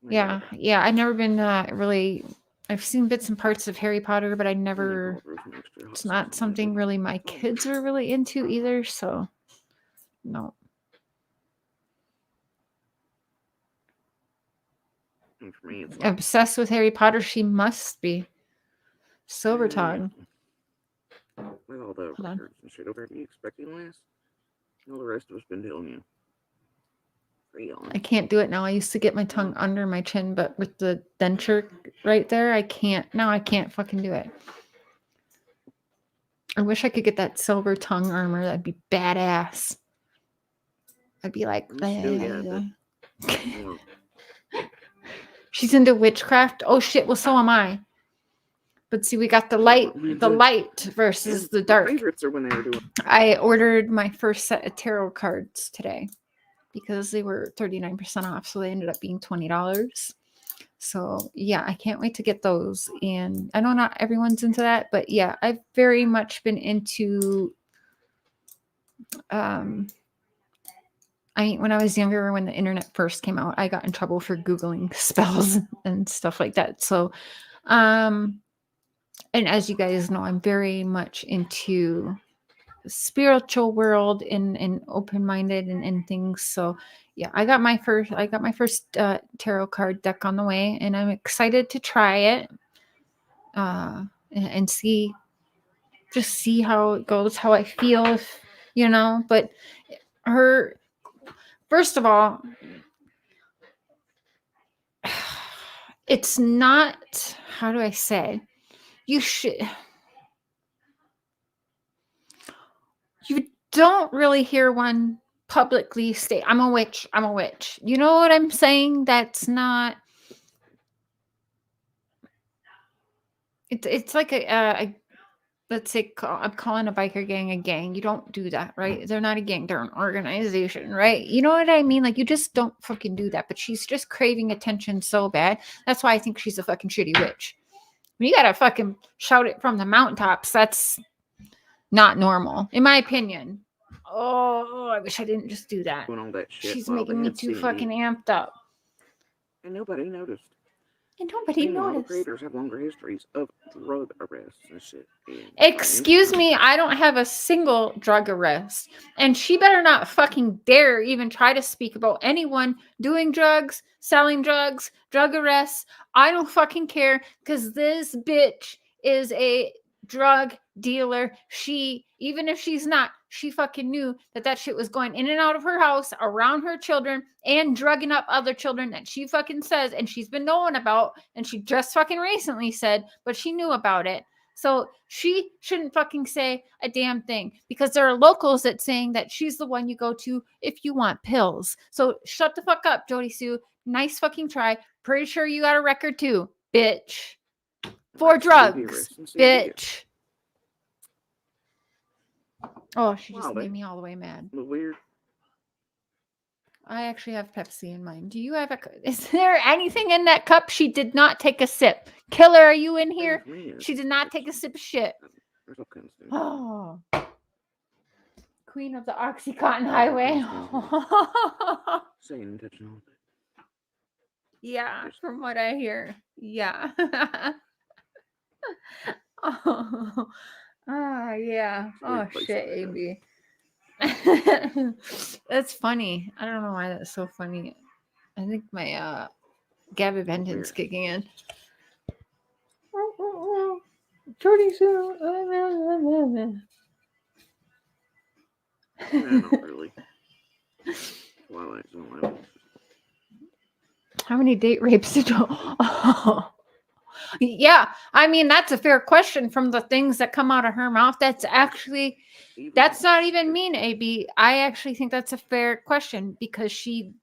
Yeah. I've never been really. I've seen bits and parts of Harry Potter, but I never. It's not something really my kids are really into either. So, no. Obsessed with Harry Potter, she must be. Silvertongue. With all the records and shit over, are you expecting less? All the rest of us been telling you. I can't do it now. I used to get my tongue under my chin, but with the denture right there, I can't. Now I can't fucking do it. I wish I could get that silver tongue armor. That'd be badass. I'd be like, she's into witchcraft. Oh shit! Well, so am I. But see, we got the light versus the dark. I ordered my first set of tarot cards today because they were 39% off, so they ended up being $20. So yeah, I can't wait to get those. And I know not everyone's into that, but yeah, I've very much been into. When I was younger, when the internet first came out, I got in trouble for Googling spells and stuff like that. So, and as you guys know, I'm very much into the spiritual world and open-minded and things. So yeah, I got my first tarot card deck on the way, and I'm excited to try it and see how it goes, how I feel, but first of all, it's not, how do I say? You don't really hear one publicly state, I'm a witch. You know what I'm saying? That's not, it's like let's say I'm calling a biker gang a gang. You don't do that, right? They're not a gang. They're an organization, right? You know what I mean? Like, you just don't fucking do that. But she's just craving attention so bad. That's why I think she's a fucking shitty witch. When you gotta fucking shout it from the mountaintops, that's not normal, in my opinion. Oh, I wish I didn't just do that. Doing all that shit She's while making they me had too CND, fucking amped up. and nobody noticed. And nobody Meanwhile, the noticed. creators have longer histories of drug arrests and shit. Excuse me, I don't have a single drug arrest. And she better not fucking dare even try to speak about anyone doing drugs, selling drugs, drug arrests. I don't fucking care, because this bitch is a drug dealer. She, even if she's not, she fucking knew that shit was going in and out of her house, around her children, and drugging up other children that she fucking says, and she's been knowing about, and she just fucking recently said, but she knew about it. So she shouldn't fucking say a damn thing, because there are locals that saying that she's the one you go to if you want pills. So shut the fuck up, Jody Sue. Nice fucking try. Pretty sure you got a record too, bitch. For drugs, bitch. Oh, she just made me all the way mad. Weird. I actually have Pepsi in mine. Do you have is there anything in that cup? She did not take a sip. Killer, are you in here? She did not take a sip of shit. There's all kinds of things. Oh. Queen of the Oxycontin Highway. Saying intentional. Yeah, from what I hear. Yeah. Oh. Oh, yeah. Oh, shit, AB. That's funny. I don't know why that's so funny. I think my gabapentin's kicking in. Jody Sue. Not really. Twilight Zone. How many date rapes did you? Oh. Yeah, I mean, that's a fair question from the things that come out of her mouth. That's not even mean, AB. I actually think that's a fair question, because she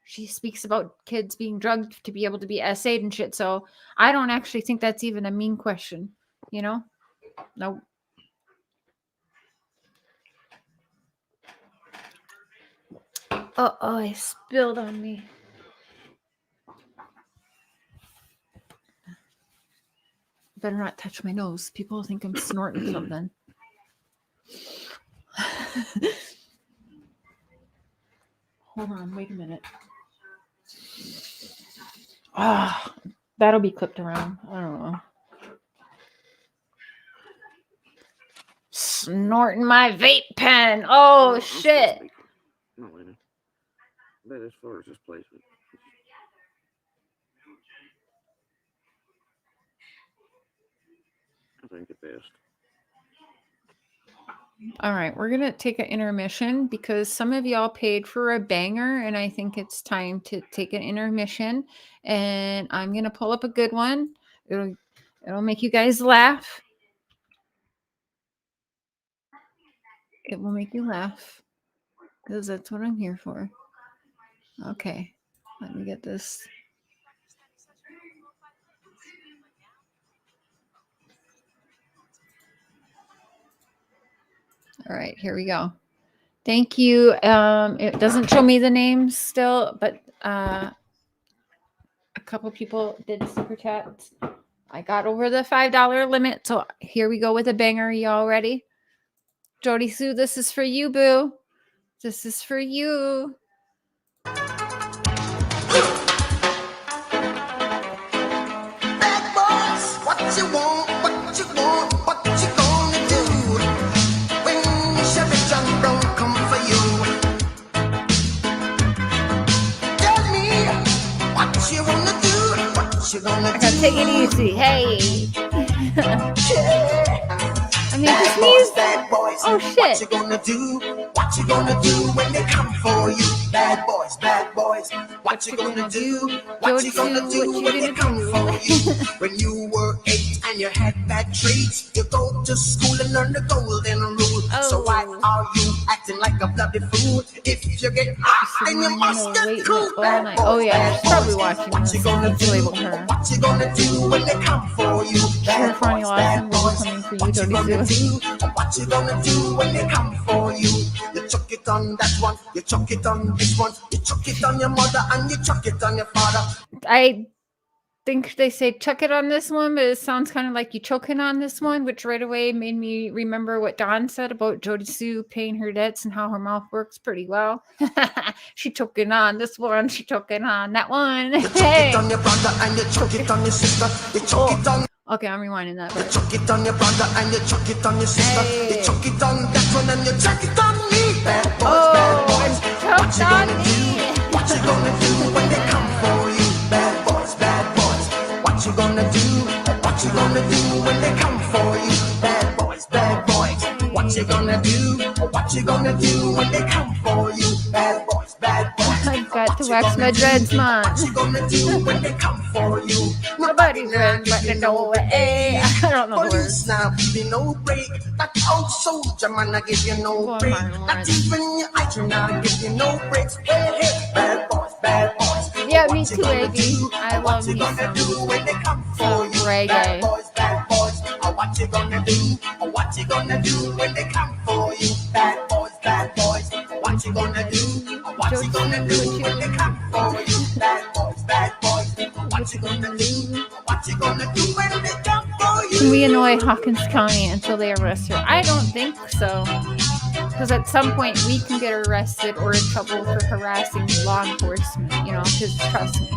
speaks about kids being drugged to be able to be SA'd and shit. So I don't actually think that's even a mean question, you know? No. Oh, I spilled on me. Better not touch my nose. People think I'm snorting something. Hold on, wait a minute. Ah, that'll be clipped around. I don't know. Snorting my vape pen. Oh, shit. No, wait a minute. But as far as this placement, I think the best. All right, we're going to take an intermission because some of y'all paid for a banger, and I think it's time to take an intermission. And I'm going to pull up a good one. It'll make you guys laugh. It will make you laugh because that's what I'm here for. Okay, let me get this. All right, here we go. Thank you. It doesn't show me the names still, but a couple people did super chats. I got over the $5 limit, so here we go with a banger. Y'all ready? Jody Sue, this is for you, boo. This is for you. Bad boys, what you want, what you want, what you gonna do when Chevy John Brown come for you? Tell me what you wanna do, what you gonna do. I gotta take it easy. Hey. I mean, this music. Bad boys, oh shit! What you gonna do? What you gonna do when they come for you? Bad boys, what you gonna do? What you gonna do when they come for you? When you were 8 and and you had bad traits. You go to school and learn the golden rule. So why are you acting like a bloody fool? If you get hot, then you must get cool. Oh yeah, she's probably watching What this. you gonna Let's do? label her. What you gonna do when they come for you? Cher Bad Funny boys, Lawson bad will be boys. coming for you, What you Jody gonna Sue. do? What you gonna do when they come for you? You chuck it on that one, you chuck it on this one, you chuck it on your mother and you chuck it on your father. I think they say chuck it on this one, but it sounds kind of like you choking on this one, which right away made me remember what Dawn said about Jody Sue paying her debts and how her mouth works pretty well. She choking on this one, she choking on that one. You chuck Hey. it on your brother and you chuck it on your sister. You chuck it on. Okay, I'm rewinding that. You But chuck it on your brother and you chuck it on your sister. Hey. You chuck it on that one and you chuck it on me. Bad boys, oh, bad boys. What choked you on gonna me. do? What you gonna do when they come for you? Bad boys, bad boys. What you gonna do? What you gonna do when they come for you? Bad boys, bad boys. What you gonna do? What you gonna do when they come for you? Bad boys, bad boys. I've got to wax my dreads, man. What you gonna do when they come for you? Nobody runs but the doorway. I don't know the Police words. now give you no break. That old soldier man I give you no Go on, break. Martin Not Lawrence. even your item now give you no breaks. Hey, hey, bad boys, bad boys. Yeah, What me you too, gonna Abby. do? I What love you me gonna some do when they come for you? reggae. Bad boys, bad boys. What you gonna do? What you gonna do when they come for you? Bad boys, bad boys. What you gonna do? What you gonna do when they come for you? Bad boys, bad boys. What you gonna do? What you gonna do when they come for you? Can we annoy Hawkins County until they arrest her? I don't think so. Because at some point we can get arrested or in trouble for harassing law enforcement, you know, because trust me,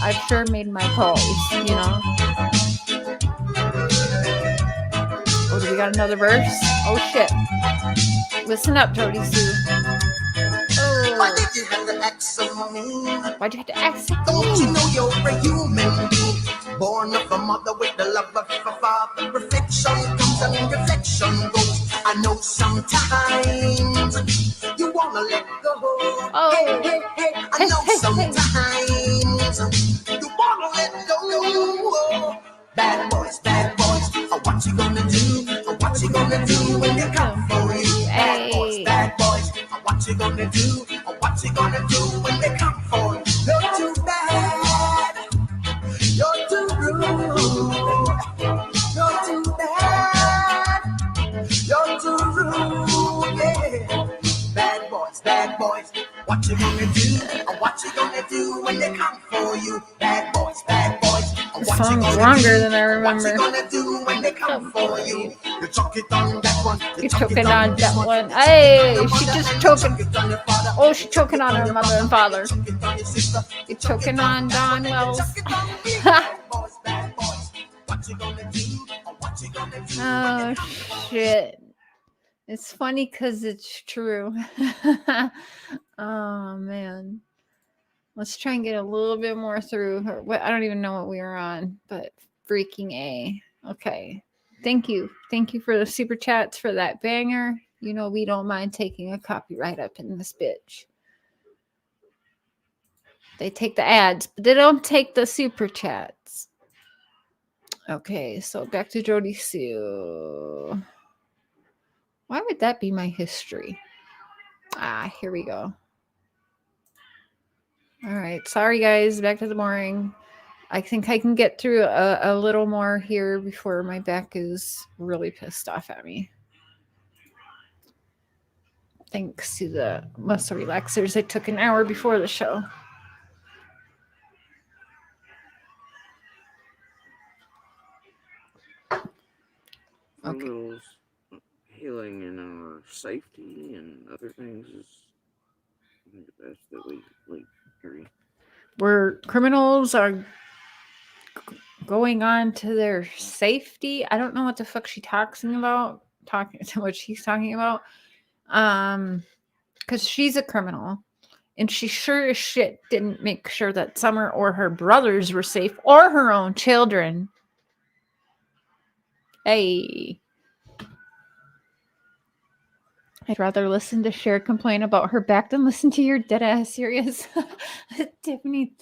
I've sure made my calls, you know. Oh, do we got another verse? Oh, shit. Listen up, Jody Sue. Why Oh, did you have to act so mean? why'd you have to act so Don't you mean? know you're a human being? Born of a mother with the love of a father. Reflection comes and reflection goes. I know sometimes you wanna let go. Oh. Hey, hey, hey. I know sometimes you wanna let go. Bad boys, bad boys. What you gonna do? What you gonna do when they come for you? Bad boys, Hey. bad boys. What you gonna do? What you gonna do when they come for you? You're too bad. You're too rude. You're too bad. You're too rude. Yeah. Bad boys, bad boys. What you gonna do? What you gonna do when they come for you? Bad boys, bad boys. The song's longer than I remember. What you gonna do when they come for you? You chuck it on that one. You're choking on that one. Hey, she just choking. Oh, she's choking on her mother and father. You're choking on Don Wells. Oh, shit. It's funny because it's true. Oh, man. Let's try and get a little bit more through her. I don't even know what we were on, but freaking A. Okay. Thank you. Thank you for the super chats for that banger. You know, we don't mind taking a copyright up in this bitch. They take the ads, but they don't take the super chats. Okay, so back to Jody Sue. Why would that be my history? Ah, here we go. All right. Sorry, guys. Back to the boring. I think I can get through a little more here before my back is really pissed off at me. Thanks to the muscle relaxers I took an hour before the show. For Okay. little healing and our safety and other things is I think the best that we agree. Where criminals are going on to their safety. I don't know what the fuck she's talking about. What she's talking about. Because she's a criminal. And she sure as shit didn't make sure that Summer or her brothers were safe or her own children. Hey. I'd rather listen to Cher complain about her back than listen to your dead ass serious. Tiffany,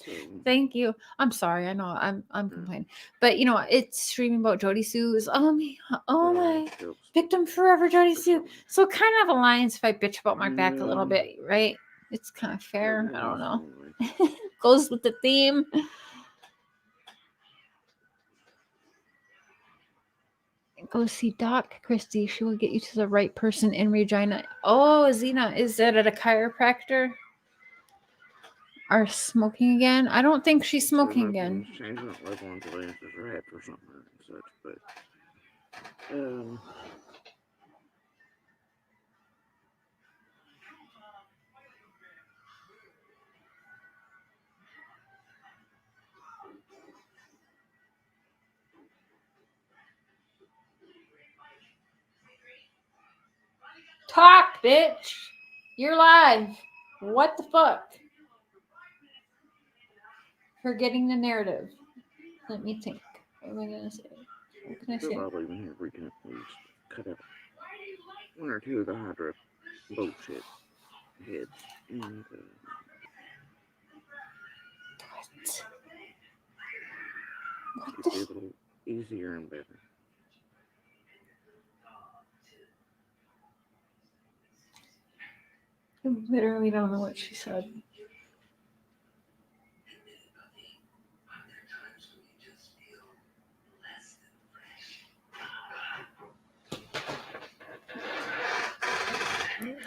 thank you. I'm sorry. I know I'm complaining, but you know it's streaming about Jody Sue is oh my victim forever Jody Sue. So it kind of aligns if I bitch about my back a little bit, right? It's kind of fair. I don't know. Goes with the theme. Go see Doc, Christy. She will get you to the right person in Regina. Oh, Zena, is that at a chiropractor? Are smoking again? I don't think she's smoking again. Changing it level until they answers her head or something and such, but Talk, bitch. You're live. What the fuck? Forgetting the narrative. Let me think. What am I gonna say? What can I say? probably even have reconnect these. Cut out one or two of the Hydra bullshit heads and What it'd be a little easier and better. I literally don't know what she said.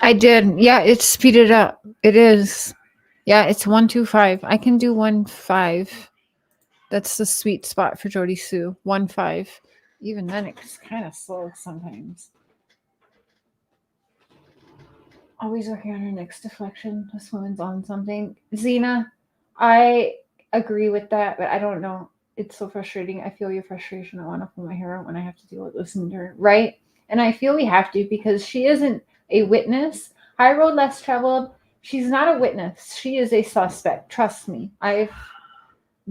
I did. Yeah, it's speeded up. It is. Yeah, it's 125. I can do 1.5. That's the sweet spot for Jody Sue. 1.5. Even then, it's kind of slow sometimes. Always working on her next deflection. This woman's on something. Zena, I agree with that, but I don't know. It's so frustrating. I feel your frustration. I want to pull my hair out when I have to deal with listening to her, right? And I feel we have to because she isn't a witness. High road less traveled. She's not a witness. She is a suspect. Trust me. I've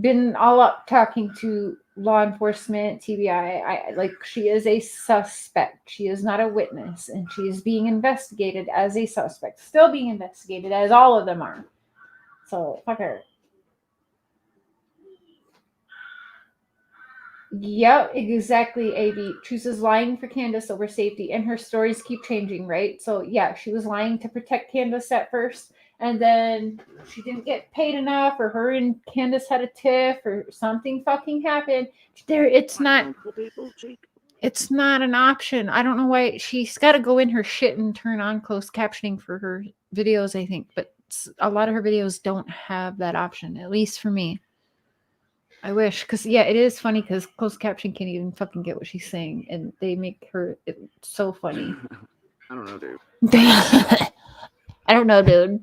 been all up talking to law enforcement, TBI. She is a suspect. She is not a witness, and she is being investigated as a suspect. Still being investigated, as all of them are. So fuck her. Yep, exactly, AB. Chooses lying for Candace over safety, and her stories keep changing, right? So yeah, she was lying to protect Candace at first, and then she didn't get paid enough, or her and Candace had a tiff, or something fucking happened. It's not an option. I don't know why. She's got to go in her shit and turn on closed captioning for her videos, I think, but a lot of her videos don't have that option, at least for me. I wish, because yeah, it is funny because closed caption can't even fucking get what she's saying, and they make her so funny. I don't know, dude. I don't know, dude.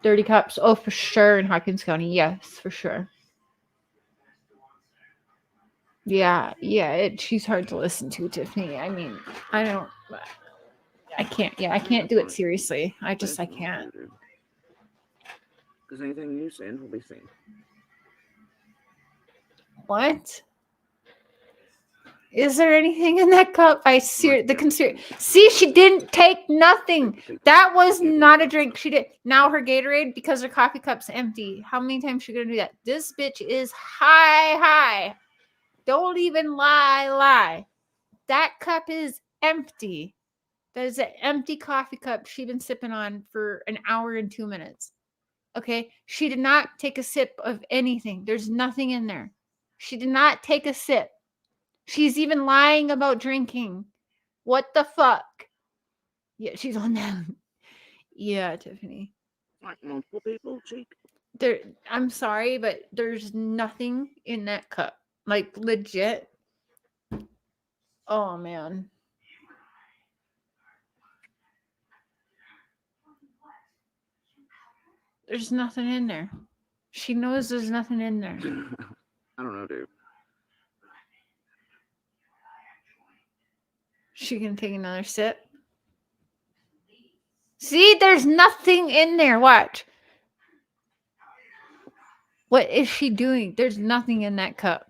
Dirty cops, oh for sure in Hawkins County, yes, for sure. Yeah, she's hard to listen to, Tiffany. I mean, I can't do it seriously. I can't. Because anything you send will be seen. What? Is there anything in that cup? See, she didn't take nothing. That was not a drink. She did. Now her Gatorade, because her coffee cup's empty. How many times is she gonna do that? This bitch is high. Don't even lie. That cup is empty. That is an empty coffee cup she's been sipping on for an hour and 2 minutes. Okay? She did not take a sip of anything. There's nothing in there. She did not take a sip. She's even lying about drinking. What the fuck? Yeah, she's on them. Yeah, Tiffany. Like multiple people, cheek. I'm sorry, but there's nothing in that cup. Like, legit. Oh, man. There's nothing in there. She knows there's nothing in there. I don't know, dude. She can take another sip. See, there's nothing in there. Watch. What is she doing? There's nothing in that cup.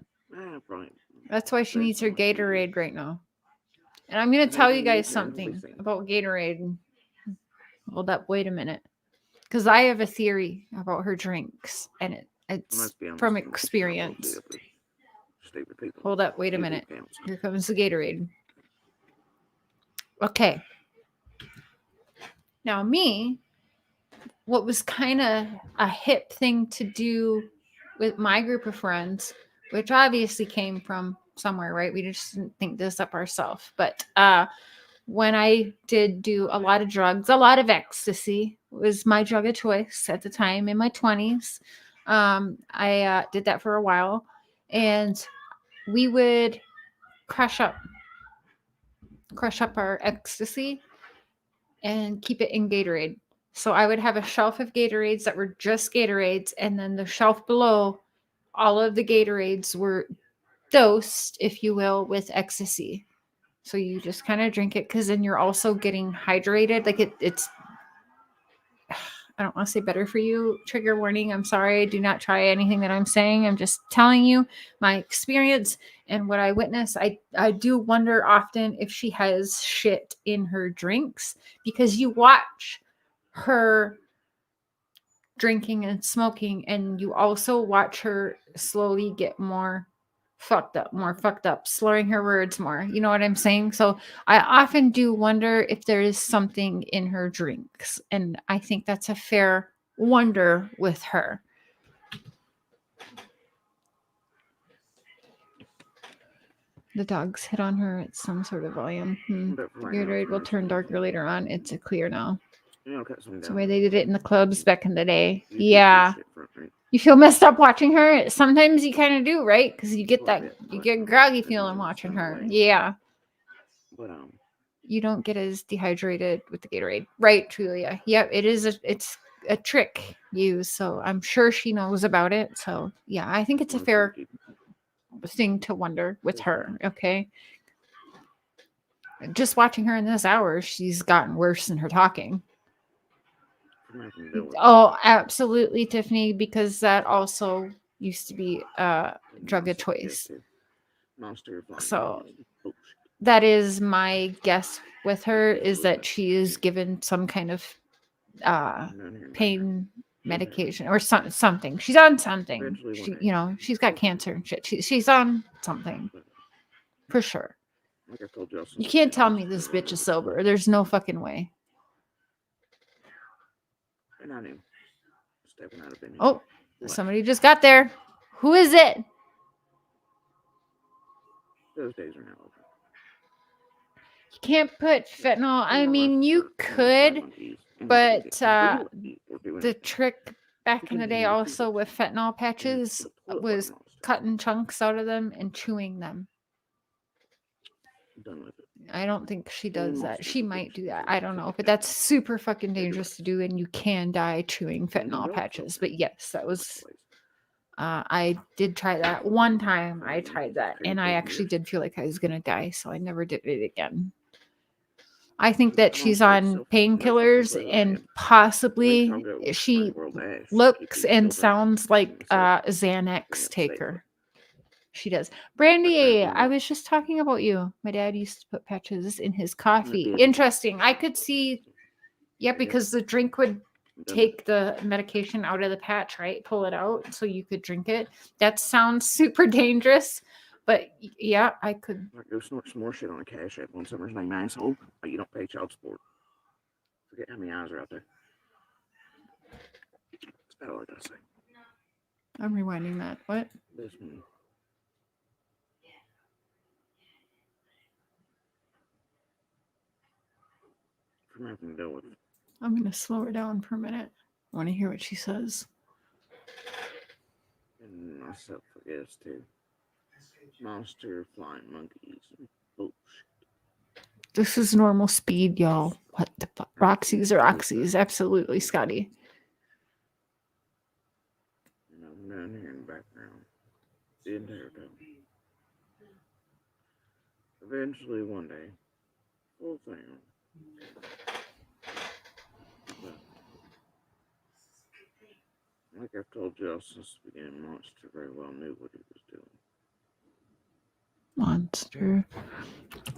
Right. That's why she needs her Gatorade right now. And I'm going to tell you guys something about Gatorade. Hold up, wait a minute. Because I have a theory about her drinks, and it's Must be on from the same experience. level as stupid people. Hold up, wait a YouTube minute. accounts. Here comes the Gatorade. Okay. Now, me, what was kind of a hip thing to do with my group of friends, which obviously came from somewhere, right? We just didn't think this up ourselves. But when I did do a lot of drugs, a lot of ecstasy was my drug of choice at the time in my 20s. I did that for a while, and we would crush up our ecstasy and keep it in Gatorade. So I would have a shelf of Gatorades that were just Gatorades, and then the shelf below, all of the Gatorades were dosed, if you will, with ecstasy. So you just kind of drink it, because then you're also getting hydrated. Like it's, I don't want to say better for you. Trigger warning. I'm sorry. Do not try anything that I'm saying. I'm just telling you my experience and what I witness. I do wonder often if she has shit in her drinks, because you watch her drinking and smoking, and you also watch her slowly get more fucked up, slurring her words more. You know what I'm saying? So I often do wonder if there is something in her drinks, and I think that's a fair wonder with her. The dogs hit on her at some sort of volume. But for right now, Gatorade it's will nice. turn darker later on. It's a clear now. You know, cut some It's down. the way they did it in the clubs back in the day. You do Yeah. shit for it, right? You feel messed up watching her? Sometimes you kind of do, right? Because you get Quite a that, bit, you but get groggy it's feeling not watching the her. way. Yeah. But You don't get as dehydrated with the Gatorade. Right, Julia. Yep, it's a trick used. So I'm sure she knows about it. So yeah, I think it's a once fair you thing to wonder with her. Okay. Just watching her in this hour, she's gotten worse in her talking. keep nothing to do with it. Oh, absolutely, Tiffany, because that also used to be drug of Monster choice. suggested. Monster flying So monkeys. Bullshit. that is my guess with her, is that she is given some kind of Down here in the background. pain medication or something. She's on something. Eventually one She, day. you know, she's got cancer and shit. She's on something But for sure. like I told y'all, You can't tell me this bitch is sober. There's no fucking way. And I knew. Stepping out of opinion. Oh, What? somebody just got there. Who is it? Those days are now over. You can't put fentanyl. I No mean, less you for flying could, monkeys and but really, we're doing the it. trick back in the day also with fentanyl patches was cutting chunks out of them and chewing them. Done with it. I don't think she does that. most She people might do. do that. I don't know, but that's super fucking They do dangerous to do, and you can die chewing Candy fentanyl Dog patches. Filter. But yes, that was. Place. I did try that one time. I tried that, and I Pretty actually years. did feel like I was gonna die, so I never did it again. I think that I'm she's also on self- painkillers, self-employed and I am. possibly Like, I'll go she find World Ash, keep looks these and children sounds like and a myself Xanax stay taker. She does. Brandy, Like that, I was just talking about you. My dad used to put patches in his coffee. did. Interesting. I could see, yeah, Yeah. because the drink would I'm done with take the medication out of the patch, right? Pull it out so you could drink it. That sounds super dangerous, but yeah, I could. it. Like, go snort some more shit on a cash app on summer's 99 sold, but you don't pay child support. Forget how many eyes are out there. That's about all I gotta say. I'm rewinding that. What? This one. From having to deal with I'm going to slow her down for a minute. I want to hear what she says. and myself, I guess, too. Monster flying monkeys. Bullshit. This is normal speed, y'all. What the fuck? Roxy's or Oxy's. Absolutely, Scotty. And I'm down here in the background. The entire time. Eventually, one day, full thing. But, like I've told y'all since the beginning, Monster very well knew what he was doing. Monster.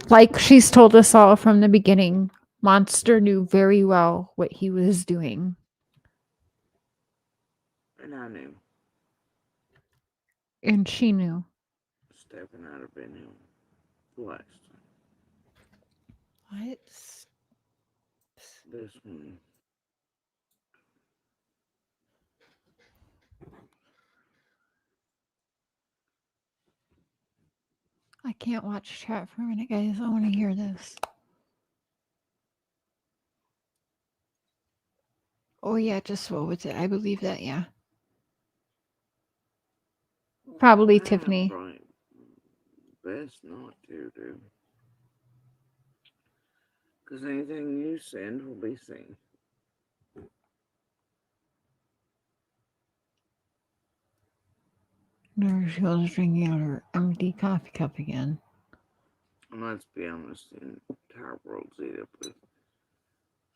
Like she's told us all from the beginning, Monster knew very well what he was doing. And I knew. And she knew. Stepping out of bed hill. Last time. What? This one. I can't watch chat for a minute, guys. I want to hear this. Oh, yeah, just roll with it. I believe that, yeah. Probably Tiffany. Right. Best not to do. Because anything you send will be seen. There she was drinking out her empty coffee cup again. And let's be honest, the entire world's eat up with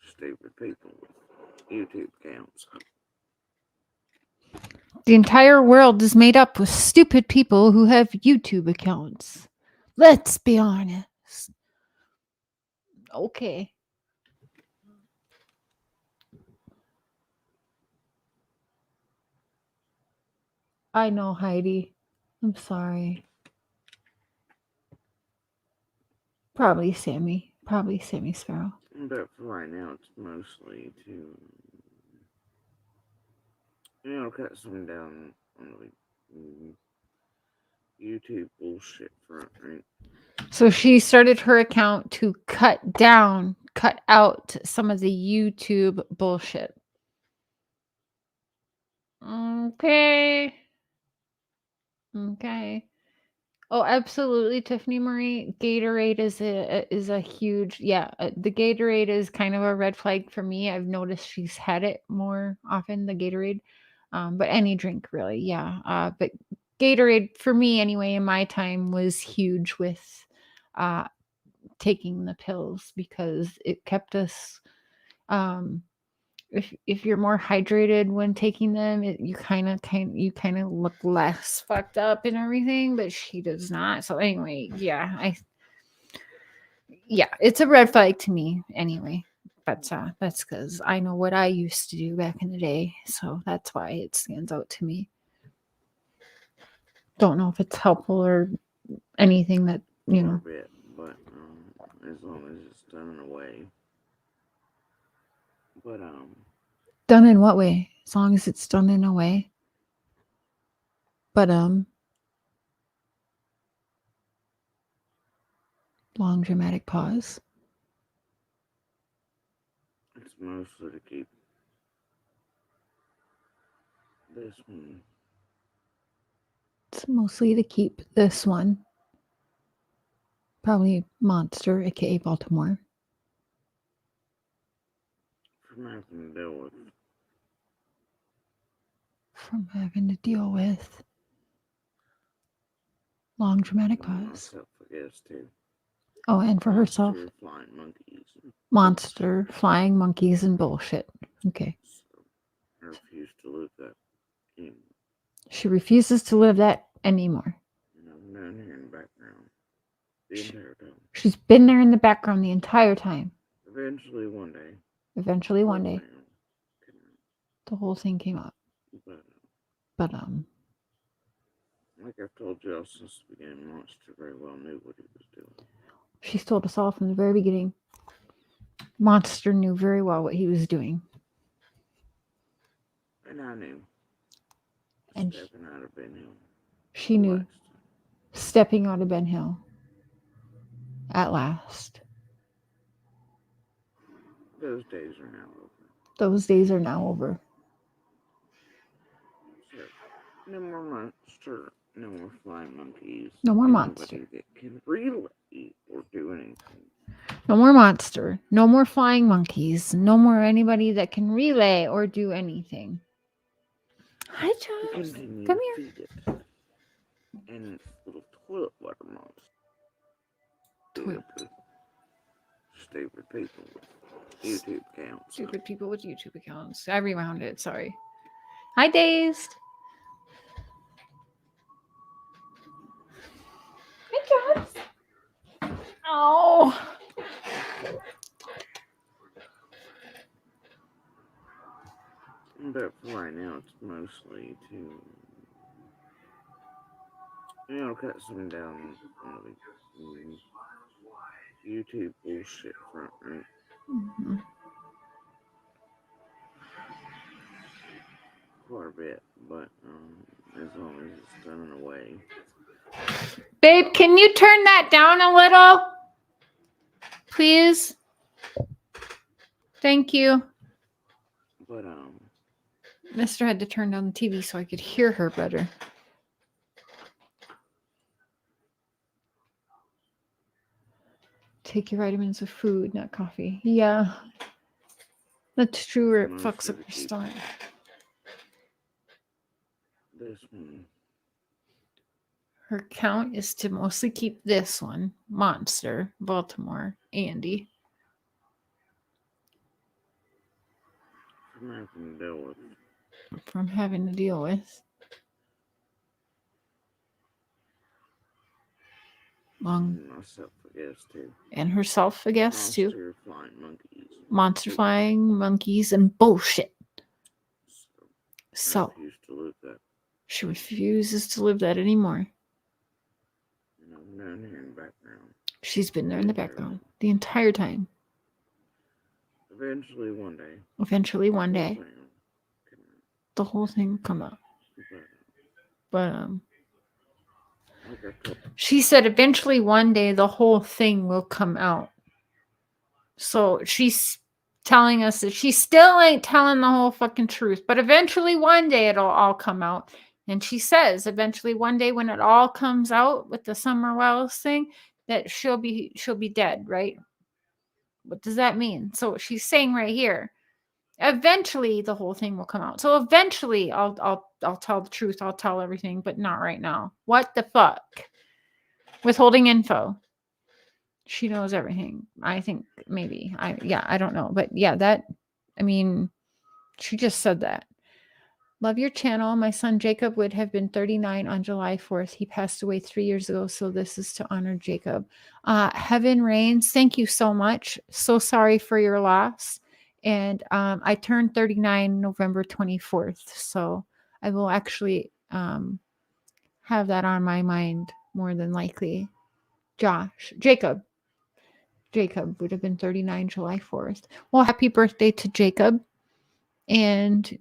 stupid people with YouTube accounts. The entire world is made up with stupid people who have YouTube accounts. Let's be honest. Okay. I know, Heidi. I'm sorry. Probably Sammy. Probably Sammy Sparrow. But for right now, it's mostly to, cut some down on the YouTube bullshit front, right? So she started her account to cut out some of the YouTube bullshit. Okay. Oh, absolutely, Tiffany Marie. Gatorade is a huge, the Gatorade is kind of a red flag for me. I've noticed she's had it more often, the Gatorade. But any drink really, yeah. But Gatorade for me anyway in my time was huge with taking the pills because it kept us if you're more hydrated when taking them, you kind of look less fucked up and everything, but she does not. So anyway, it's a red flag to me anyway. But that's because I know what I used to do back in the day, so that's why it stands out to me. Don't know if it's helpful or anything that you know. Bit, but as long as it's done in a way. But Done in what way? As long as it's done in a way. But long dramatic pause. It's mostly to keep this one. It's mostly to keep this one. Probably Monster, aka Baltimore. From having to deal with. From having to deal with. Long dramatic pause. Myself, I guess, too. Oh, and for herself. Flying monkeys. Monster, flying monkeys, and bullshit. Okay. So, I refuse to live that anymore. She refuses to live that anymore. And I'm down here in the background the entire time. She's been there in the background the entire time. Eventually, one day. The whole thing came up. But like I've told y'all since the beginning, Monster very well knew what he was doing. She's told us all from the very beginning. Monster knew very well what he was doing. And I knew. And stepping out of Ben Hill. She knew. Stepping out of Ben Hill. At last. Those days are now over. Those days are now over. So, no more Monster. No more flying monkeys. No more Monster. That can relay or do anything. No more Monster. No more flying monkeys. No more anybody that can relay or do anything. Hi, Chers. Come here. Feed it. And its little toilet water monster. Stupid people with YouTube accounts. Stupid people with YouTube accounts. I rewound it. Sorry. Hi, Dazed. Hi, Chers. Oh. But for right now, it's mostly to, cut something down on the YouTube bullshit front, right? Mm-hmm. Quite a bit, but as long as it's done in a way. Babe, can you turn that down a little? Please? Thank you. But Mister had to turn down the TV so I could hear her better. Take your vitamins with food, not coffee. Yeah. That's true, or it fucks up your stomach. This one. Her count is to mostly keep this one, Monster, Baltimore, Andy. From having to deal with. From having to deal with. Myself, I guess, too. And herself, I guess, too. Monster flying monkeys. Monster flying monkeys and bullshit. So. I refuse to live that. She refuses to live that anymore. I'm down here in the background. She's been there in the background the entire time. Eventually, one day. The whole thing will come out. But she said eventually one day the whole thing will come out. So she's telling us that she still ain't telling the whole fucking truth. But eventually one day it'll all come out. And she says eventually one day when it all comes out with the Summer Wells thing, that she'll be dead, right? What does that mean? So she's saying right here, eventually the whole thing will come out. So eventually I'll tell the truth. I'll tell everything, but not right now. What the fuck? Withholding info. She knows everything. I think maybe. I don't know. But yeah, she just said that. Love your channel. My son Jacob would have been 39 on July 4th. He passed away 3 years ago, so this is to honor Jacob. Heaven Reigns, thank you so much. So sorry for your loss. And I turned 39 November 24th, so I will actually have that on my mind more than likely. Jacob would have been 39 July 4th. Well, happy birthday to Jacob. And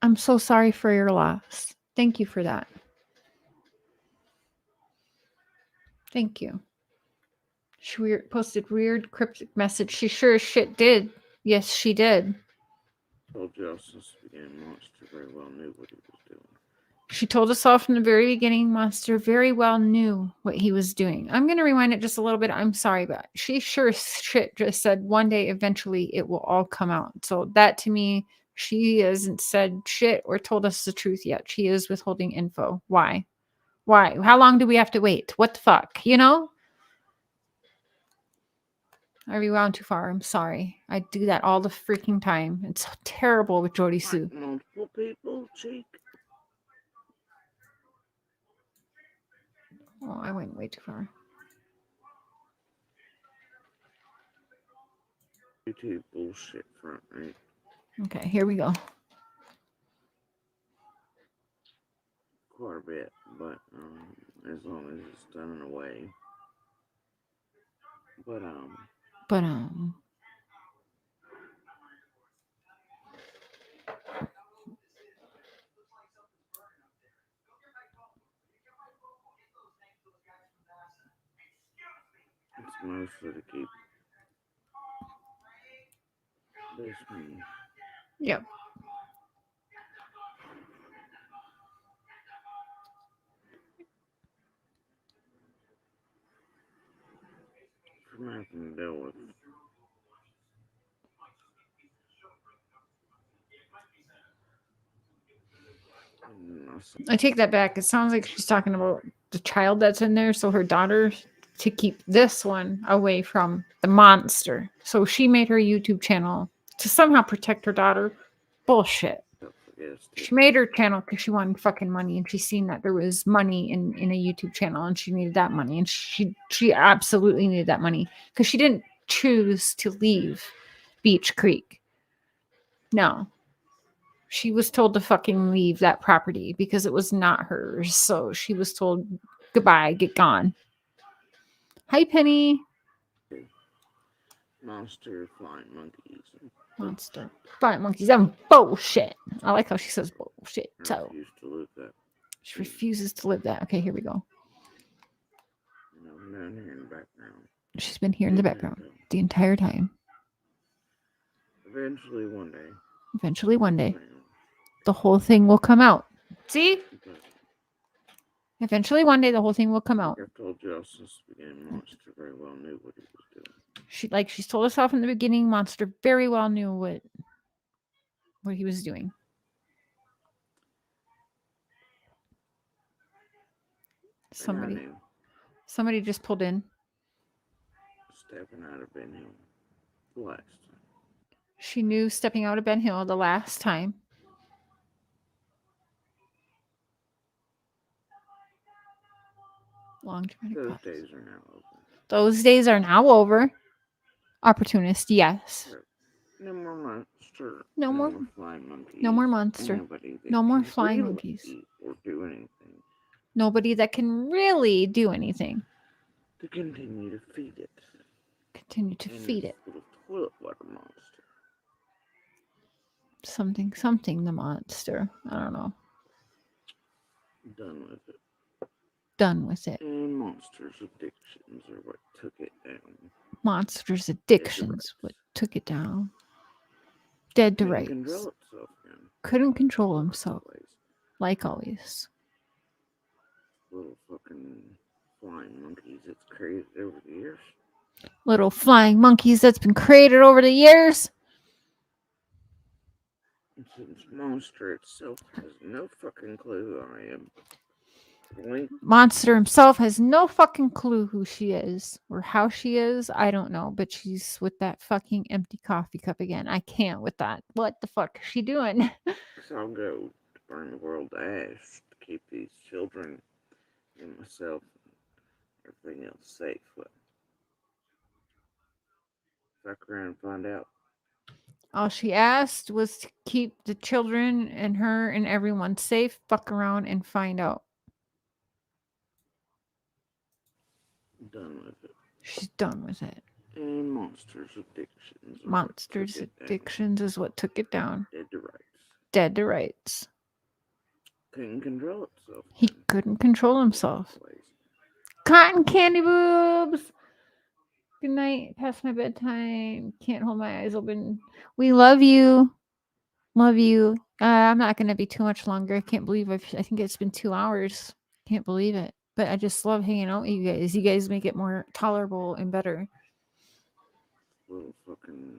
I'm so sorry for your loss. Thank you for that. Thank you. She posted weird cryptic message. She sure as shit did. Yes, she did. Told you all since the beginning, Monster very well knew what he was doing. She told us all from the very beginning, Monster very well knew what he was doing. I'm going to rewind it just a little bit. I'm sorry, but she sure as shit just said one day eventually it will all come out. So that to me, she hasn't said shit or told us the truth yet. She is withholding info. Why? How long do we have to wait? What the fuck? I rewound too far. I'm sorry. I do that all the freaking time. It's terrible with Jody Sue. Multiple people, cheek. Oh, I went way too far. YouTube bullshit front, right? Okay, here we go. Quite a bit, but as long as it's done in a way. But it's mostly to keep this one. Yep. From having to deal with. I take that back. It sounds like she's talking about the child that's in there. So her daughter, to keep this one away from the monster. So she made her YouTube channel to somehow protect her daughter. Bullshit. She made her channel because she wanted fucking money, and she seen that there was money in a YouTube channel, and she needed that money, and she absolutely needed that money because she didn't choose to leave Beach Creek. No, She was told to fucking leave that property because it was not hers. So she was told, goodbye, get gone. Hi, Penny. Monster flying monkeys. Monster. Flying monkeys. That bullshit. I like how she says bullshit. I So refuse to live that. she refuses to live that. Okay, here we go. You know, I'm down here in the background. She's been here in the background the entire time. Eventually, one day. Eventually, one day, the whole thing will come out. See? Eventually, one day, the whole thing will come out. I've told you all since the beginning, Monster very well knew what he was doing. She's told us off in the beginning. Monster very well knew what he was doing. Somebody just pulled in. Stepping out of Ben Hill. The last time. She knew stepping out of Ben Hill the last time. Long dramatic Those pause. days are now over. Those days are now over. Opportunist, yes. No more monster. No more flying monkeys. No more monster. No more flying monkeys. Or do anything. Nobody that can really do anything. To continue to feed it. Continue to feed it. Little toilet water monster. Something the monster. I don't know. Done with it. Done with it. And monsters' addictions are what took it down. Monsters' addictions what took it down. Dead to rights. Couldn't control himself. Like always. Little fucking flying monkeys that's created over the years. Little flying monkeys that's been created over the years. And since Monster itself has no fucking clue who I am. Monster himself has no fucking clue who she is or how she is. I don't know, but she's with that fucking empty coffee cup again. I can't with that. What the fuck is she doing? So I'll go to burn the world to ash to keep these children and myself and everything else safe. But fuck around and find out. All she asked was to keep the children and her and everyone safe. Fuck around and find out. Done with it. She's done with it. And monsters' addictions. Monsters' addictions is what took it down. Dead to rights. Dead to rights. Couldn't control itself. He couldn't control himself. Cotton candy boobs. Good night. Past my bedtime. Can't hold my eyes open. We love you. Love you. I'm not going to be too much longer. I can't believe I think it's been 2 hours. Can't believe it. But I just love hanging out with you guys. You guys make it more tolerable and better. Little fucking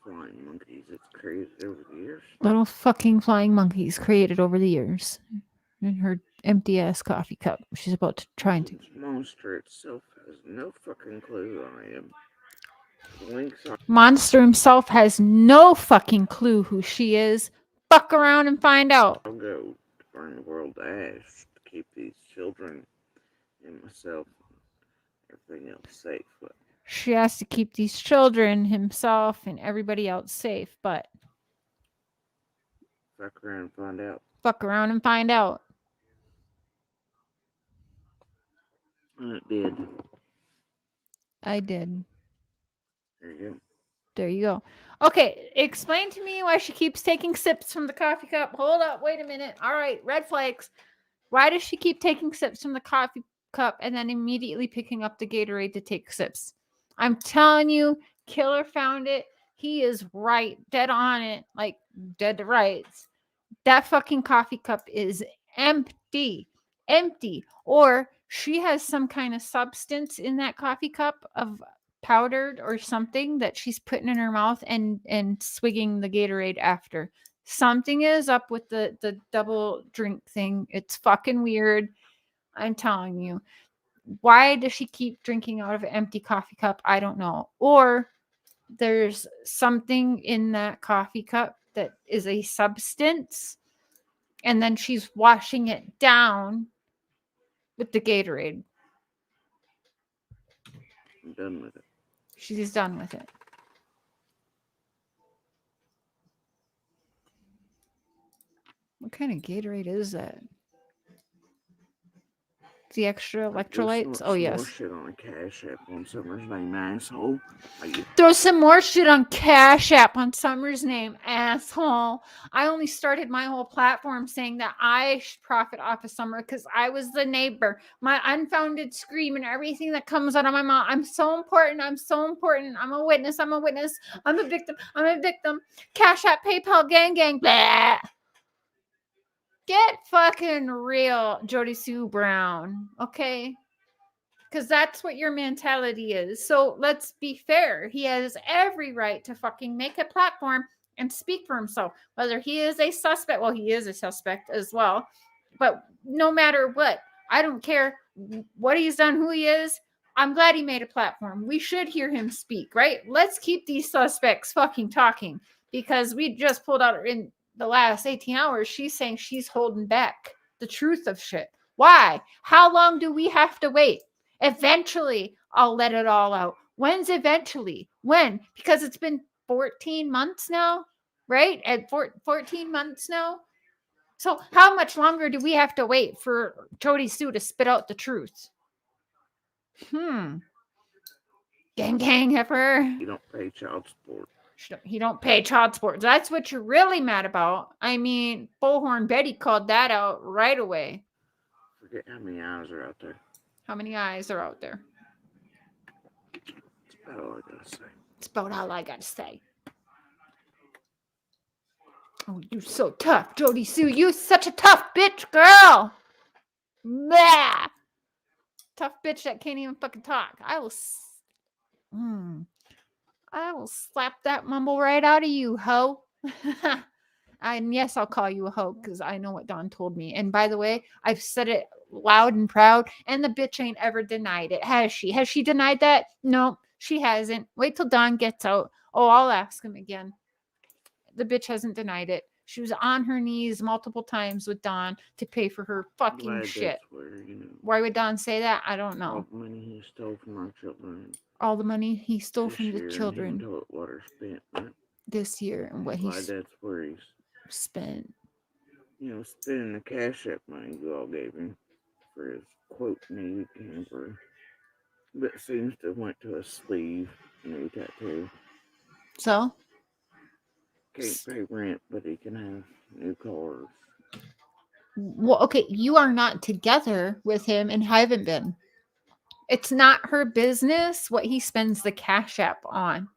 flying monkeys that's created over the years. Little fucking flying monkeys created over the years. In her empty ass coffee cup. She's about to try and do. Monster itself has no fucking clue who I am. Monster himself has no fucking clue who she is. Fuck around and find out. I'll go to burn the world to ash to keep these children and myself and everything else safe. But she has to keep these children, himself, and everybody else safe, but fuck around and find out. Fuck around and find out. And it did. I did. There you go. There you go. Okay, explain to me why she keeps taking sips from the coffee cup. Hold up, wait a minute. All right, red flags. Why does she keep taking sips from the coffee cup and then immediately picking up the Gatorade to take sips? I'm telling you, Killer found it. He is right, dead on it, like dead to rights. That fucking coffee cup is empty. Empty. Or she has some kind of substance in that coffee cup of powdered or something that she's putting in her mouth and swigging the Gatorade after. Something is up with the double drink thing. It's fucking weird. I'm telling you. Why does she keep drinking out of an empty coffee cup? I don't know. Or there's something in that coffee cup that is a substance, and then she's washing it down with the Gatorade. I'm done with it. She's done with it. What kind of Gatorade is that? The extra Like, there's electrolytes? Oh, some yes. more shit on a Cash App on Summer's name, asshole. Like, Throw some more shit on Cash App on Summer's name, asshole. I only started my whole platform saying that I should profit off of Summer because I was the neighbor. My unfounded scream and everything that comes out of my mouth. I'm so important. I'm so important. I'm a witness. I'm a witness. I'm a victim. I'm a victim. Cash App, PayPal, gang, gang. Blah. Get fucking real, Jody Sue Brown. Okay? Because that's what your mentality is. So let's be fair. He has every right to fucking make a platform and speak for himself. Whether he is a suspect, well, he is a suspect as well. But no matter what, I don't care what he's done, who he is. I'm glad he made a platform. We should hear him speak, right? Let's keep these suspects fucking talking because we just pulled out in the last 18 hours. She's saying she's holding back the truth of shit. Why? How long do we have to wait? Eventually, I'll let it all out. When's eventually? When? Because it's been 14 months now, right? At 14 months now. So how much longer do we have to wait for Jody Sue to spit out the truth? Gang heifer. you don't pay child support. He don't pay child support. That's what you're really mad about. I mean, Bullhorn Betty called that out right away. Forget how many eyes are out there. How many eyes are out there? That's about all I gotta say. It's about all I gotta say. Oh, you're so tough, Jody Sue. You such a tough bitch, girl. Blah. Tough bitch that can't even fucking talk. I will slap that mumble right out of you, hoe. And yes, I'll call you a hoe because I know what Dawn told me. And by the way, I've said it loud and proud, and the bitch ain't ever denied it. Has she? Has she denied that? No, she hasn't. Wait till Dawn gets out. Oh, I'll ask him again. The bitch hasn't denied it. She was on her knees multiple times with Dawn to pay for her fucking Glad shit. that's where, Why would Dawn say that? I don't know. all the money he stole from our children. All the money he stole this from the year and children toilet water spent. Right? this year and what Glad he's that's where he's spent. Spending the Cash App money you all gave him for his quote new camper. But it seems to have went to a sleeve new tattoo. So? Can't pay rent, but he can have new cars. Well, okay, you are not together with him and haven't been. It's not her business what he spends the Cash App on.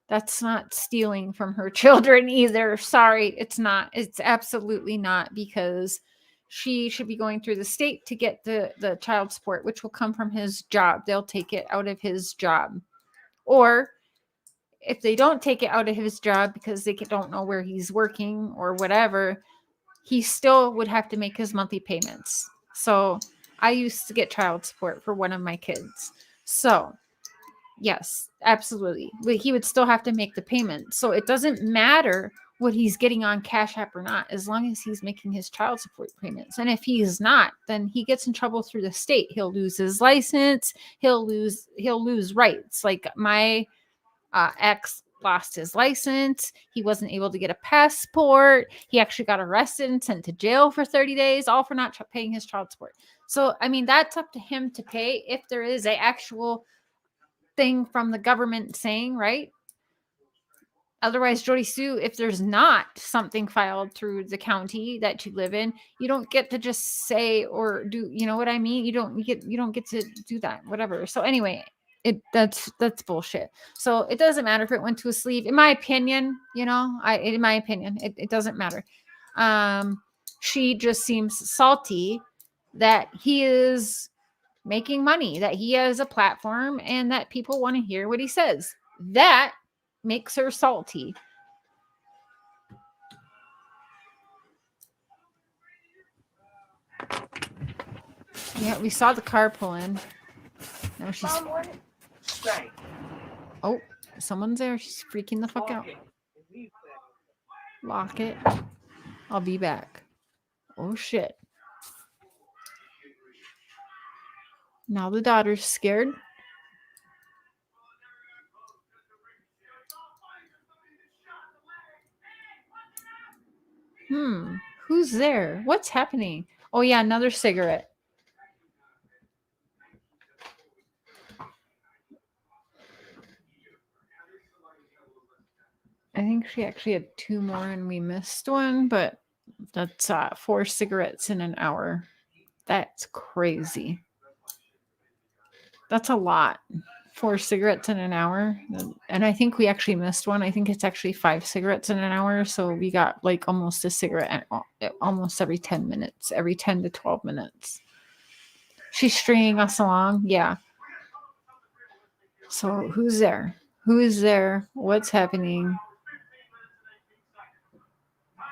That's not stealing from her children either. Sorry, it's not. It's absolutely not, because she should be going through the state to get the child support, which will come from his job. They'll take it out of his job. Or if they don't take it out of his job because they don't know where he's working or whatever, he still would have to make his monthly payments. So I used to get child support for one of my kids. So yes, absolutely. But he would still have to make the payment. So it doesn't matter what he's getting on Cash App or not, as long as he's making his child support payments. And if he's not, then he gets in trouble through the state. He'll lose his license. He'll lose rights. Like my ex lost his license. He wasn't able to get a passport. He actually got arrested and sent to jail for 30 days, all for not paying his child support. So, I mean, that's up to him to pay if there is an actual thing from the government saying, right? Otherwise, Jody Sue, if there's not something filed through the county that you live in, you don't get to just say or do, you know what I mean? You don't get to do that, whatever. So anyway, that's bullshit. So it doesn't matter if it went to a sleeve. In my opinion, it doesn't matter. She just seems salty that he is making money, that he has a platform, and that people want to hear what he says. That makes her salty. Yeah, we saw the car pull in. Now she's... Oh, someone's there. She's freaking the fuck out. Lock it. I'll be back. Oh, shit. Now the daughter's scared. Who's there? What's happening? Oh, yeah, another cigarette. I think she actually had 2 more and we missed one, but that's 4 cigarettes in an hour. That's crazy. That's a lot. 4 cigarettes in an hour. And I think we actually missed one. I think it's actually 5 cigarettes in an hour. So we got like almost a cigarette almost every 10 minutes, every 10 to 12 minutes. She's stringing us along. Yeah. So who's there? Who is there? What's happening?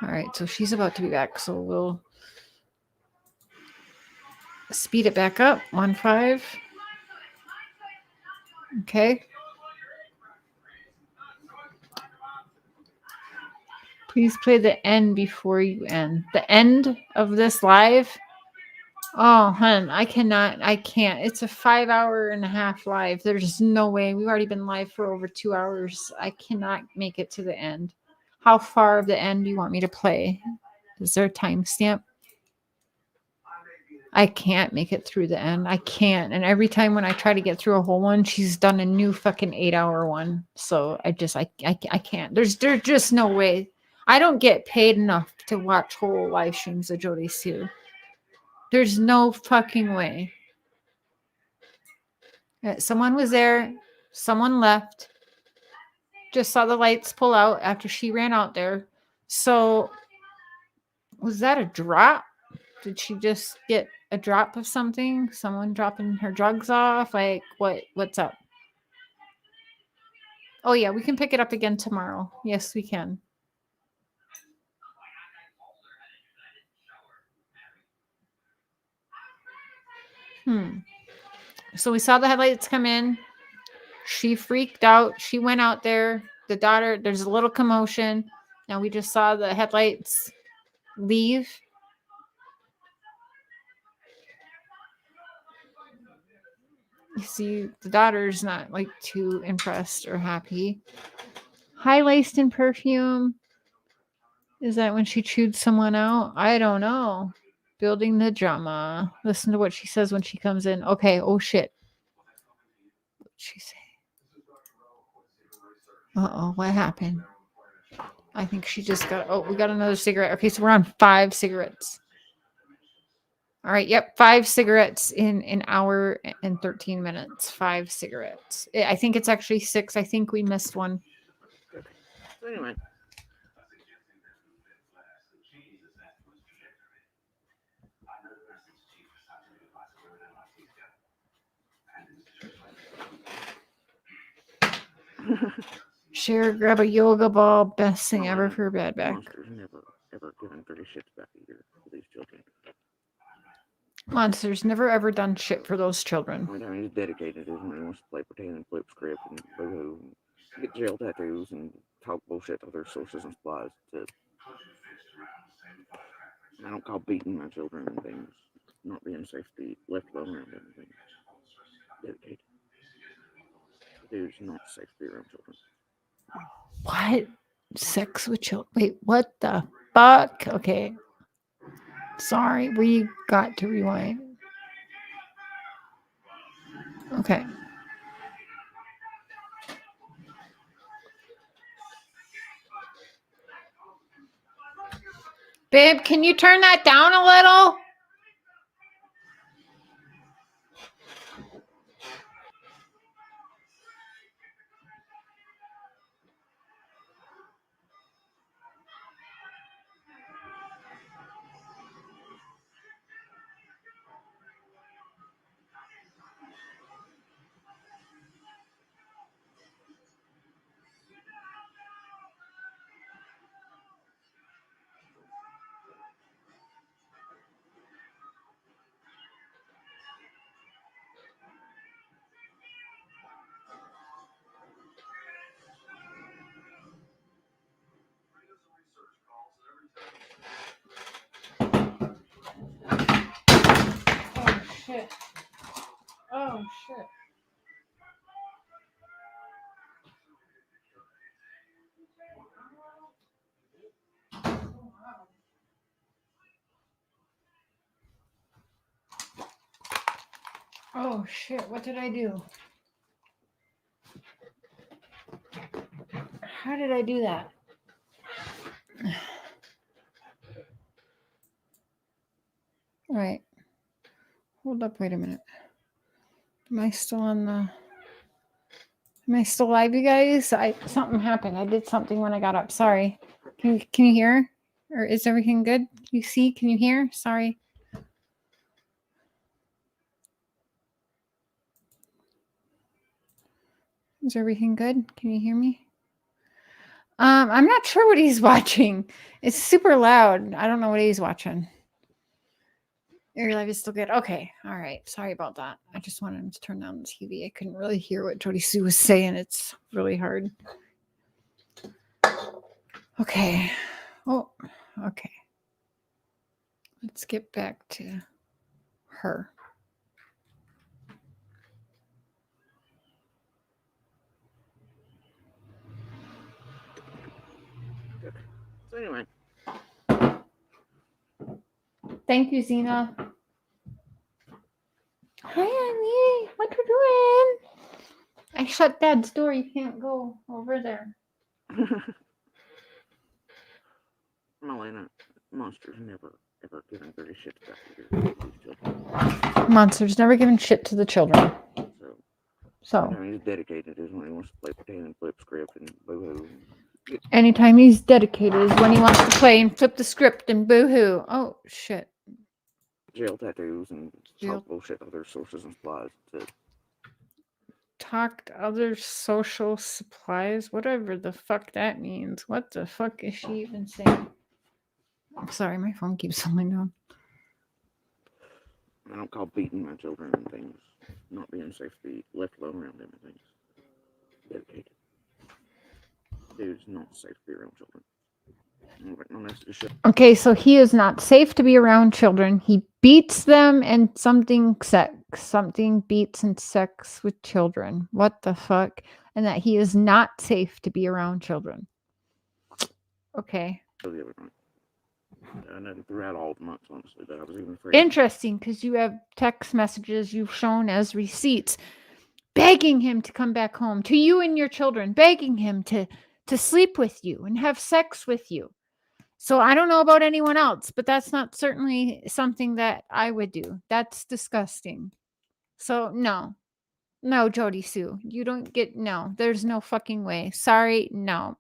All right. So she's about to be back. So we'll speed it back up. 1-5. Okay. Please play the end before you end. The end of this live? Oh, hun, I can't. It's a 5.5-hour live. There's no way. We've already been live for over 2 hours. I cannot make it to the end. How far of the end do you want me to play? Is there a timestamp? I can't make it through the end. I can't. And every time when I try to get through a whole one, she's done a new fucking 8-hour one. So I can't. There's just no way. I don't get paid enough to watch whole live streams of Jody Sue. There's no fucking way. Someone was there. Someone left. Just saw the lights pull out after she ran out there. So was that a drop? Did she just get a drop of something? Someone dropping her drugs off? Like what's up? Oh yeah, we can pick it up again tomorrow. Yes, we can. So we saw the headlights come in. She freaked out. She went out there. The daughter, there's a little commotion. Now we just saw the headlights leave. You see, the daughter's not like too impressed or happy. High laced in perfume. Is that when she chewed someone out? I don't know. Building the drama. Listen to what she says when she comes in. Okay. Oh shit. What'd she say? Uh-oh. What happened? I think she just got. Oh, we got another cigarette. Okay, so we're on 5 cigarettes. All right. Yep. 5 cigarettes in an hour and 13 minutes. 5 cigarettes. I think it's actually 6. I think we missed one. Okay. So anyway. Cher, grab a yoga ball. Best thing ever for a bad back. Monsters never ever given 30 shits back a year for these children. Monsters never ever done shit for those children. I mean, he's dedicated, isn't he? He wants to play pretend and flip script and boo-hoo and get jail tattoos and talk bullshit to other sources and supplies. I don't call beating my children and things not being safe to be left alone around them and things. Dedicated. The dude's not safe to be around children. What? Sex with children? Wait, what the fuck? Okay. Sorry, we got to rewind. Okay. Babe, can you turn that down a little? Oh, shit. Oh, shit. Oh shit, what did I do? How did I do that? All right. Hold up, wait a minute. Am I still live, you guys? Something happened. I did something when I got up. Sorry. Can you hear? Or is everything good? You see? Can you hear? Sorry. Is everything good? Can you hear me? I'm not sure what he's watching. It's super loud. I don't know what he's watching. Your live is still good. Okay. All right. Sorry about that. I just wanted him to turn down the TV. I couldn't really hear what Jody Sue was saying. It's really hard. Okay. Oh, okay. Let's get back to her. So anyway, Thank you, Zena. Hi, Annie. What you doing? I shut Dad's door. You can't go over there. Malena, monsters never ever given very shit about these children. Monsters never given shit to the children. So. Anytime he's dedicated is when he wants to play pretend and flip script and boo-hoo. Anytime he's dedicated is when he wants to play and flip the script and boo-hoo. Oh, shit. Jail tattoos and talk bullshit other sources and supplies. Talked other social supplies, whatever the fuck that means. What the fuck is she even saying? I'm sorry, my phone keeps falling down. I don't call beating my children and things, not being safe to be left alone around them and things. Dedicated. Dude's not safe to be around children. Okay, so he is not safe to be around children. He beats them and something beats and sex with children. What the fuck? And that he is not safe to be around children. Okay. I know throughout all the months, honestly, but I was even afraid. Interesting, because you have text messages you've shown as receipts begging him to come back home to you and your children, begging him to sleep with you and have sex with you. So I don't know about anyone else, but that's not certainly something that I would do. That's disgusting. So no, Jody Sue, you don't get, no, there's no fucking way. Sorry. No,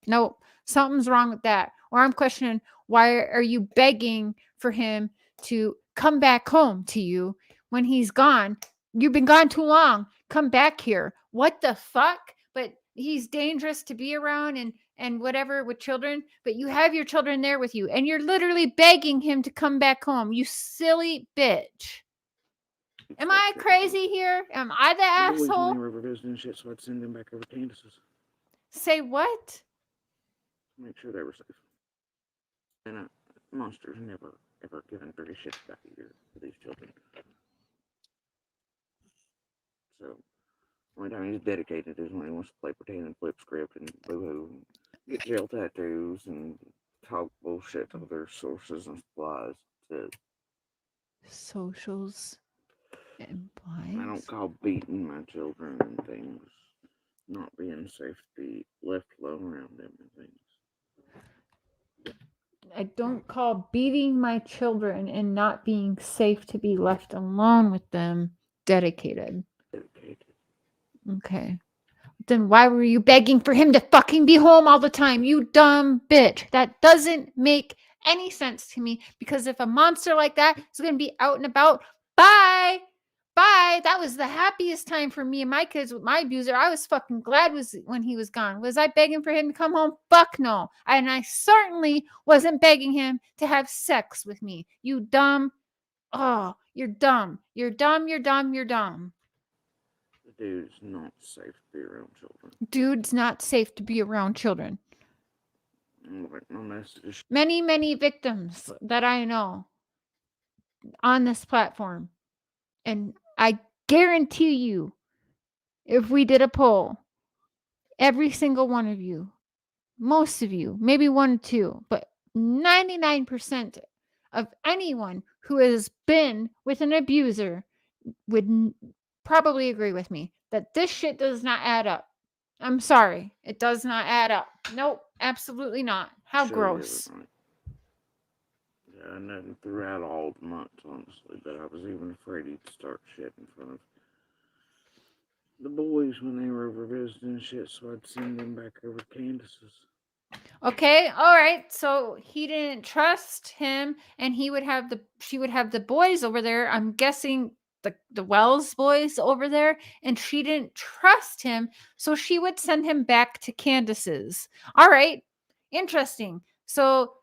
no, something's wrong with that. Or I'm questioning, why are you begging for him to come back home to you when he's gone? You've been gone too long. Come back here. What the fuck? But he's dangerous to be around and whatever with children, but you have your children there with you and you're literally begging him to come back home. You silly bitch. Am I crazy here? Am I the asshole? Shit, so I'd send them back over to Candace's. Say what? Make sure they were safe. And monsters never ever given very shit about these children. So only time he's dedicated is when he wants to play pretend and flip script and boo-hoo and get jail tattoos and talk bullshit to other sources and supplies. Socials implies. I don't call beating my children and things, not being safe to be left alone around them and things. I don't call beating my children and not being safe to be left alone with them dedicated. Okay. Then why were you begging for him to fucking be home all the time? You dumb bitch. That doesn't make any sense to me, because if a monster like that is going to be out and about, bye. That was the happiest time for me and my kids with my abuser. I was fucking glad when he was gone. Was I begging for him to come home? Fuck no. And I certainly wasn't begging him to have sex with me. You dumb. Oh, you're dumb. You're dumb. Dude's not safe to be around children. Dude's not safe to be around children. No many victims that I know on this platform. And I guarantee you, if we did a poll, every single one of you, most of you, maybe 1 or 2, but 99% of anyone who has been with an abuser would probably agree with me that this shit does not add up. I'm sorry. It does not add up. Nope, absolutely not. How Show you the other gross. night. Yeah, nothing throughout all the months, honestly, but I was even afraid he'd start shit in front of the boys when they were over visiting and shit, so I'd send them back over to Candace's. Okay, all right. So he didn't trust him, and she would have the boys over there. I'm guessing the Wells boys over there, and she didn't trust him, so she would send him back to Candace's. All right, interesting. So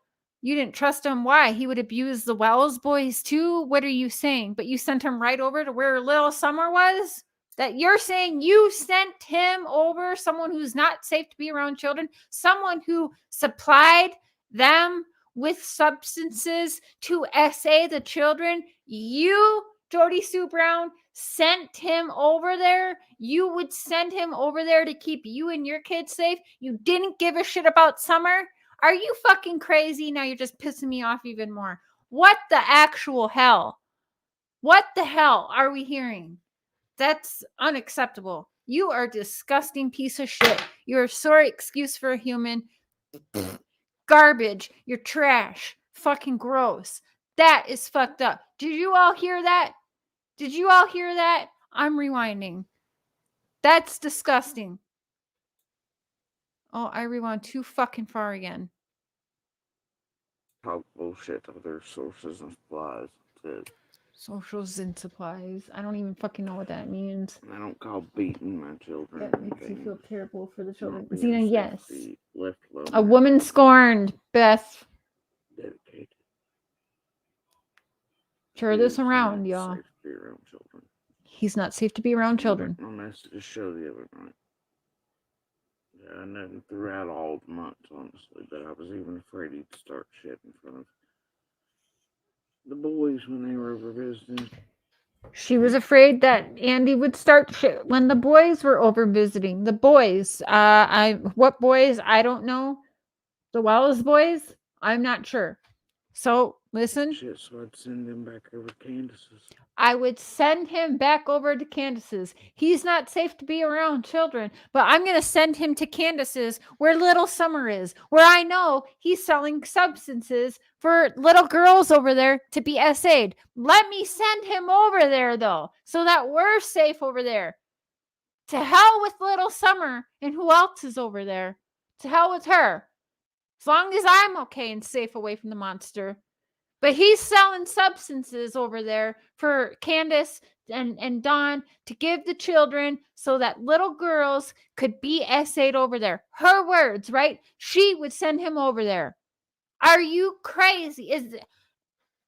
you didn't trust him. Why? He would abuse the Wells boys too. What are you saying? But you sent him right over to where little Summer was. That you're saying you sent him over, someone who's not safe to be around children, someone who supplied them with substances to SA the children. You, Jody Sue Brown, sent him over there. You would send him over there to keep you and your kids safe. You didn't give a shit about Summer. Are you fucking crazy? Now you're just pissing me off even more. What the actual hell? What the hell are we hearing? That's unacceptable. You are a disgusting piece of shit. You're a sorry excuse for a human. Garbage. You're trash. Fucking gross. That is fucked up. Did you all hear that? Did you all hear that? I'm rewinding. That's disgusting. Oh, I rewound too fucking far again. Talk bullshit to other sources and supplies. Says, Socials and supplies. I don't even fucking know what that means. I don't call beating my children. That makes you feel terrible for the children. Not being Zena, safe yes. to be left alone. A woman scorned. Beth. Dedicated. Share this around, y'all. Safe to be around children. He's not safe to be around children. My message show the other night. Yeah, nothing throughout all the months, honestly, but I was even afraid he'd start shit in front of the boys when they were over visiting. She was afraid that Andy would start shit when the boys were over visiting. The boys, what boys? I don't know. The Wells boys? I'm not sure. So listen. Shit, so I'd send him back over to Candace's. I would send him back over to Candace's. He's not safe to be around children, but I'm going to send him to Candace's where little Summer is, where I know he's selling substances for little girls over there to be SA'd. Let me send him over there, though, so that we're safe over there. To hell with little Summer and who else is over there. To hell with her. As long as I'm okay and safe away from the monster. But he's selling substances over there for Candace and Dawn to give the children so that little girls could be SA'd over there. Her words, right? She would send him over there. Are you crazy?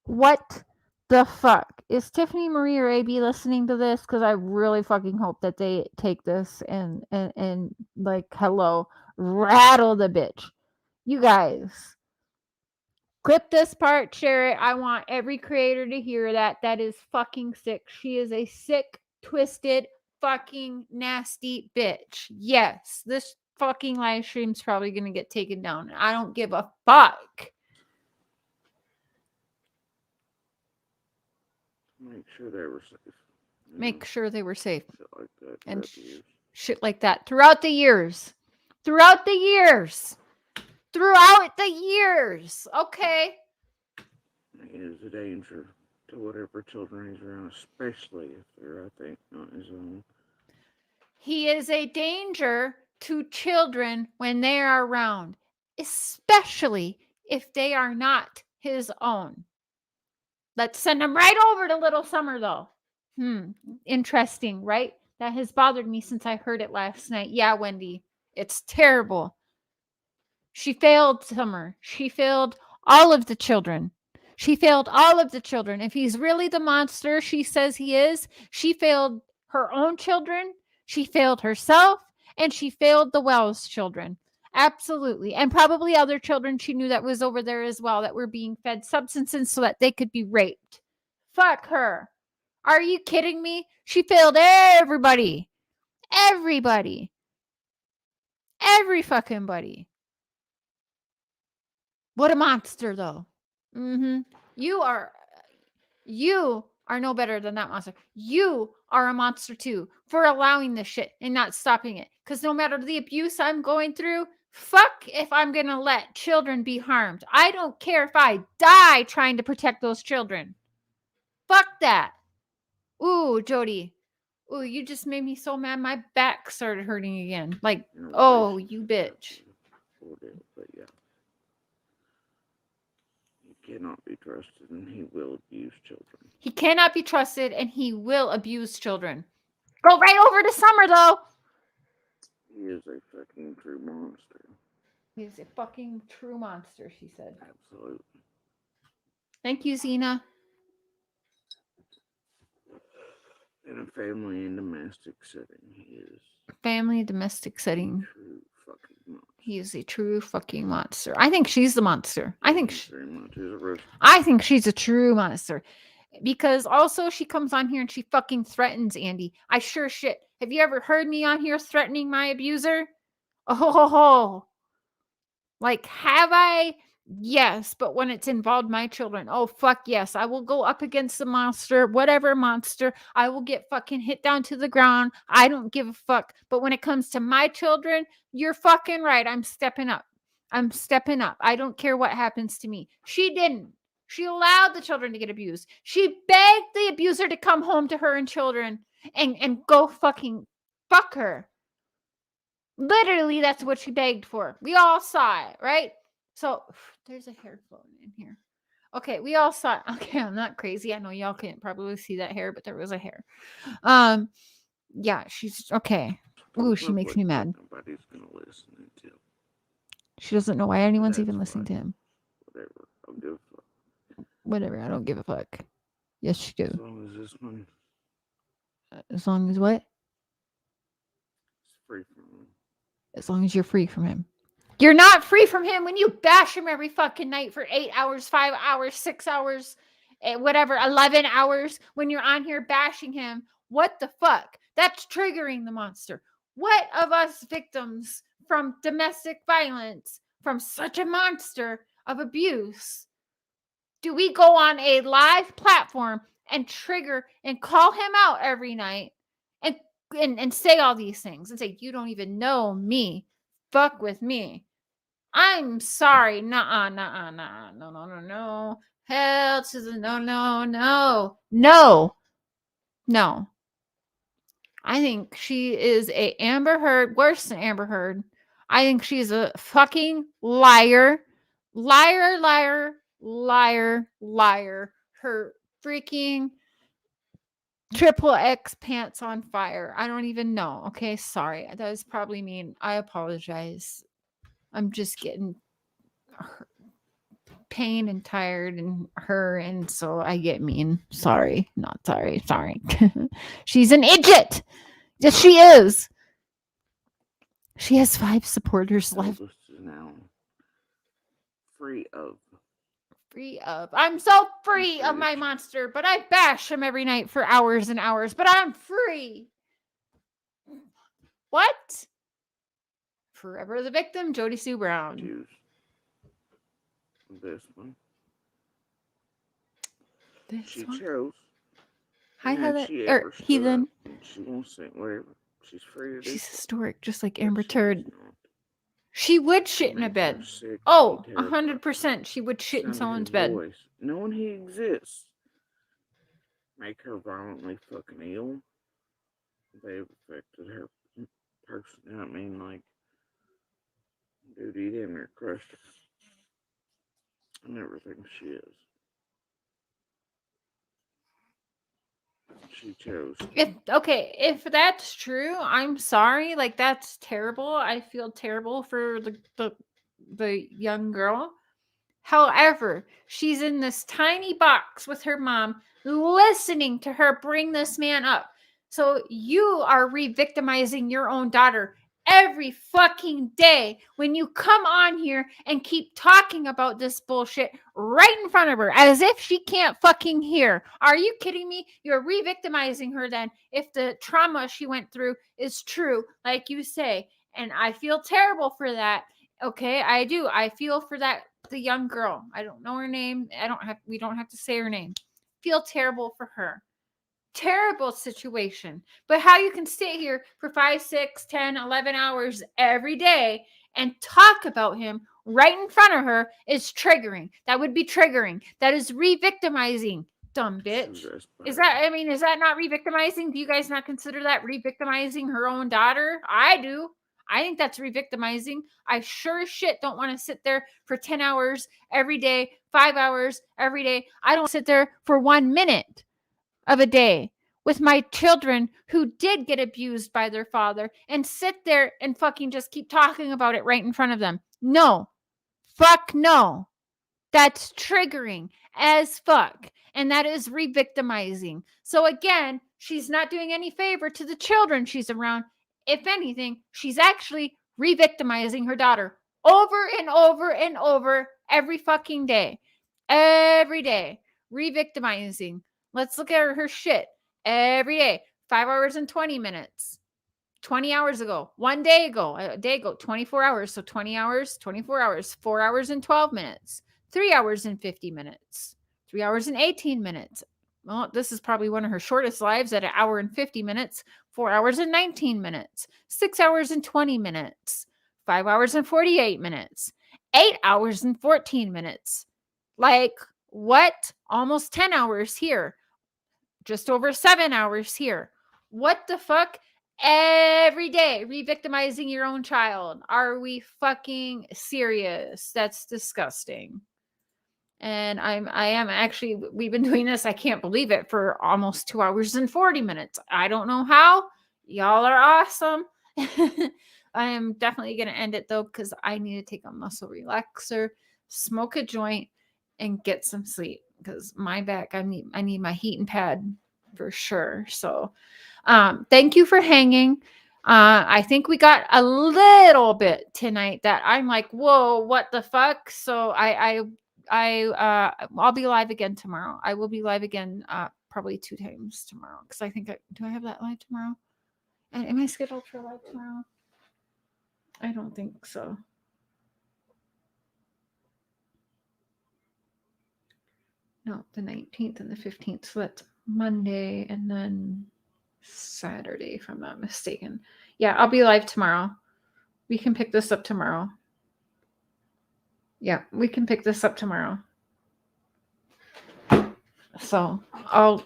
What the fuck? Is Tiffany Marie or AB listening to this? Because I really fucking hope that they take this and like, hello, rattle the bitch. You guys. Clip this part, share it. I want every creator to hear that. That is fucking sick. She is a sick, twisted, fucking nasty bitch. Yes, this fucking live stream's probably going to get taken down. I don't give a fuck. Make sure they were safe. Make sure they were safe. Shit like that. And throughout the years. shit like that throughout the years. Throughout the years. Throughout the years. Okay. He is a danger to whatever children he's around, especially if they're, I think, on his own. He is a danger to children when they are around, especially if they are not his own. Let's send him right over to Little Summer, though. Interesting, right? That has bothered me since I heard it last night. Yeah, Wendy, it's terrible. She failed Summer. She failed all of the children. She failed all of the children. If he's really the monster she says he is, she failed her own children. She failed herself, and she failed the Wells children. Absolutely. And probably other children she knew that was over there as well that were being fed substances so that they could be raped. Fuck her. Are you kidding me? She failed everybody. Everybody. Every fucking buddy. What a monster, though. You are no better than that monster. You are a monster too for allowing this shit and not stopping it. Because no matter the abuse I'm going through, fuck if I'm going to let children be harmed. I don't care if I die trying to protect those children. Fuck that. Ooh, Jody. Ooh, you just made me so mad. My back started hurting again. Like, oh, you bitch. But yeah. He cannot be trusted and he will abuse children. He cannot be trusted and he will abuse children. Go right over to Summer, though. He is a fucking true monster. He is a fucking true monster, she said. Absolutely. Thank you, Zena. In a family and domestic setting, he is Family domestic setting. true fucking monster. He is a true fucking monster. I think she's the monster. I think very much is a risk. I think she's a true monster. Because also she comes on here and she fucking threatens Andy. I sure shit. Have you ever heard me on here threatening my abuser? Oh, like, have I? Yes, but when it's involved my children, oh, fuck yes. I will go up against the monster, whatever monster. I will get fucking hit down to the ground. I don't give a fuck. But when it comes to my children, you're fucking right. I'm stepping up. I'm stepping up. I don't care what happens to me. She didn't. She allowed the children to get abused. She begged the abuser to come home to her and children and go fucking fuck her. Literally, that's what she begged for. We all saw it, right? So there's a hair floating in here. Okay, we all saw it. Okay, I'm not crazy. I know y'all can't probably see that hair, but there was a hair. Yeah, she's okay. Ooh, she makes me mad. Nobody's gonna listen until She doesn't know why anyone's even That's listening to him. whatever. I'll give a fuck. Whatever, I don't give a fuck. Yes, you As do. long as this one As long as what? is free from me. As long as you're free from him. You're not free from him when you bash him every fucking night for 8 hours, 5 hours, 6 hours, whatever, 11 hours when you're on here bashing him. What the fuck? That's triggering the monster. What of us victims from domestic violence, from such a monster of abuse, do we go on a live platform and trigger and call him out every night and say all these things and say, you don't even know me. Fuck with me. I'm sorry. Nuh-uh, nuh-uh, nuh-uh. No, no, no, no. Hell to the no, no, no. No. No. I think she is a Amber Heard, worse than Amber Heard. I think she's a fucking liar. Liar, liar, liar, liar. Her freaking triple X pants on fire. I don't even know. Okay, sorry. That was probably mean. I apologize. I'm just getting pain and tired and her, and so I get mean. Sorry. Not sorry. Sorry. She's an idiot. Yes, she is. She has 5 supporters left. Eldest is now free of. Free of. I'm so free of my monster, but I bash him every night for hours and hours, but I'm free. What? Forever the victim, Jody Sue Brown. Choose this one. This She one? chose. Hi, and Heather. she Or ever stood Heathen. up, and she wants to say whatever. She's free to do. She's so, historic, just like but Amber she Turd. does not. She would shit in a Makes her bed. sick Oh, and terrified. 100% she would shit in Sound of someone's his bed. voice, knowing he exists, make her violently fucking ill. They've affected her person. I mean, like, dude, he damn near crushed her. And everything she is. She chose. If that's true, I'm sorry. Like, that's terrible. I feel terrible for the young girl. However, she's in this tiny box with her mom, listening to her bring this man up. So you are re-victimizing your own daughter every fucking day when you come on here and keep talking about this bullshit right in front of her as if she can't fucking hear. Are you kidding me? You're re-victimizing her then if the trauma she went through is true, like you say. And I feel terrible for that. Okay, I do. I feel for the young girl. I don't know her name. We don't have to say her name. feel terrible for her. Terrible situation. But how you can sit here for 5, 6, 10, 11 hours every day and talk about him right in front of her is triggering. That would be triggering. That is re-victimizing. Dumb bitch. Is that not re-victimizing? Do you guys not consider that re-victimizing her own daughter? I do. I think that's re-victimizing. I sure as shit don't want to sit there for 10 hours every day, 5 hours every day. I don't sit there for 1 minute of a day with my children who did get abused by their father and sit there and fucking just keep talking about it right in front of them. No. Fuck no. That's triggering as fuck. And that is re-victimizing. So again, she's not doing any favor to the children she's around. If anything, she's actually re-victimizing her daughter over and over and over every fucking day. Every day. Re-victimizing. Let's look at her shit every day. 5 hours and 20 minutes. 20 hours ago. 1 day ago. A day ago. 24 hours. So 20 hours, 24 hours. 4 hours and 12 minutes. 3 hours and 50 minutes. 3 hours and 18 minutes. Well, this is probably one of her shortest lives at 1 hour and 50 minutes. 4 hours and 19 minutes. 6 hours and 20 minutes. 5 hours and 48 minutes. 8 hours and 14 minutes. Like, what? Almost 10 hours here. Just over 7 hours here. What the fuck? Every day re-victimizing your own child. Are we fucking serious? That's disgusting. And I am actually, we've been doing this, I can't believe it, for almost 2 hours and 40 minutes. I don't know how. Y'all are awesome. I am definitely going to end it though, because I need to take a muscle relaxer, smoke a joint, and get some sleep. Because my back, I need my heating pad for sure. So thank you for hanging. I think we got a little bit tonight that I'm like, whoa, what the fuck? So I'll be live again tomorrow. I will be live again probably 2 times tomorrow, because I think do I have that live tomorrow? And am I scheduled for live tomorrow? I don't think so. No, the 19th and the 15th. So that's Monday and then Saturday, if I'm not mistaken. Yeah, I'll be live tomorrow. We can pick this up tomorrow. Yeah, we can pick this up tomorrow. So I'll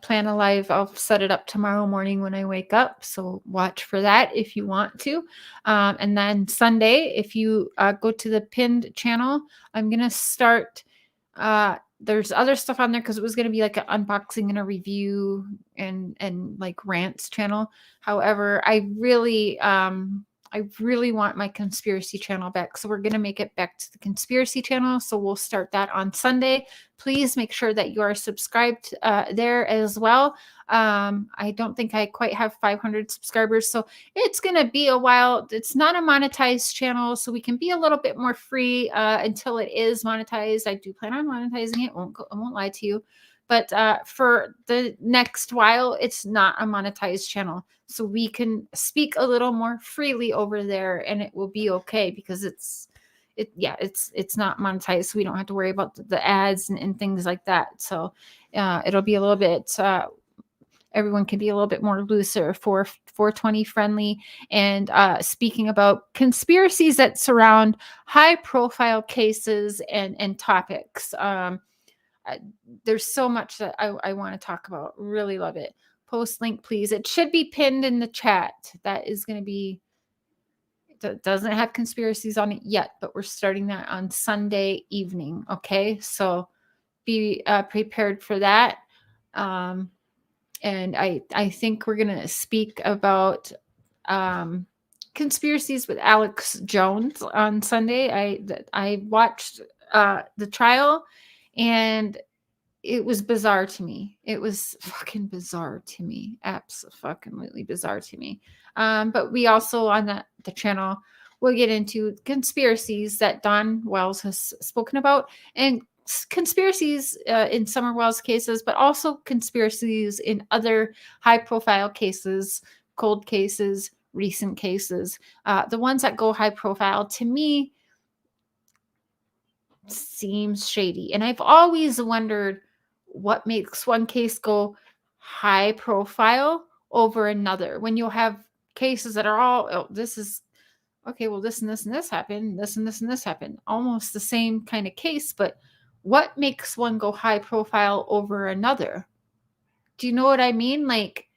plan a live. I'll set it up tomorrow morning when I wake up. So watch for that if you want to. And then Sunday, if you go to the pinned channel, I'm going to start. There's other stuff on there because it was going to be like an unboxing and a review and like rants channel. However, I really want my conspiracy channel back. So we're going to make it back to the conspiracy channel. So we'll start that on Sunday. Please make sure that you are subscribed there as well. I don't think I quite have 500 subscribers. So it's going to be a while. It's not a monetized channel. So we can be a little bit more free until it is monetized. I do plan on monetizing it. I won't lie to you. But for the next while, it's not a monetized channel. So we can speak a little more freely over there and it will be okay because it's not monetized. So we don't have to worry about the ads and things like that. So it'll be a little bit, everyone can be a little bit more looser, 420 friendly, and speaking about conspiracies that surround high profile cases and topics. There's so much that I want to talk about. Really love it. Post link, please. It should be pinned in the chat. That is going to be, it doesn't have conspiracies on it yet, but we're starting that on Sunday evening. Okay. So be prepared for that. And I think we're going to speak about conspiracies with Alex Jones on Sunday. I watched the trial and it was bizarre to me. It was fucking bizarre to me. Absolutely bizarre to me. But we also on the channel will get into conspiracies that Don Wells has spoken about, and conspiracies in Summer Wells cases, but also conspiracies in other high-profile cases, cold cases, recent cases. The ones that go high-profile to me seems shady, and I've always wondered what makes one case go high profile over another, when you'll have cases that are all, oh, this is okay, well, this and this and this happened, this and this and this happened, almost the same kind of case, but what makes one go high profile over another? Do you know what I mean? Like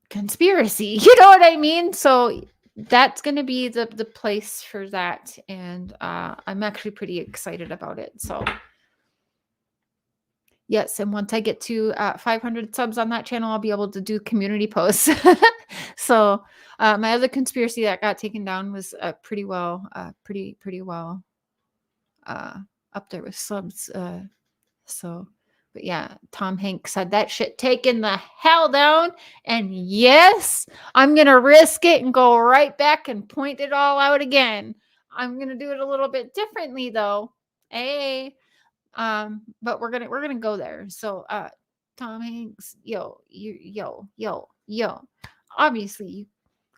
conspiracy, you know what I mean? So that's going to be the place for that. And I'm actually pretty excited about it. So yes, and once I get to 500 subs on that channel, I'll be able to do community posts. So my other conspiracy that got taken down was pretty well up there with subs. So, but yeah, Tom Hanks had that shit taken the hell down. And yes, I'm going to risk it and go right back and point it all out again. I'm going to do it a little bit differently though. Hey, but we're gonna go there. So Tom Hanks, yo, obviously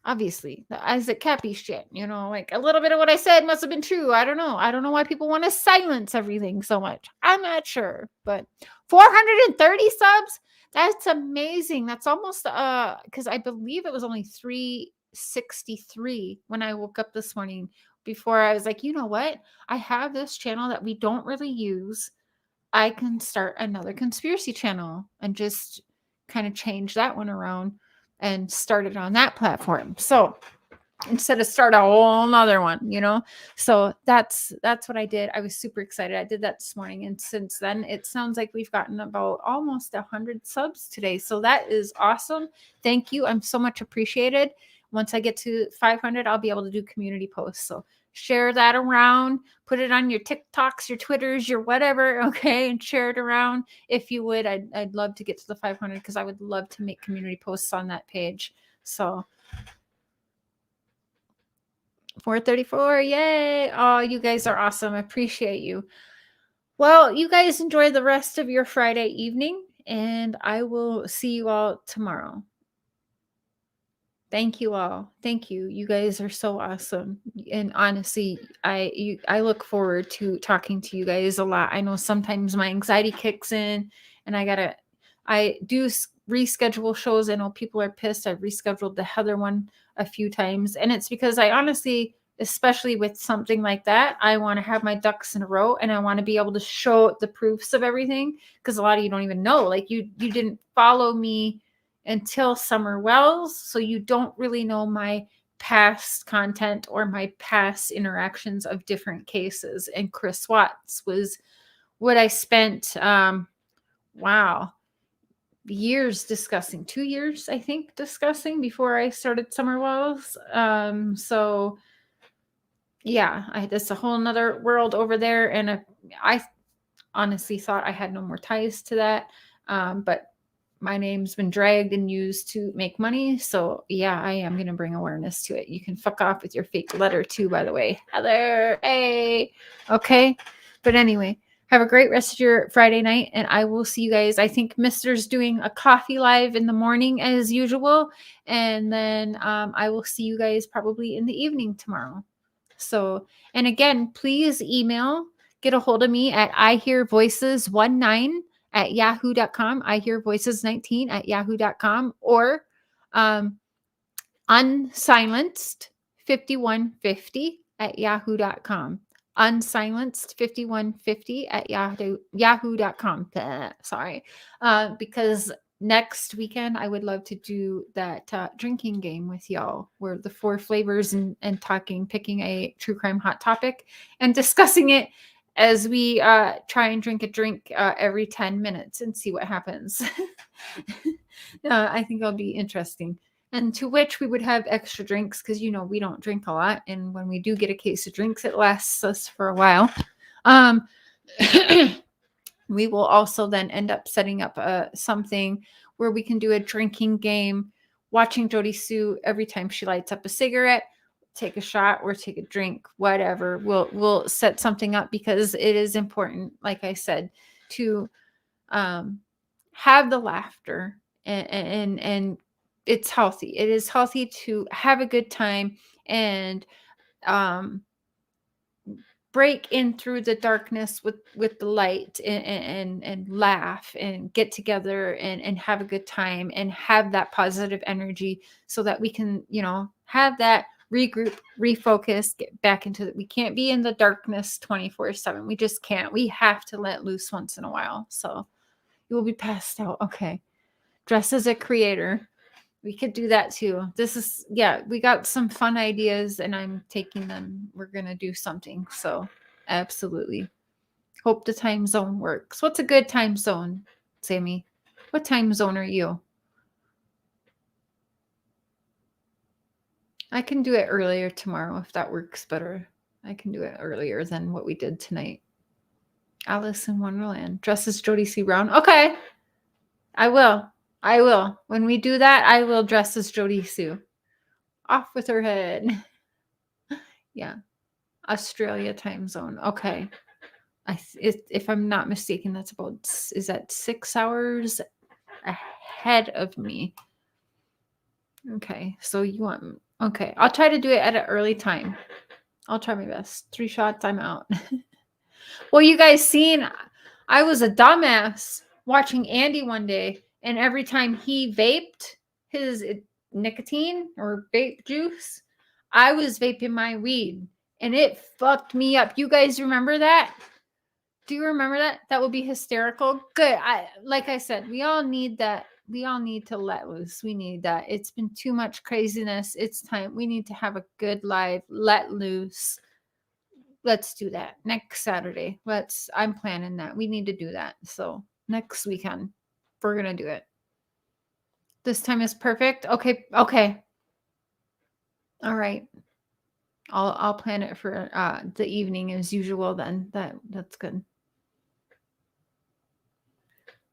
the Isaac Cappy shit, you know, like a little bit of what I said must have been true. I don't know why people want to silence everything so much. I'm not sure, but 430 subs, that's amazing. That's almost because I believe it was only 363 when I woke up this morning. Before I was like, you know what? I have this channel that we don't really use. I can start another conspiracy channel and just kind of change that one around and start it on that platform. So instead of start a whole nother one, you know? So that's what I did. I was super excited. I did that this morning. And since then, it sounds like we've gotten about almost 100 subs today. So that is awesome. Thank you. I'm so much appreciated. Once I get to 500, I'll be able to do community posts. So share that around, put it on your TikToks, your Twitters, your whatever, okay, and share it around if you would. I'd love to get to the 500 because I would love to make community posts on that page. So 434, yay! Oh, you guys are awesome. I appreciate you. Well, you guys enjoy the rest of your Friday evening, and I will see you all tomorrow. Thank you all. Thank you. You guys are so awesome. And honestly, I look forward to talking to you guys a lot. I know sometimes my anxiety kicks in and I do reschedule shows. I know people are pissed. I've rescheduled the Heather one a few times. And it's because I honestly, especially with something like that, I want to have my ducks in a row and I want to be able to show the proofs of everything. Because a lot of you don't even know, like you didn't follow me until Summer Wells, so you don't really know my past content or my past interactions of different cases. And Chris Watts was what I spent years discussing, 2 years I think discussing before I started Summer Wells. So yeah, that's a whole nother world over there, and I honestly thought I had no more ties to that, but my name's been dragged and used to make money. So yeah, I am going to bring awareness to it. You can fuck off with your fake letter too, by the way. Heather, hey. Okay. But anyway, have a great rest of your Friday night. And I will see you guys. I think Mister's doing a coffee live in the morning as usual. And then I will see you guys probably in the evening tomorrow. So, and again, please get a hold of me at ihearvoices19@yahoo.com, ihearvoices19@yahoo.com, or unsilenced5150@yahoo.com, unsilenced5150@yahoo.com. Sorry, because next weekend I would love to do that drinking game with y'all, where the 4 flavors and picking a true crime hot topic and discussing it as we try and drink a drink every 10 minutes and see what happens. I think it'll be interesting. And to which we would have extra drinks because, we don't drink a lot. And when we do get a case of drinks, it lasts us for a while. We will also then end up setting up something where we can do a drinking game, watching Jody Sue every time she lights up a cigarette, take a shot or take a drink, whatever. We'll set something up because it is important, like I said, to have the laughter and it's healthy. It is healthy to have a good time and break in through the darkness with the light and laugh and get together and have a good time and have that positive energy so that we can, have that regroup, refocus, get back into it. We can't be in the darkness 24/7. We just can't. We have to let loose once in a while. So you will be passed out. Okay. Dress as a creator. We could do that too. We got some fun ideas and I'm taking them. We're going to do something. So absolutely. Hope the time zone works. What's a good time zone, Sammy? What time zone are you? I can do it earlier tomorrow if that works better. I can do it earlier than what we did tonight. Alice in Wonderland. Dress as Jody C. Brown. Okay. I will. When we do that, I will dress as Jody Sue. Off with her head. Yeah. Australia time zone. Okay. If I'm not mistaken, is that 6 hours ahead of me? Okay. So okay. I'll try to do it at an early time. I'll try my best. 3 shots, I'm out. Well, you guys seen, I was a dumbass watching Andy one day. And every time he vaped his nicotine or vape juice, I was vaping my weed. And it fucked me up. You guys remember that? Do you remember that? That would be hysterical. Good. Like I said, we all need that. We all need to let loose. We need that. It's been too much craziness. It's time. We need to have a good life. Let loose. Let's do that next Saturday. I'm planning that. We need to do that. So next weekend. We're going to do it. This time is perfect. Okay. All right. I'll plan it for the evening as usual then. That's good.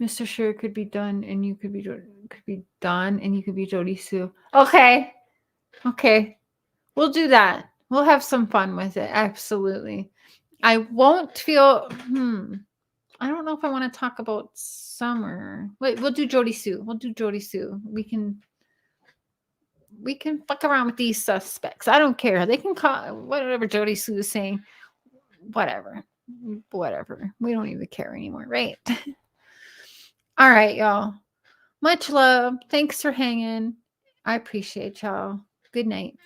Mr. Cher could be done and you could be done and you could be Jody Sue. Okay. We'll do that. We'll have some fun with it. Absolutely. I won't feel I don't know if I want to talk about summer. Wait, we'll do Jody Sue. We can fuck around with these suspects. I don't care. They can call whatever Jody Sue is saying. Whatever. We don't even care anymore, right? All right, y'all. Much love. Thanks for hanging. I appreciate y'all. Good night.